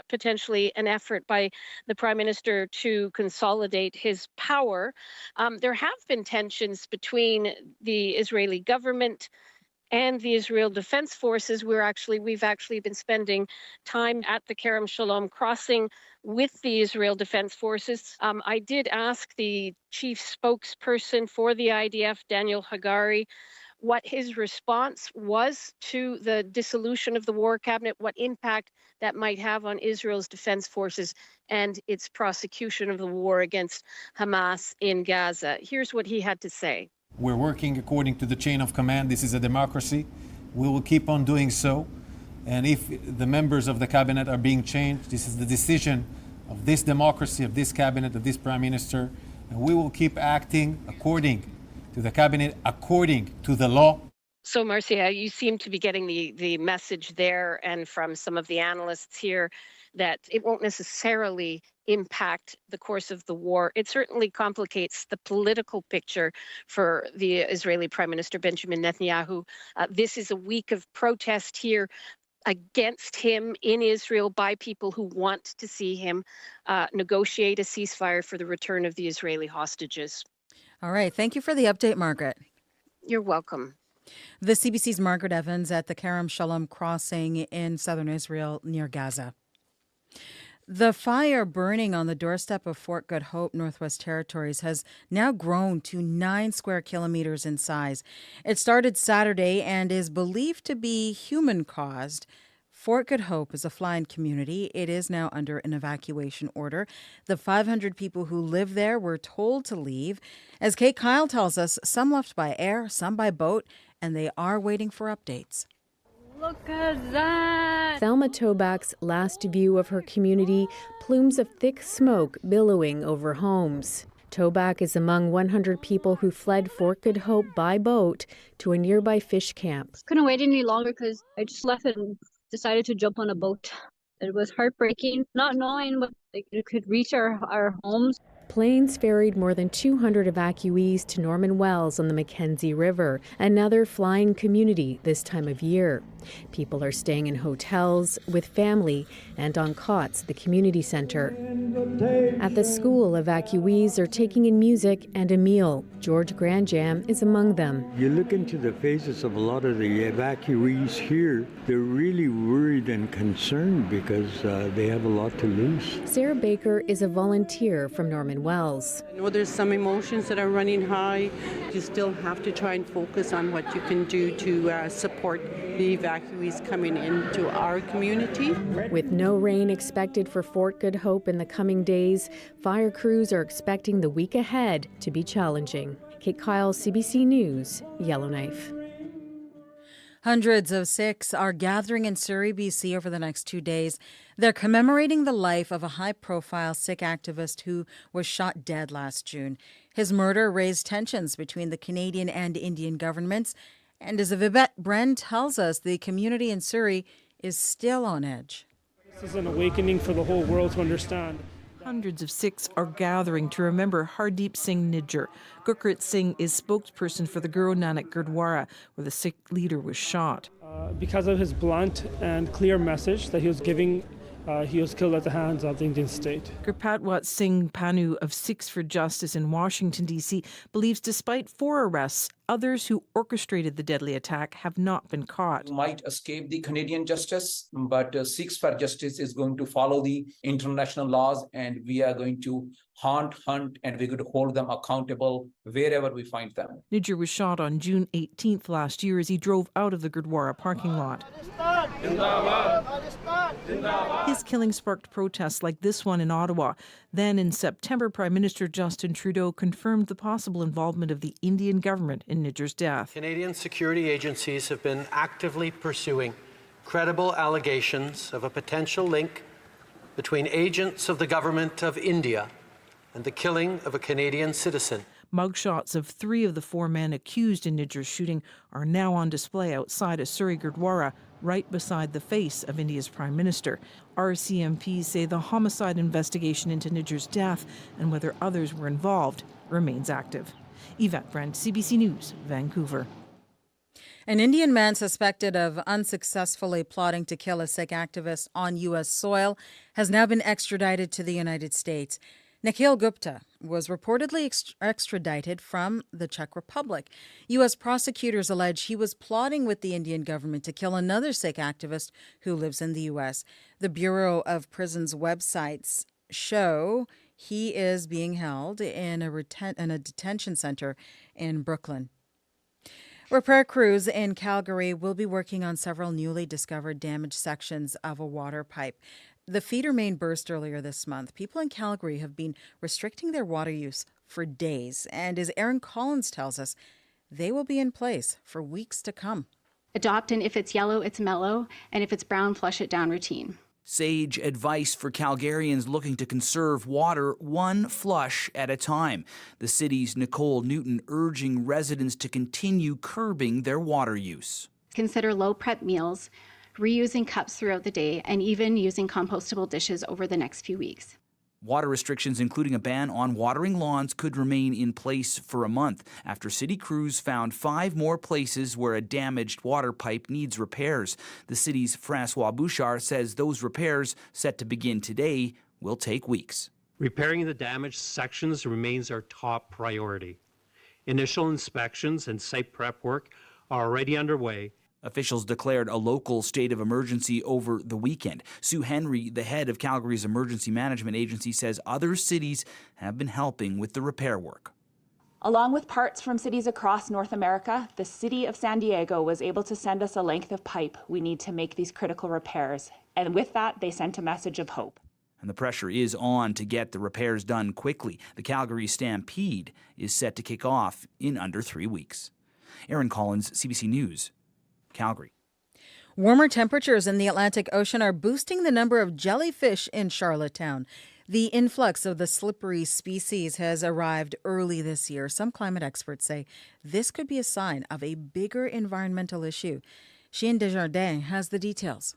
potentially an effort by the Prime Minister to consolidate his power. There have been tensions between the Israeli government and the Israel Defense Forces. We've actually been spending time at the Kerem Shalom crossing with the Israel Defense Forces. I did ask the chief spokesperson for the IDF, Daniel Hagari, what his response was to the dissolution of the war cabinet, what impact that might have on Israel's defense forces and its prosecution of the war against Hamas in Gaza. Here's what he had to say. We're working according to the chain of command. This is a democracy. We will keep on doing so. And if the members of the cabinet are being changed, this is the decision of this democracy, of this cabinet, of this prime minister. And we will keep acting according to the cabinet, according to the law. So, Marcia, you seem to be getting the message there, and from some of the analysts here, that it won't necessarily impact the course of the war. It certainly complicates the political picture for the Israeli Prime Minister Benjamin Netanyahu. This is a week of protest here against him in Israel by people who want to see him negotiate a ceasefire for the return of the Israeli hostages. All right. Thank you for the update, Margaret. You're welcome. The CBC's Margaret Evans at the Kerem Shalom crossing in southern Israel near Gaza. The fire burning on the doorstep of Fort Good Hope, Northwest Territories, has now grown to 9 square kilometers in size. It started Saturday and is believed to be human-caused. Fort Good Hope is a fly-in community. It is now under an evacuation order. The 500 people who live there were told to leave. As Kate Kyle tells us, some left by air, some by boat, and they are waiting for updates. Look at that! Thelma Tobac's last view of her community, plumes of thick smoke billowing over homes. Tobac is among 100 people who fled Fort Good Hope by boat to a nearby fish camp. Couldn't wait any longer because I just left and decided to jump on a boat. It was heartbreaking, not knowing what it could reach our homes. Planes ferried more than 200 evacuees to Norman Wells on the Mackenzie River, another flying community this time of year. People are staying in hotels, with family, and on cots at the community center. At the school, evacuees are taking in music and a meal. George Grandjam is among them. You look into the faces of a lot of the evacuees here, they're really worried and concerned because they have a lot to lose. Sarah Baker is a volunteer from Norman Wells. I know there's some emotions that are running high. You still have to try and focus on what you can do to support the evacuees coming into our community. With no rain expected for Fort Good Hope in the coming days, fire crews are expecting the week ahead to be challenging. Kate Kyle, CBC News, Yellowknife. Hundreds of Sikhs are gathering in Surrey, BC over the next 2 days. They're commemorating the life of a high-profile Sikh activist who was shot dead last June. His murder raised tensions between the Canadian and Indian governments. And as Vivette Bren tells us, the community in Surrey is still on edge. This is an awakening for the whole world to understand. Hundreds of Sikhs are gathering to remember Hardeep Singh Nijjar. Gurpreet Singh is spokesperson for the Guru Nanak Gurdwara, where the Sikh leader was shot. Because of his blunt and clear message that he was giving, he was killed at the hands of the Indian state. Gurpatwat Singh Panu of Sikhs for Justice in Washington, D.C. believes despite 4 arrests, others who orchestrated the deadly attack have not been caught. Might escape the Canadian justice, but Sikhs for Justice is going to follow the international laws, and we are going to hunt, and we're going to hold them accountable wherever we find them. Nijjar was shot on June 18th last year as he drove out of the Gurdwara parking lot. His killing sparked protests like this one in Ottawa. Then in September, Prime Minister Justin Trudeau confirmed the possible involvement of the Indian government in Nijjar's death. Canadian security agencies have been actively pursuing credible allegations of a potential link between agents of the government of India and the killing of a Canadian citizen. Mugshots of 3 of the 4 men accused in Nijjar's shooting are now on display outside a Surrey Gurdwara, right beside the face of India's Prime Minister. RCMPs say the homicide investigation into Nijjar's death and whether others were involved remains active. Yvette Brent, CBC News, Vancouver. An Indian man suspected of unsuccessfully plotting to kill a Sikh activist on U.S. soil has now been extradited to the United States. Nikhil Gupta was reportedly extradited from the Czech Republic. U.S. prosecutors allege he was plotting with the Indian government to kill another Sikh activist who lives in the U.S. The Bureau of Prisons websites show he is being held in a detention center in Brooklyn. Repair crews in Calgary will be working on several newly discovered damaged sections of a water pipe. The feeder main burst earlier this month. People in Calgary have been restricting their water use for days. And as Erin Collins tells us, they will be in place for weeks to come. Adopt an if it's yellow, it's mellow, and if it's brown, flush it down routine. Sage advice for Calgarians looking to conserve water one flush at a time. The city's Nicole Newton urging residents to continue curbing their water use. Consider low prep meals, reusing cups throughout the day, and even using compostable dishes over the next few weeks. Water restrictions, including a ban on watering lawns, could remain in place for a month after city crews found 5 more places where a damaged water pipe needs repairs. The city's Francois Bouchard says those repairs, set to begin today, will take weeks. Repairing the damaged sections remains our top priority. Initial inspections and site prep work are already underway. Officials declared a local state of emergency over the weekend. Sue Henry, the head of Calgary's emergency management agency, says other cities have been helping with the repair work. Along with parts from cities across North America, the city of San Diego was able to send us a length of pipe we need to make these critical repairs. And with that, they sent a message of hope. And the pressure is on to get the repairs done quickly. The Calgary Stampede is set to kick off in under 3 weeks. Erin Collins, CBC News, Calgary. Warmer temperatures in the Atlantic Ocean are boosting the number of jellyfish in Charlottetown. The influx of the slippery species has arrived early this year. Some climate experts say this could be a sign of a bigger environmental issue. Chien Desjardins has the details.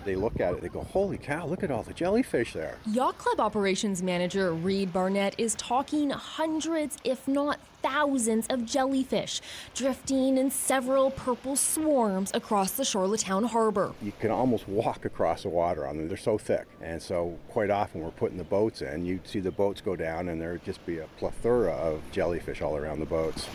They look at it, they go, holy cow, look at all the jellyfish there. Yacht Club operations manager Reed Barnett is talking hundreds, if not thousands, of jellyfish drifting in several purple swarms across the Charlottetown harbor. You can almost walk across the water on them. They're so thick. And so quite often we're putting the boats in, you'd see the boats go down and there'd just be a plethora of jellyfish all around the boats.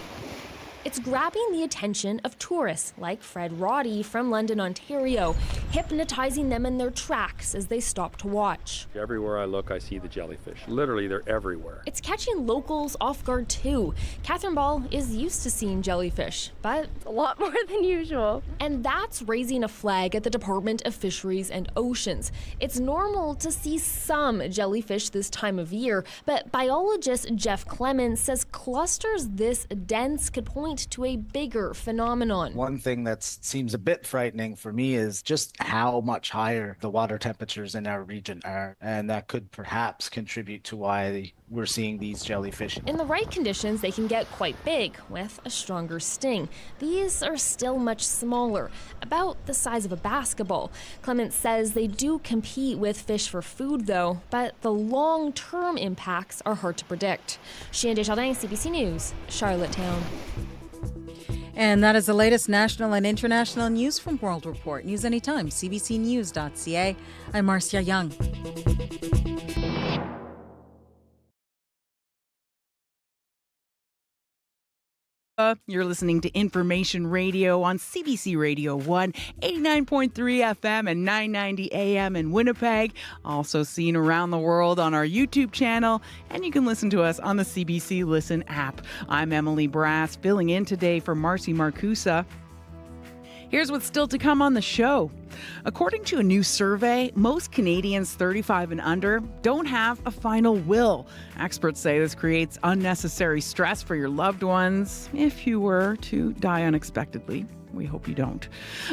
It's grabbing the attention of tourists like Fred Roddy from London, Ontario, hypnotizing them in their tracks as they stop to watch. Everywhere I look, I see the jellyfish. Literally, they're everywhere. It's catching locals off guard too. Catherine Ball is used to seeing jellyfish, but a lot more than usual. And that's raising a flag at the Department of Fisheries and Oceans. It's normal to see some jellyfish this time of year, but biologist Jeff Clemens says clusters this dense could point to a bigger phenomenon. One thing that seems a bit frightening for me is just how much higher the water temperatures in our region are, and that could perhaps contribute to why we're seeing these jellyfish. In the right conditions, they can get quite big with a stronger sting. These are still much smaller, about the size of a basketball. Clements says they do compete with fish for food though, but the long-term impacts are hard to predict. Cheyenne Desjardins, CBC News, Charlottetown. And that is the latest national and international news from World Report. News anytime, cbcnews.ca. I'm Marcia Young. You're listening to Information Radio on CBC Radio 1, 89.3 FM and 990 AM in Winnipeg. Also seen around the world on our YouTube channel, and you can listen to us on the CBC Listen app. I'm Emily Brass, filling in today for Marcy Marcusa. Here's what's still to come on the show. According to a new survey, most Canadians 35 and under don't have a final will. Experts say this creates unnecessary stress for your loved ones if you were to die unexpectedly. We hope you don't.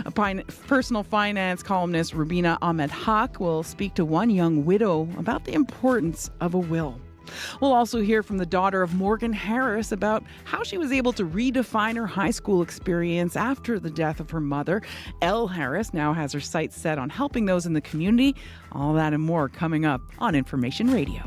A personal finance columnist Rubina Ahmed Haq will speak to one young widow about the importance of a will. We'll also hear from the daughter of Morgan Harris about how she was able to redefine her high school experience after the death of her mother. Elle Harris now has her sights set on helping those in the community. All that and more coming up on Information Radio.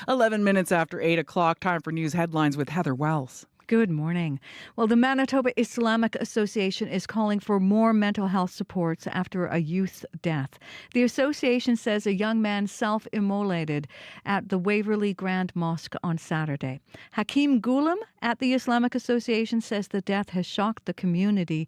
11 minutes after 8 o'clock, time for news headlines with Heather Wells. Good morning. Well, the Manitoba Islamic Association is calling for more mental health supports after a youth's death. The association says a young man self-immolated at the Waverley Grand Mosque on Saturday. Hakeem Ghulam at the Islamic Association says the death has shocked the community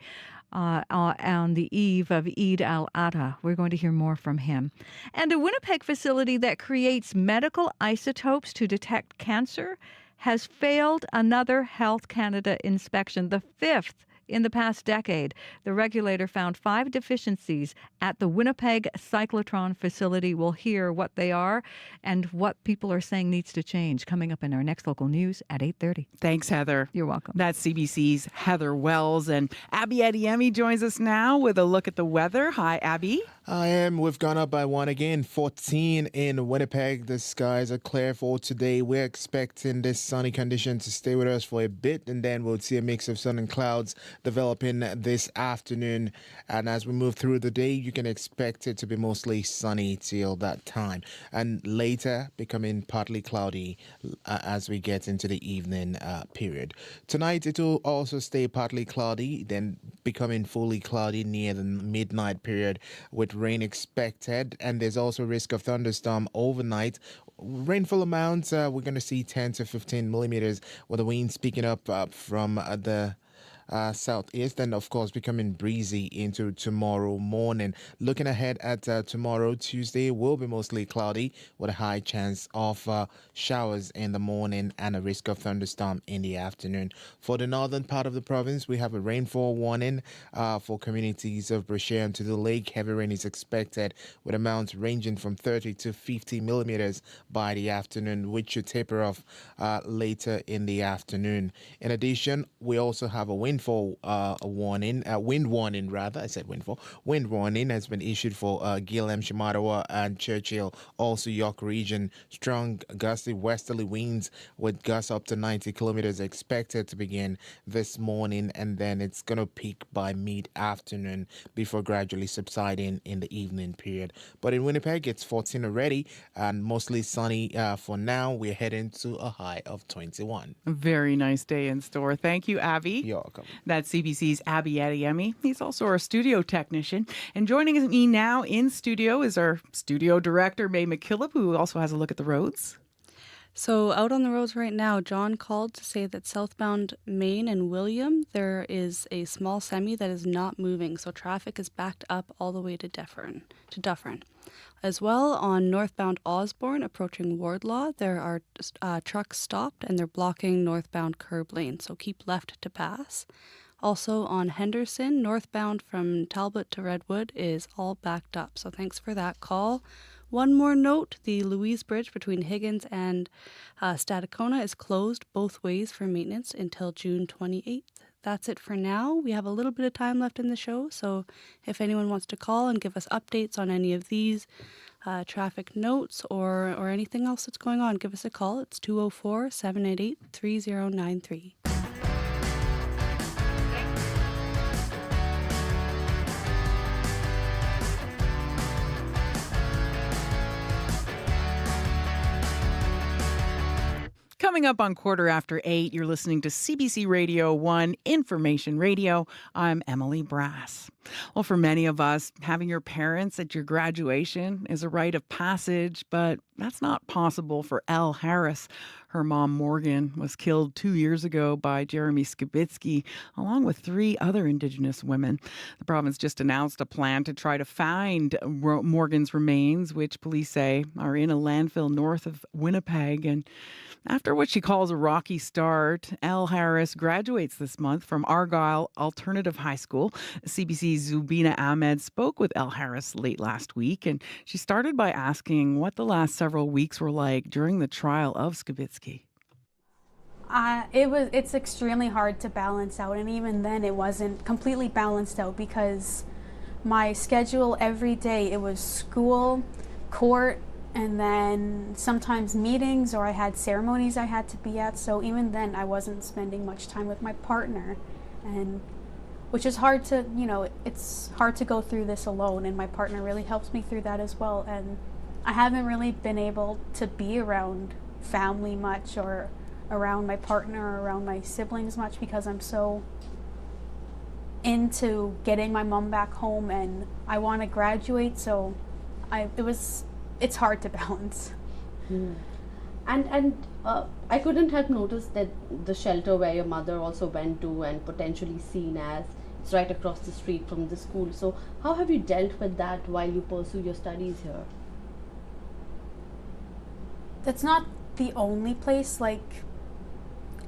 on the eve of Eid al-Adha. We're going to hear more from him. And a Winnipeg facility that creates medical isotopes to detect cancer has failed another Health Canada inspection, the fifth in the past decade. The regulator found 5 deficiencies at the Winnipeg cyclotron facility. We'll hear what they are and what people are saying needs to change coming up in our next local news at 8:30. Thanks, Heather. You're welcome. That's CBC's Heather Wells. And Abby Adiemi joins us now with a look at the weather. Hi, Abby. We've gone up by 1 again, 14 in Winnipeg. The skies are clear for today. We're expecting this sunny condition to stay with us for a bit, and then we'll see a mix of sun and clouds developing this afternoon. And as we move through the day, you can expect it to be mostly sunny till that time, and later becoming partly cloudy as we get into the evening period. Tonight, it will also stay partly cloudy, then becoming fully cloudy near the midnight period with rain expected, and there's also risk of thunderstorm overnight. Rainfall amounts, we're going to see 10 to 15 millimeters with the winds picking up from the southeast, and of course becoming breezy into tomorrow morning. Looking ahead at tomorrow, Tuesday, will be mostly cloudy with a high chance of showers in the morning and a risk of thunderstorm in the afternoon. For the northern part of the province, we have a rainfall warning for communities of Brashear to the lake. Heavy rain is expected with amounts ranging from 30 to 50 millimeters by the afternoon, which should taper off later in the afternoon. In addition, we also have a wind wind warning rather. I said windfall. Wind warning has been issued for Gilham, Shamattawa, and Churchill, also York region. Strong gusty westerly winds with gusts up to 90 kilometers expected to begin this morning, and then it's going to peak by mid-afternoon before gradually subsiding in the evening period. But in Winnipeg, it's 14 already and mostly sunny for now. We're heading to a high of 21. A very nice day in store. Thank you, Abby. You're welcome. That's CBC's Abby Adeyemi. He's also our studio technician. And joining me now in studio is our studio director, May McKillop, who also has a look at the roads. So out on the roads right now, John called to say that southbound Main and William, there is a small semi that is not moving. So traffic is backed up all the way to Dufferin. As well, on northbound Osborne approaching Wardlaw, there are trucks stopped and they're blocking northbound curb lane. So keep left to pass. Also on Henderson, northbound from Talbot to Redwood is all backed up. So thanks for that call. One more note, the Louise Bridge between Higgins and Stadacona is closed both ways for maintenance until June 28th. That's it for now. We have a little bit of time left in the show, so if anyone wants to call and give us updates on any of these traffic notes or anything else that's going on, give us a call. It's 204-788-3093. Coming up on 8:15, you're listening to CBC Radio 1 Information Radio. I'm Emily Brass. Well, for many of us, having your parents at your graduation is a rite of passage, but that's not possible for Elle Harris. Her mom, Morgan, was killed 2 years ago by Jeremy Skibitsky, along with 3 other Indigenous women. The province just announced a plan to try to find Morgan's remains, which police say are in a landfill north of Winnipeg. And after what she calls a rocky start, Elle Harris graduates this month from Argyle Alternative High School. CBC's Zubina Ahmed spoke with Elle Harris late last week, and she started by asking what the last several weeks were like during the trial of Skibitsky. It's extremely hard to balance out, and even then it wasn't completely balanced out because my schedule every day, it was school, court, and then sometimes meetings, or I had ceremonies I had to be at. So even then I wasn't spending much time with my partner, and which is hard to, it's hard to go through this alone, and my partner really helps me through that as well. And I haven't really been able to be around family much, or around my partner, or around my siblings much, because I'm so into getting my mom back home and I want to graduate. So it's hard to balance. And I couldn't help notice that the shelter where your mother also went to, and potentially seen as, it's right across the street from the school. So how have you dealt with that while you pursue your studies here? That's not the only place. Like,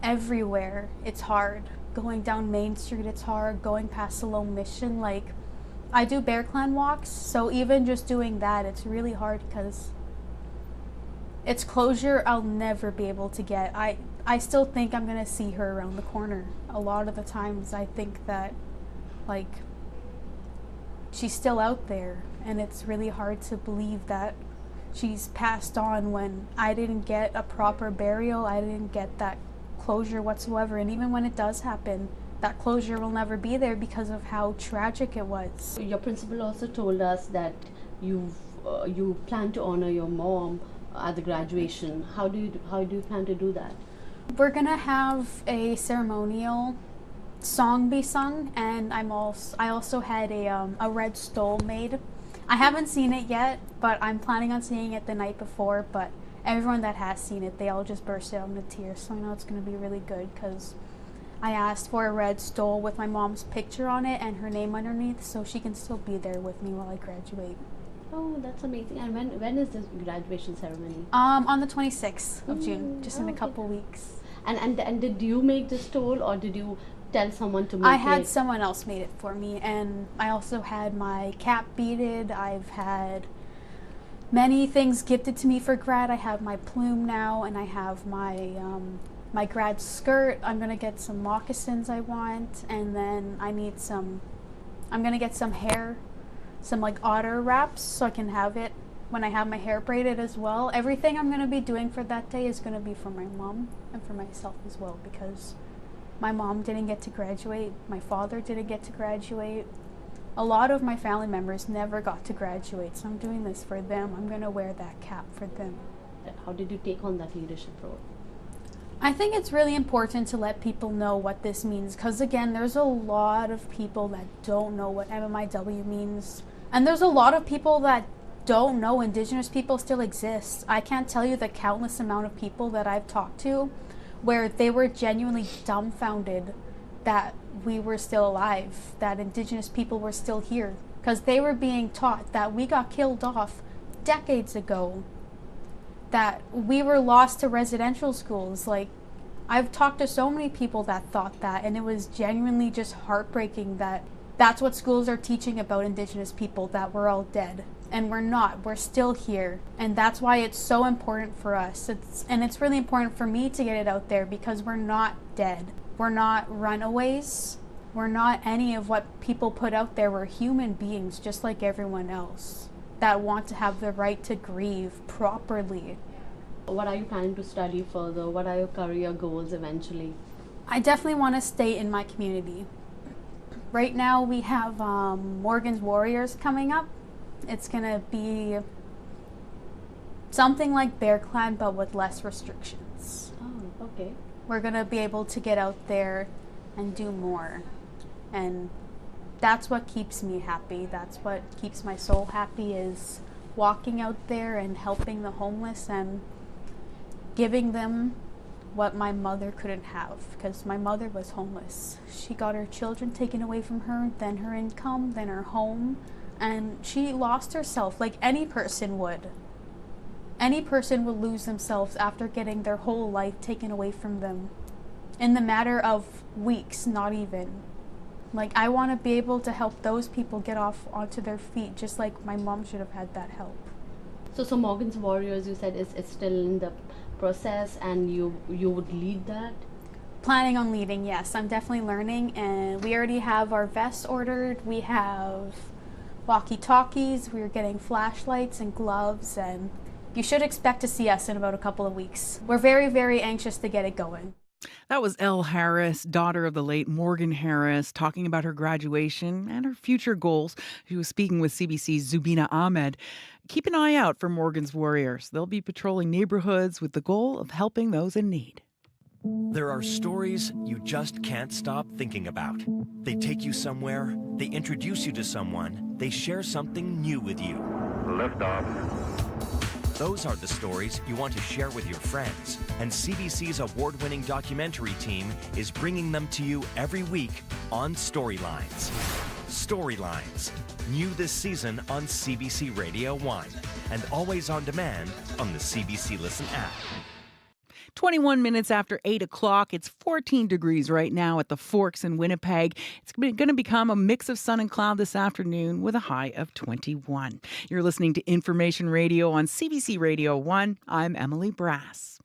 everywhere it's hard. Going down Main Street, it's hard. Going past Salome Mission, like, I do Bear Clan walks, so even just doing that, it's really hard because it's closure I'll never be able to get. I still think I'm gonna see her around the corner. A lot of the times I think that, like, she's still out there, and it's really hard to believe that she's passed on when I didn't get a proper burial. I didn't get that closure whatsoever, and even when it does happen, that closure will never be there because of how tragic it was. Your principal also told us that you plan to honor your mom at the graduation. How do you plan to do that? We're gonna have a ceremonial song be sung, and I also had a red stole made. I haven't seen it yet, but I'm planning on seeing it the night before. But everyone that has seen it, they all just burst out into tears. So I know it's gonna be really good because I asked for a red stole with my mom's picture on it and her name underneath, so she can still be there with me while I graduate. Oh, that's amazing. And when is the graduation ceremony? On the 26th of June, just in a couple weeks. And did you make the stole, or did you tell someone to make it? I had someone else made it for me, and I also had my cap beaded. I've had many things gifted to me for grad. I have my plume now, and I have my my grad skirt. I'm gonna get some moccasins I want, and then I'm gonna get some hair, some like otter wraps so I can have it when I have my hair braided as well. Everything I'm gonna be doing for that day is gonna be for my mom and for myself as well, because my mom didn't get to graduate, my father didn't get to graduate. A lot of my family members never got to graduate, so I'm doing this for them. I'm gonna wear that cap for them. How did you take on that leadership role? I think it's really important to let people know what this means, because again, there's a lot of people that don't know what MMIW means, and there's a lot of people that don't know Indigenous people still exist. I can't tell you the countless amount of people that I've talked to where they were genuinely dumbfounded that we were still alive, that Indigenous people were still here, because they were being taught that we got killed off decades ago, that we were lost to residential schools. Like, I've talked to so many people that thought that, and it was genuinely just heartbreaking that that's what schools are teaching about Indigenous people, that we're all dead. And we're not. We're still here. And that's why it's so important for us. It's really important for me to get it out there, because we're not dead. We're not runaways. We're not any of what people put out there. We're human beings just like everyone else that want to have the right to grieve properly. What are you planning to study further? What are your career goals eventually? I definitely want to stay in my community. Right now we have Morgan's Warriors coming up. It's going to be something like Bear Clan, but with less restrictions. Oh, okay. We're going to be able to get out there and do more. And that's what keeps me happy. That's what keeps my soul happy, is walking out there and helping the homeless and giving them what my mother couldn't have, because my mother was homeless. She got her children taken away from her, then her income, then her home, and she lost herself like any person would. Any person would lose themselves after getting their whole life taken away from them in the matter of weeks, not even. Like, I want to be able to help those people get off onto their feet, just like my mom should have had that help. So Morgan's Warriors, you said, is still in the process, and you would lead that? Planning on leading, yes. I'm definitely learning, and we already have our vests ordered. We have walkie-talkies. We're getting flashlights and gloves, and you should expect to see us in about a couple of weeks. We're very, very anxious to get it going. That was Elle Harris, daughter of the late Morgan Harris, talking about her graduation and her future goals. She was speaking with CBC's Zubina Ahmed. Keep an eye out for Morgan's Warriors. They'll be patrolling neighborhoods with the goal of helping those in need. There are stories you just can't stop thinking about. They take you somewhere, they introduce you to someone, they share something new with you. Lift off. Those are the stories you want to share with your friends, and CBC's award-winning documentary team is bringing them to you every week on Storylines. Storylines, new this season on CBC Radio 1, and always on demand on the CBC Listen app. 21 minutes after 8 o'clock. It's 14 degrees right now at the Forks in Winnipeg. It's going to become a mix of sun and cloud this afternoon with a high of 21. You're listening to Information Radio on CBC Radio 1. I'm Emily Brass.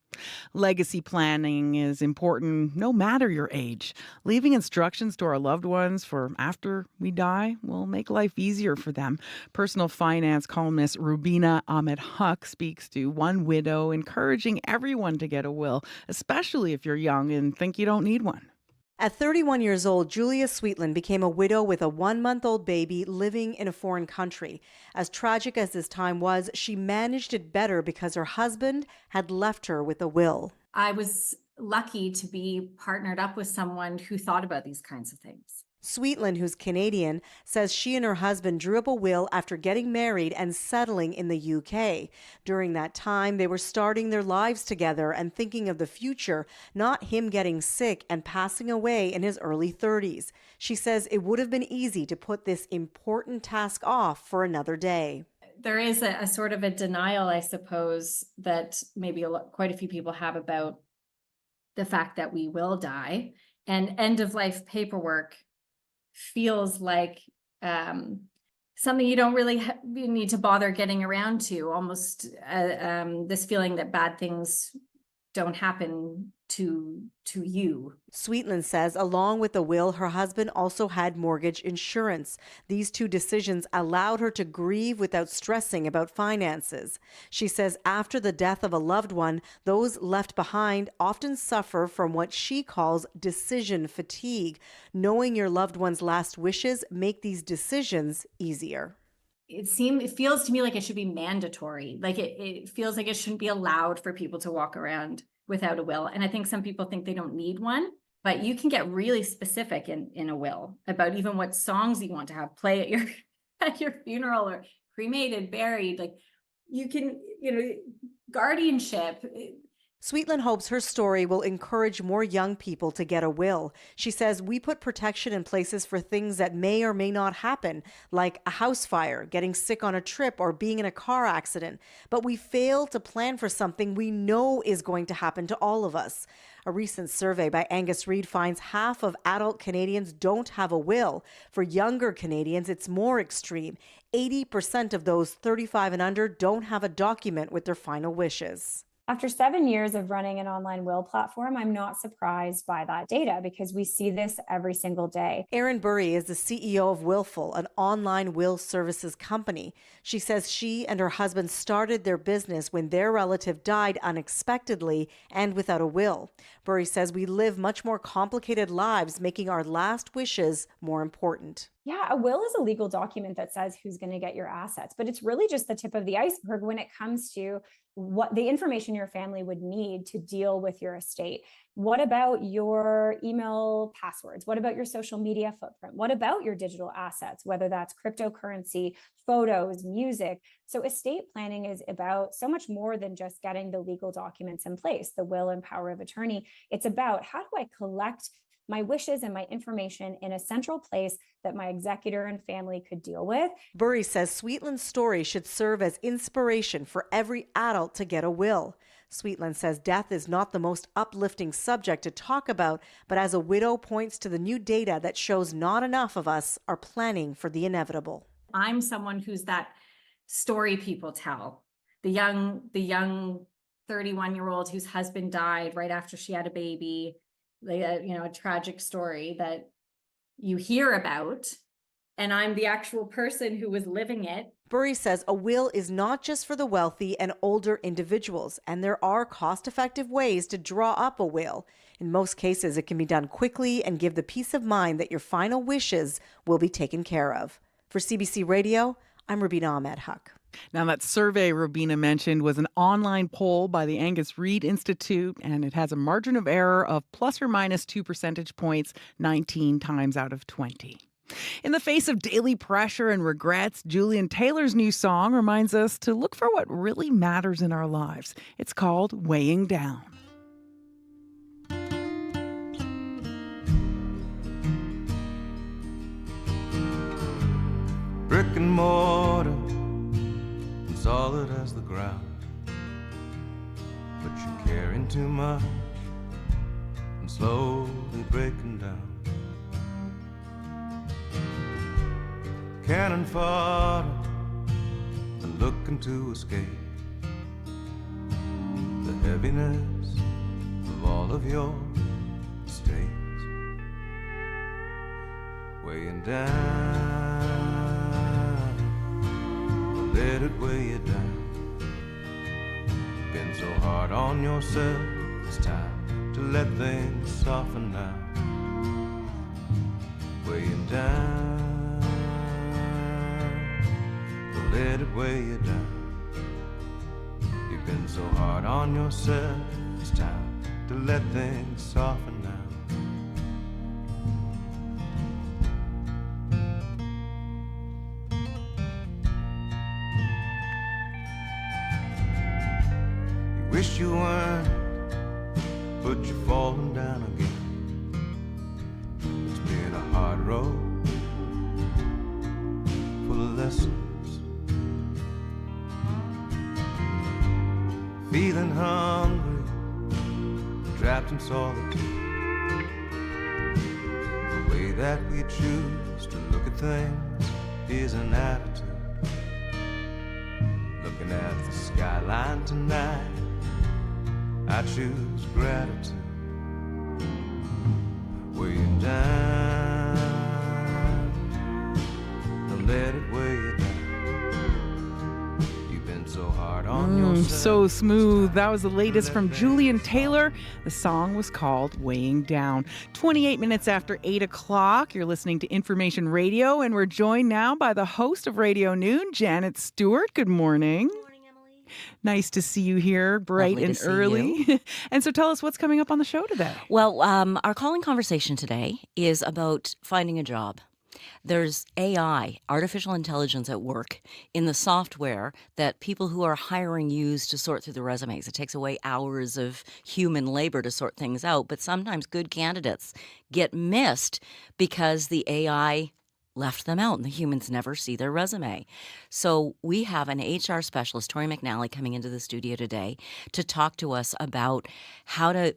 Legacy planning is important no matter your age. Leaving instructions to our loved ones for after we die will make life easier for them. Personal finance columnist Rubina Ahmed Huck speaks to one widow, encouraging everyone to get a will, especially if you're young and think you don't need one. At 31 years old, Julia Sweetland became a widow with a 1-month-old baby living in a foreign country. As tragic as this time was, she managed it better because her husband had left her with a will. I was lucky to be partnered up with someone who thought about these kinds of things. Sweetland, who's Canadian, says she and her husband drew up a will after getting married and settling in the UK. During that time, they were starting their lives together and thinking of the future, not him getting sick and passing away in his early 30s. She says it would have been easy to put this important task off for another day. There is a sort of a denial, I suppose, that maybe quite a few people have about the fact that we will die, and end-of-life paperwork feels like something you don't really you need to bother getting around to, almost this feeling that bad things don't happen to you. Sweetland says along with the will, her husband also had mortgage insurance. These two decisions allowed her to grieve without stressing about finances. She says after the death of a loved one, those left behind often suffer from what she calls decision fatigue. Knowing your loved one's last wishes make these decisions easier. It feels to me like it should be mandatory. Like it feels like it shouldn't be allowed for people to walk around without a will. And I think some people think they don't need one, but you can get really specific in a will about even what songs you want to have play at your funeral, or cremated, buried. Like you can, guardianship. Sweetland hopes her story will encourage more young people to get a will. She says we put protection in places for things that may or may not happen, like a house fire, getting sick on a trip, or being in a car accident. But we fail to plan for something we know is going to happen to all of us. A recent survey by Angus Reid finds half of adult Canadians don't have a will. For younger Canadians, it's more extreme. 80% of those 35 and under don't have a document with their final wishes. After 7 years of running an online will platform, I'm not surprised by that data because we see this every single day. Erin Burry is the CEO of Willful, an online will services company. She says she and her husband started their business when their relative died unexpectedly and without a will. Burry says we live much more complicated lives, making our last wishes more important. Yeah, a will is a legal document that says who's going to get your assets, but it's really just the tip of the iceberg when it comes to what the information your family would need to deal with your estate. What about your email passwords? What about your social media footprint? What about your digital assets, whether that's cryptocurrency, photos, music? So estate planning is about so much more than just getting the legal documents in place, the will and power of attorney. It's about how do I collect my wishes and my information in a central place that my executor and family could deal with. Burry says Sweetland's story should serve as inspiration for every adult to get a will. Sweetland says death is not the most uplifting subject to talk about, but as a widow points to the new data that shows not enough of us are planning for the inevitable. I'm someone who's that story people tell. The young 31-year-old whose husband died right after she had a baby. A tragic story that you hear about, and I'm the actual person who was living it. Burry says a will is not just for the wealthy and older individuals, and there are cost-effective ways to draw up a will. In most cases, it can be done quickly and give the peace of mind that your final wishes will be taken care of. For CBC Radio, I'm Rubina Ahmed Huq. Now, that survey Rubina mentioned was an online poll by the Angus Reid Institute, and it has a margin of error of plus or minus 2 percentage points 19 times out of 20. In the face of daily pressure and regrets, Julian Taylor's new song reminds us to look for what really matters in our lives. It's called Weighing Down. Brick and mortar, solid as the ground, but you're carrying too much and slowly breaking down. Cannon fodder and looking to escape the heaviness of all of your mistakes, weighing down. Let it weigh you down. Been so hard on yourself, it's time to let things soften now. Weighing down. Let it weigh you down. You've been so hard on yourself, it's time to let things soften now. Wish you weren't, but you're falling down again. It's been a hard road full of lessons. Feeling hungry, trapped in solitude. The way that we choose to look at things is an attitude. Looking at the skyline tonight, I choose gratitude. Weigh you down, don't let it weigh you down. You've been so hard on yourself. So smooth. That was the latest from Julian Taylor. The song was called Weighing Down. 28 minutes after 8 o'clock, you're listening to Information Radio, and we're joined now by the host of Radio Noon, Janet Stewart. Good morning. Good morning, Emily. Nice to see you here, bright Lovely and to see early. you. And so tell us what's coming up on the show today. Well, our calling conversation today is about finding a job. There's AI, artificial intelligence at work in the software that people who are hiring use to sort through the resumes. It takes away hours of human labor to sort things out, but sometimes good candidates get missed because the AI left them out and the humans never see their resume. So we have an HR specialist, Tori McNally, coming into the studio today to talk to us about how to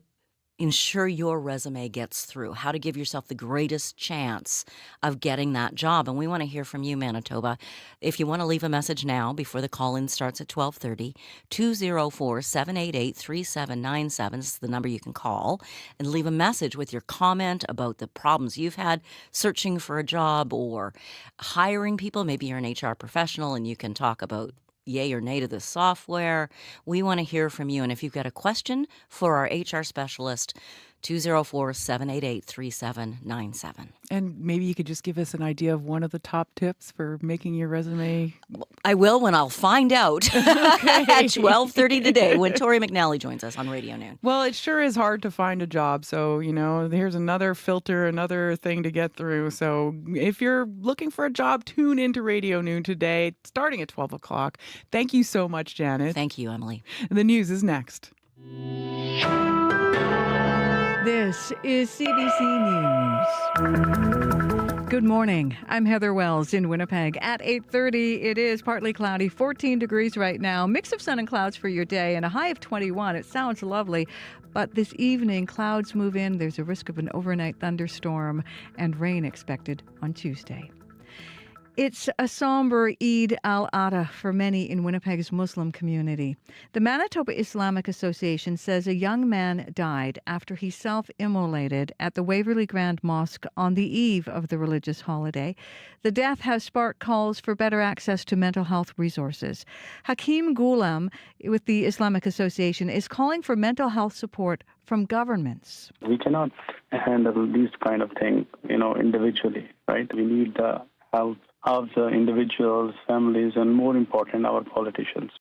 ensure your resume gets through, how to give yourself the greatest chance of getting that job. And we want to hear from you, Manitoba. If you want to leave a message now before the call-in starts at 12:30, 204-788-3797 is the number you can call, and leave a message with your comment about the problems you've had searching for a job or hiring people. Maybe you're an HR professional and you can talk about yay or nay to this software. We want to hear from you. And if you've got a question for our HR specialist, 204-788-3797. And maybe you could just give us an idea of one of the top tips for making your resume. I will when I'll find out at 12:30 today when Tori McNally joins us on Radio Noon. Well, it sure is hard to find a job. So, here's another filter, another thing to get through. So if you're looking for a job, tune into Radio Noon today, starting at 12 o'clock. Thank you so much, Janet. Thank you, Emily. The news is next. This is CBC News. Good morning. I'm Heather Wells in Winnipeg. At 8:30, it is partly cloudy, 14 degrees right now. Mix of sun and clouds for your day and a high of 21. It sounds lovely. But this evening, clouds move in. There's a risk of an overnight thunderstorm and rain expected on Tuesday. It's a somber Eid al-Adha for many in Winnipeg's Muslim community. The Manitoba Islamic Association says a young man died after he self-immolated at the Waverley Grand Mosque on the eve of the religious holiday. The death has sparked calls for better access to mental health resources. Hakeem Ghulam with the Islamic Association is calling for mental health support from governments. We cannot handle these kind of things, individually, right? We need the help of the individuals, families, and more important, our politicians.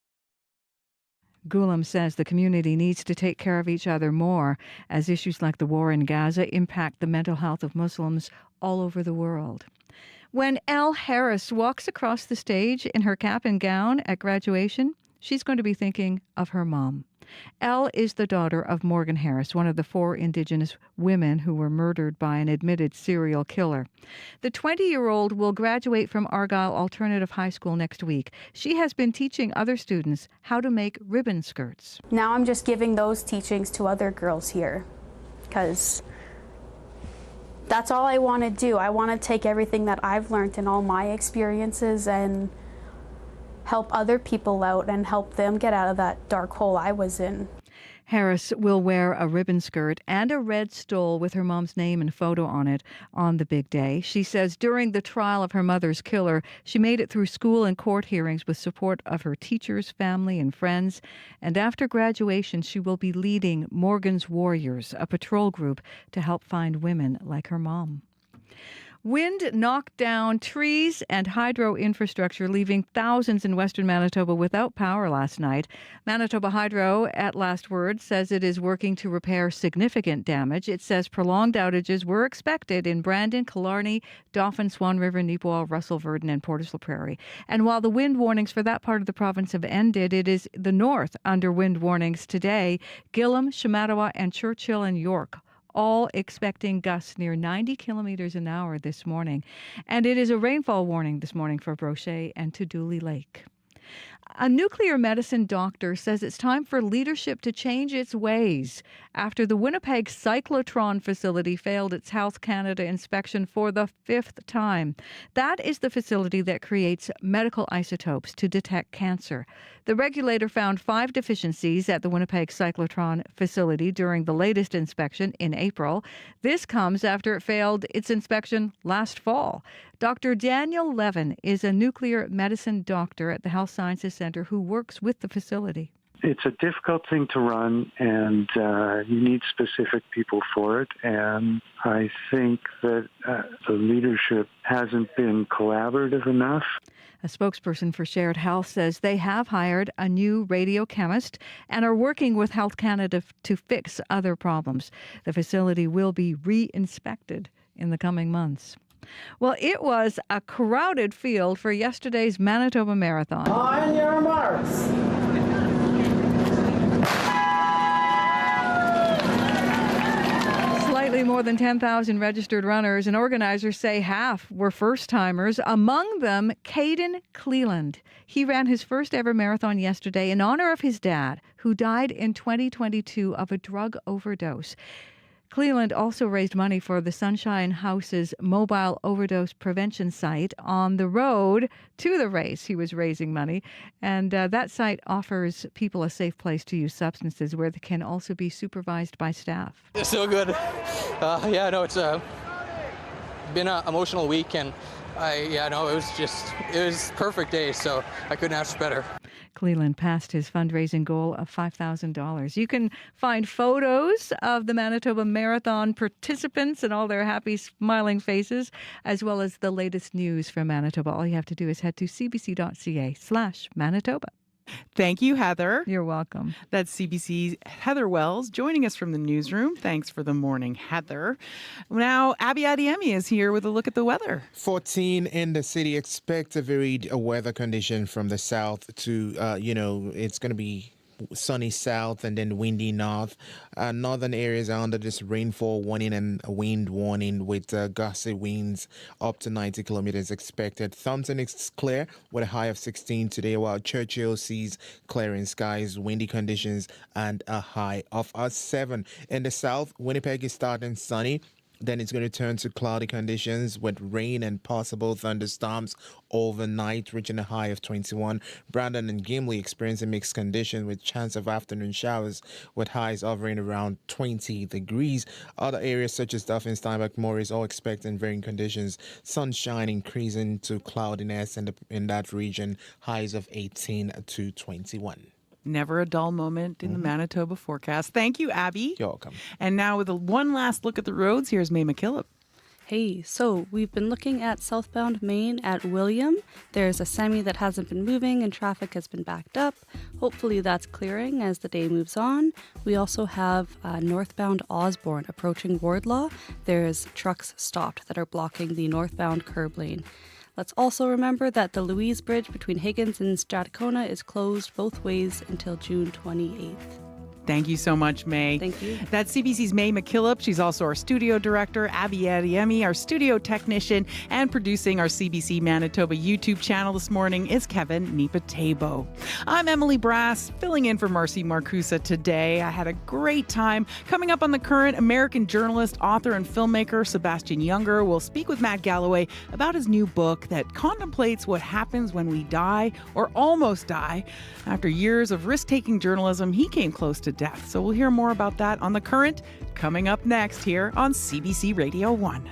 Ghulam says the community needs to take care of each other more as issues like the war in Gaza impact the mental health of Muslims all over the world. When Elle Harris walks across the stage in her cap and gown at graduation, she's going to be thinking of her mom. Elle is the daughter of Morgan Harris, one of the 4 Indigenous women who were murdered by an admitted serial killer. The 20-year-old will graduate from Argyle Alternative High School next week. She has been teaching other students how to make ribbon skirts. Now I'm just giving those teachings to other girls here because that's all I want to do. I want to take everything that I've learned and all my experiences and help other people out and help them get out of that dark hole I was in. Harris will wear a ribbon skirt and a red stole with her mom's name and photo on it on the big day. She says during the trial of her mother's killer, she made it through school and court hearings with support of her teachers, family, and friends. And after graduation, she will be leading Morgan's Warriors, a patrol group to help find women like her mom. Wind knocked down trees and hydro infrastructure, leaving thousands in western Manitoba without power last night. Manitoba Hydro, at last word, says it is working to repair significant damage. It says prolonged outages were expected in Brandon, Killarney, Dauphin, Swan River, Neepawa, Russell, Verdon, and Port La Prairie. And while the wind warnings for that part of the province have ended, it is the north under wind warnings today. Gillam, Shamattawa, and Churchill and York all expecting gusts near 90 kilometers an hour this morning. And it is a rainfall warning this morning for Brochet and to Dooley Lake. A nuclear medicine doctor says it's time for leadership to change its ways after the Winnipeg cyclotron facility failed its Health Canada inspection for the 5th time. That is the facility that creates medical isotopes to detect cancer. The regulator found 5 deficiencies at the Winnipeg cyclotron facility during the latest inspection in April. This comes after it failed its inspection last fall. Dr. Daniel Levin is a nuclear medicine doctor at the Health Sciences Center who works with the facility. It's a difficult thing to run, and you need specific people for it. And I think that the leadership hasn't been collaborative enough. A spokesperson for Shared Health says they have hired a new radiochemist and are working with Health Canada to fix other problems. The facility will be re-inspected in the coming months. Well, it was a crowded field for yesterday's Manitoba Marathon. On your marks. Slightly more than 10,000 registered runners, and organizers say half were first-timers, among them Caden Cleland. He ran his first ever marathon yesterday in honor of his dad, who died in 2022 of a drug overdose. Cleland also raised money for the Sunshine House's mobile overdose prevention site. On the road to the race, he was raising money. And that site offers people a safe place to use substances where they can also be supervised by staff. It's so good. It's been an emotional week, and it was perfect day, so I couldn't ask better. Cleland passed his fundraising goal of $5,000. You can find photos of the Manitoba Marathon participants and all their happy, smiling faces, as well as the latest news from Manitoba. All you have to do is head to cbc.ca/Manitoba. Thank you, Heather. You're welcome. That's CBC's Heather Wells joining us from the newsroom. Thanks for the morning, Heather. Now, Abby Adiemi is here with a look at the weather. 14 in the city. Expect a varied weather condition from the south to, it's going to be sunny south and then windy north. Northern areas are under this rainfall warning and wind warning with gusty winds up to 90 kilometers expected. Thornton is clear with a high of 16 today, while Churchill sees clearing skies, windy conditions, and a high of 7. In the south, Winnipeg is starting sunny. Then it's going to turn to cloudy conditions with rain and possible thunderstorms overnight, reaching a high of 21. Brandon and Gimli experiencing mixed conditions with chance of afternoon showers with highs hovering around 20 degrees. Other areas such as Dauphin, Steinbach, Maurice all expecting varying conditions. Sunshine increasing to cloudiness in that region, highs of 18 to 21. Never a dull moment in the Manitoba forecast. Thank you, Abby. You're welcome. And now with one last look at the roads, here's May McKillop. Hey, so we've been looking at southbound Main at William. There's a semi that hasn't been moving and traffic has been backed up. Hopefully that's clearing as the day moves on. We also have northbound Osborne approaching Wardlaw. There's trucks stopped that are blocking the northbound curb lane. Let's also remember that the Louise Bridge between Higgins and Strathcona is closed both ways until June 28th. Thank you so much, May. Thank you. That's CBC's May McKillop. She's also our studio director, Abby Adiemi, our studio technician, and producing our CBC Manitoba YouTube channel this morning is Kevin Nipatebo. I'm Emily Brass, filling in for Marcy Marcusa today. I had a great time. Coming up on The Current, American journalist, author, and filmmaker Sebastian Junger will speak with Matt Galloway about his new book that contemplates what happens when we die or almost die. After years of risk-taking journalism, he came close to death. So we'll hear more about that on The Current coming up next here on CBC Radio 1.